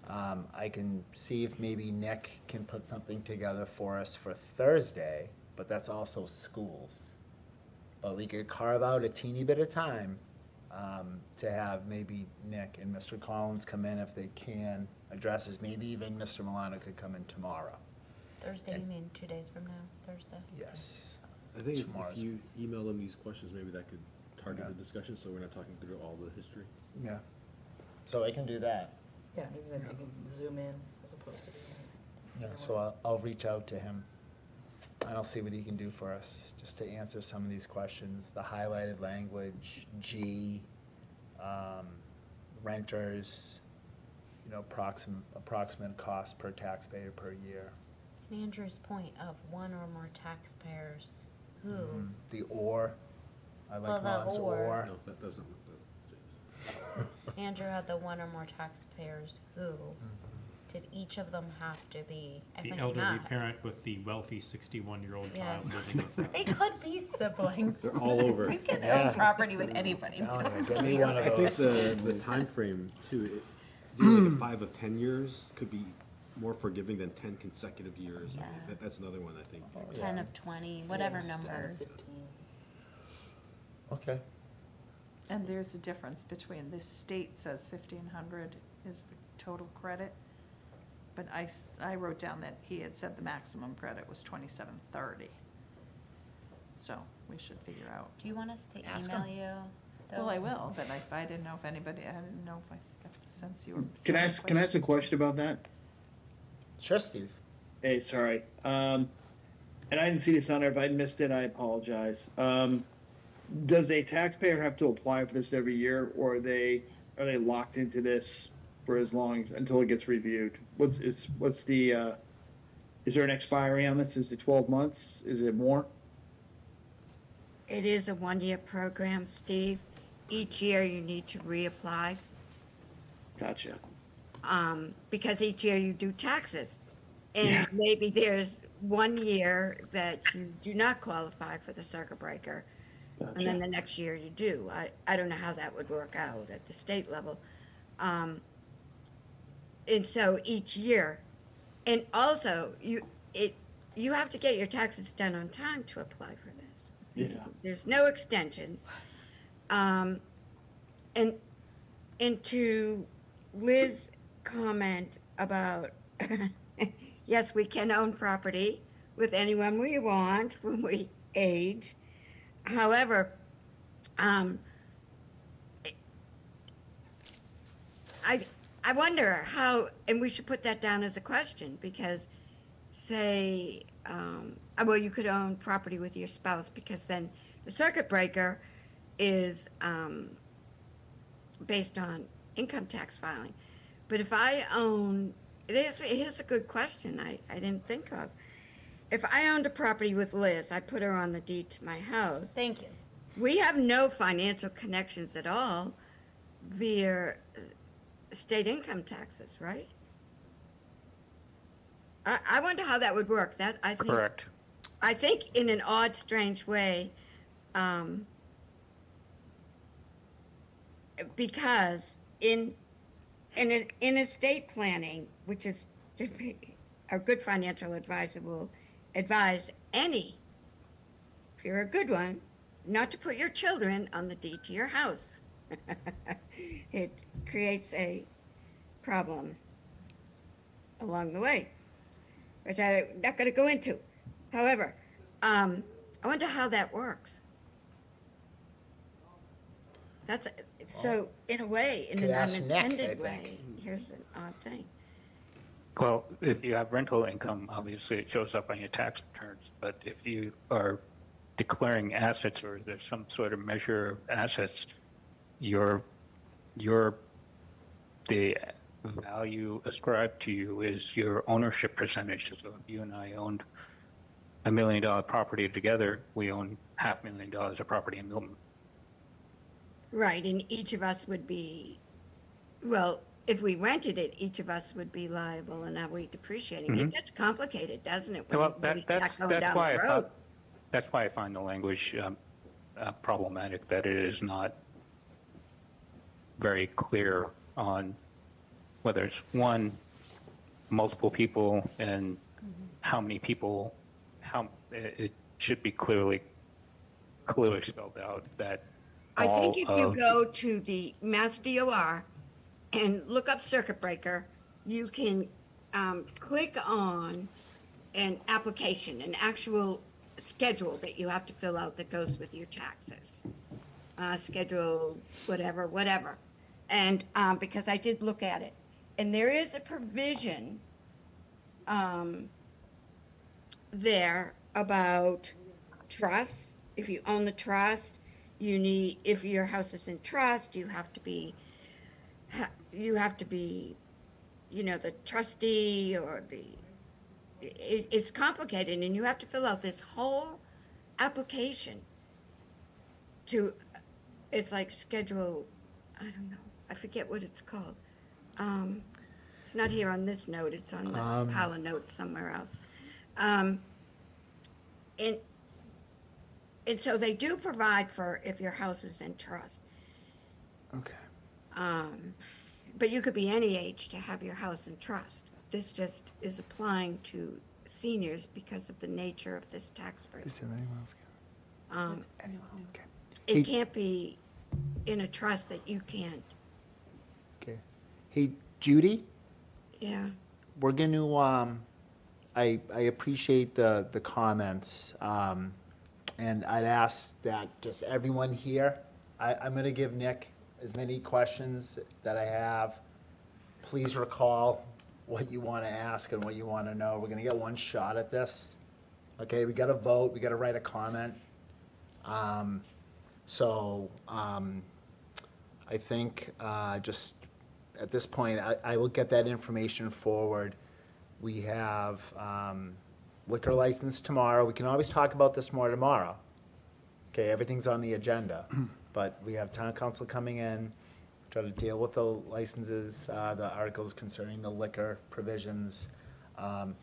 I can see if maybe Nick can put something together for us for Thursday, but that's also schools. But we could carve out a teeny bit of time, to have maybe Nick and Mr. Collins come in if they can, addresses, maybe even Mr. Milano could come in tomorrow. Thursday, you And- mean 2 days from now, Thursday? Yes. I think Tomorrow's- if you email them these questions, maybe that could target Yeah. the discussion, so we're not talking through all the history. Yeah. So I can do that. Yeah, even if you can zoom in as opposed to doing Yeah, so I'll reach out to him, and I'll see what he can do for us, just to answer some of these questions. The highlighted language, G, renters, you know, approximate cost per taxpayer per year. And Andrew's point of one or more taxpayers who, The or, I Well, like the Ron's or. or. No, that doesn't. Andrew had the one or more taxpayers who, did each of them have to be, I The think elderly not. parent with the wealthy 61-year-old child Yes. living with them. They could be siblings. They're all over. We can Yeah. own property with anybody. Telling you, get me one of I think those. the timeframe too, doing like a 5 of 10 years could be more forgiving than 10 consecutive years. I mean, Yeah. that's another one, I think. 10 of 20, whatever number. 15. Okay. And there's a difference between, the state says 1,500 is the total credit, but I wrote down that he had said the maximum credit was 2,730. So we should figure out. Do you want us to Ask email him. you? Well, I those? will, but I didn't know if anybody, I didn't know if the since you were. Can I ask a question about that? Sure, Steve. Hey, sorry. And I didn't see this on there. If I missed it, I apologize. Does a taxpayer have to apply for this every year, or are they locked into this for as long until it gets reviewed? Is there an expiry on this? Is it 12 months? Is it more? It is a one-year program, Steve. Each year you need to reapply, Gotcha. because each year you do taxes. And Yeah. maybe there's 1 year that you do not qualify for the circuit breaker, and then the next year you do. I don't know how that would work out at the state level. And so each year, and also you have to get your taxes done on time to apply for this. Yeah. There's no extensions. And to Liz's comment about, yes, we can own property with anyone we want when we age. However, I wonder how, and we should put that down as a question, because say, well, you could own property with your spouse, because then the circuit breaker is based on income tax filing. But if I own, here's a good question I didn't think of. If I owned a property with Liz, I put her on the deed to my house. Thank you. We have no financial connections at all via state income taxes, right? I wonder how that would work. That I think. Correct. I think in an odd, strange way, because in estate planning, which is a good financial advisor will advise any, if you're a good one, not to put your children on the deed to your house. It creates a problem along the way, which I'm not going to go into. However, I wonder how that works. That's so, in a way, in Could an ask Nick, unintended I way, think. here's an odd thing. Well, if you have rental income, obviously it shows up on your tax returns. But if you are declaring assets or there's some sort of measure of assets, the value ascribed to you is your ownership percentage. So if you and I owned $1 million property together, we own $500,000 of property in Milton. Right, and each of us would be, well, if we rented it, each of us would be liable, and now we're depreciating. It gets complicated, doesn't it? when Well, you really start going down the road? That's why I find the language problematic, that it is not very clear on whether it's one, multiple people, and how many people, it should be clearly spelled out that I all think if you of- go to the Mass DOR and look up circuit breaker, you can click on an application, an actual schedule that you have to fill out that goes with your taxes. Schedule, whatever. And because I did look at it. And there is a provision there about trusts. If you own the trust, if your house is in trust, you have to be, the trustee or it's complicated, and you have to fill out this whole application it's like schedule, I don't know, I forget what it's called. It's not here on this note, it's on the pile of notes somewhere else. And so they do provide for if your house is in trust. Okay. But you could be any age to have your house in trust. This just is applying to seniors because of the nature of this tax break. Is there anyone else? Okay. It can't be in a trust that you can't. Okay. Hey, Judy, Yeah. we're going to, I appreciate the comments. And I'd ask that just everyone here, I'm going to give Nick as many questions that I have please recall what you want to ask and what you want to know. We're going to get one shot at this. Okay, we got to vote, we got to write a comment. I think just at this point, I will get that information forward. We have liquor license tomorrow. We can always talk about this more tomorrow. Okay, everything's on the agenda, but we have town council coming in, try to deal with the licenses, the articles concerning the liquor provisions.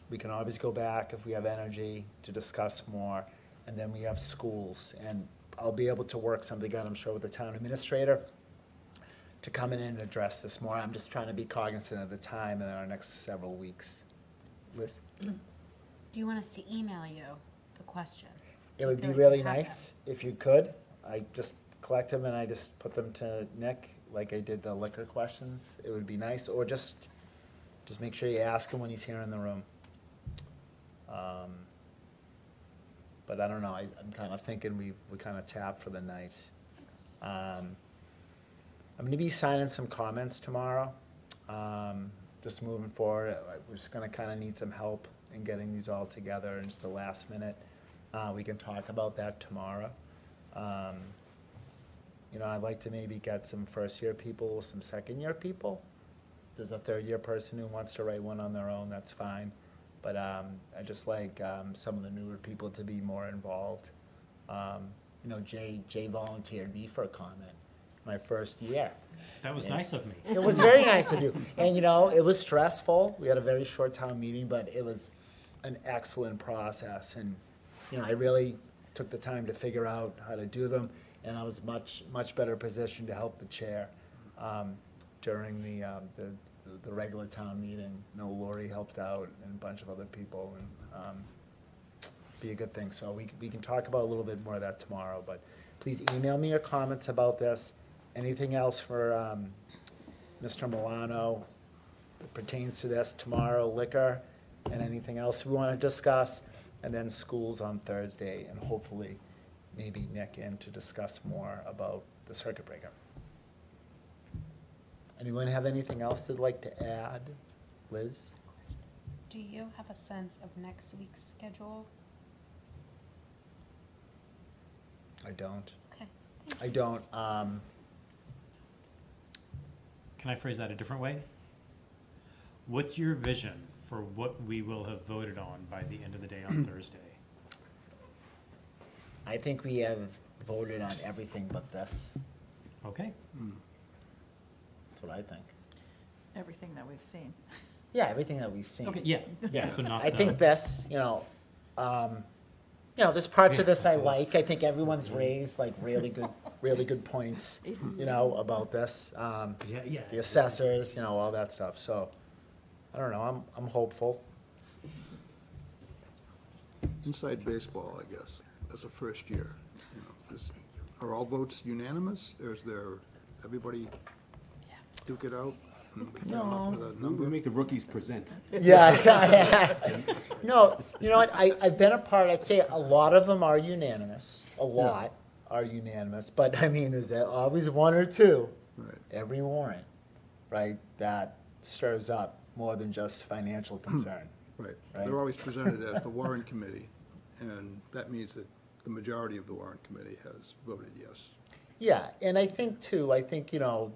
We can always go back if we have energy to discuss more, and then we have schools. And I'll be able to work something out, I'm sure, with the town administrator to come in and address this more. I'm just trying to be cognizant of the time in our next several weeks. Liz? Do you want us to email you the questions? It would be feel like really you have nice if you could. I just collect them and I just put them to Nick, like I did the liquor questions. It would be nice, or just make sure you ask him when he's here in the room. But I don't know, I'm kind of thinking we kind of tap for the night. I'm gonna be signing some comments tomorrow. Just moving forward, we're just gonna kind of need some help in getting these all together in just the last minute. We can talk about that tomorrow. You know, I'd like to maybe get some first-year people, some second-year people. If there's a third-year person who wants to write one on their own, that's fine. But I just like some of the newer people to be more involved. You know, Jay volunteered me for a comment my first year. That was nice of me. It was very nice of you. And, you know, it was stressful. We had a very short town meeting, but it was an excellent process. And, you know, I really took the time to figure out how to do them, and I was much better positioned to help the chair during the regular town meeting. You know, Lori helped out and a bunch of other people, and be a good thing. So we can talk about a little bit more of that tomorrow, but please email me your comments about this. Anything else for Mr. Milano that pertains to this tomorrow, liquor, and anything else we want to discuss, and then schools on Thursday, and hopefully maybe Nick in to discuss more about the circuit breaker. Anyone have anything else they'd like to add? Liz? Do you have a sense of next week's schedule? I don't. Okay. I don't. Can I phrase that a different way? What's your vision for what we will have voted on by the end of the day on Thursday? I think we have voted on everything but this. Okay. That's what I think. Everything that we've seen. Yeah, everything that we've seen. Okay, yeah. So not I think this, you know, there's parts of this I absolutely. like. I think everyone's raised like really good points, you know, about this. The assessors, you know, all that stuff. So, I don't know, I'm hopeful. Inside baseball, I guess, as a first year, you know, are all votes unanimous, or is there, everybody duke it out? And we come up with a We number? make the rookies present. Yeah. No, you know what, I've been a part, I'd say a lot of them are unanimous. A lot are unanimous, but I mean, there's always one or two. Right. Every warrant, right, that stirs up more than just financial concern. Right. Right. They're always presented as the Warrant Committee, and that means that the majority of the Warrant Committee has voted yes. Yeah, and I think too, you know,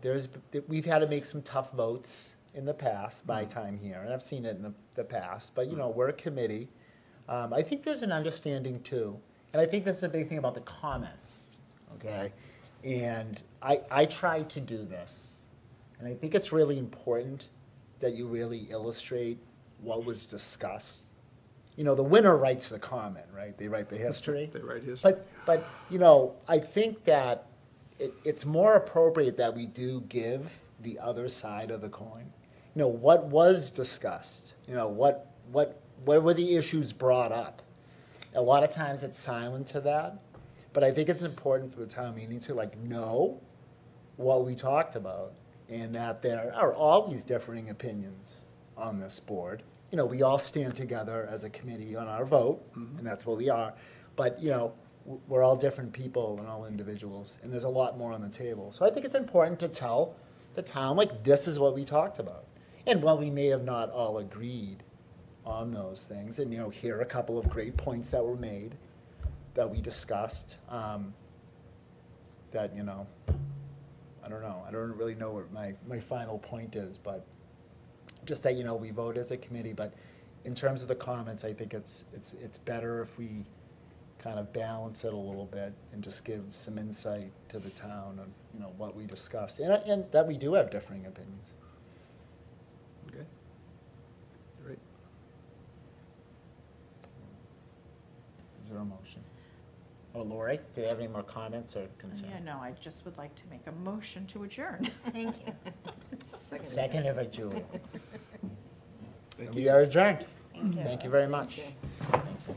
we've had to make some tough votes in the past, my time here, and I've seen it in the past, but you know, we're a committee. I think there's an understanding too, and I think that's the big thing about the comments, okay? And I try to do this, and I think it's really important that you really illustrate what was discussed. You know, the winner writes the comment, right? They write the history. They write history. But you know, I think that it's more appropriate that we do give the other side of the coin. You know, what was discussed? You know, what were the issues brought up? A lot of times it's silent to that, but I think it's important for the town meeting to like know what we talked about, and that there are always differing opinions on this board. You know, we all stand together as a committee on our vote, and that's what we are. But, you know, we're all different people and all individuals, and there's a lot more on the table. So I think it's important to tell the town, like, this is what we talked about. And while we may have not all agreed on those things, and, here are a couple of great points that were made, that we discussed, that, I don't know, I don't really know what my final point is, but just that, we vote as a committee, but in terms of the comments, I think it's better if we kind of balance it a little bit and just give some insight to the town on, what we discussed, and that we do have differing opinions. Okay. Great. Is there a motion? Oh, Lori, do you have any more comments or concerns? Yeah, no, I just would like to make a motion to adjourn. Thank you. Seconded by Julia. Thank We you. are adjourned. Thank you. Thank you very much. Thanks.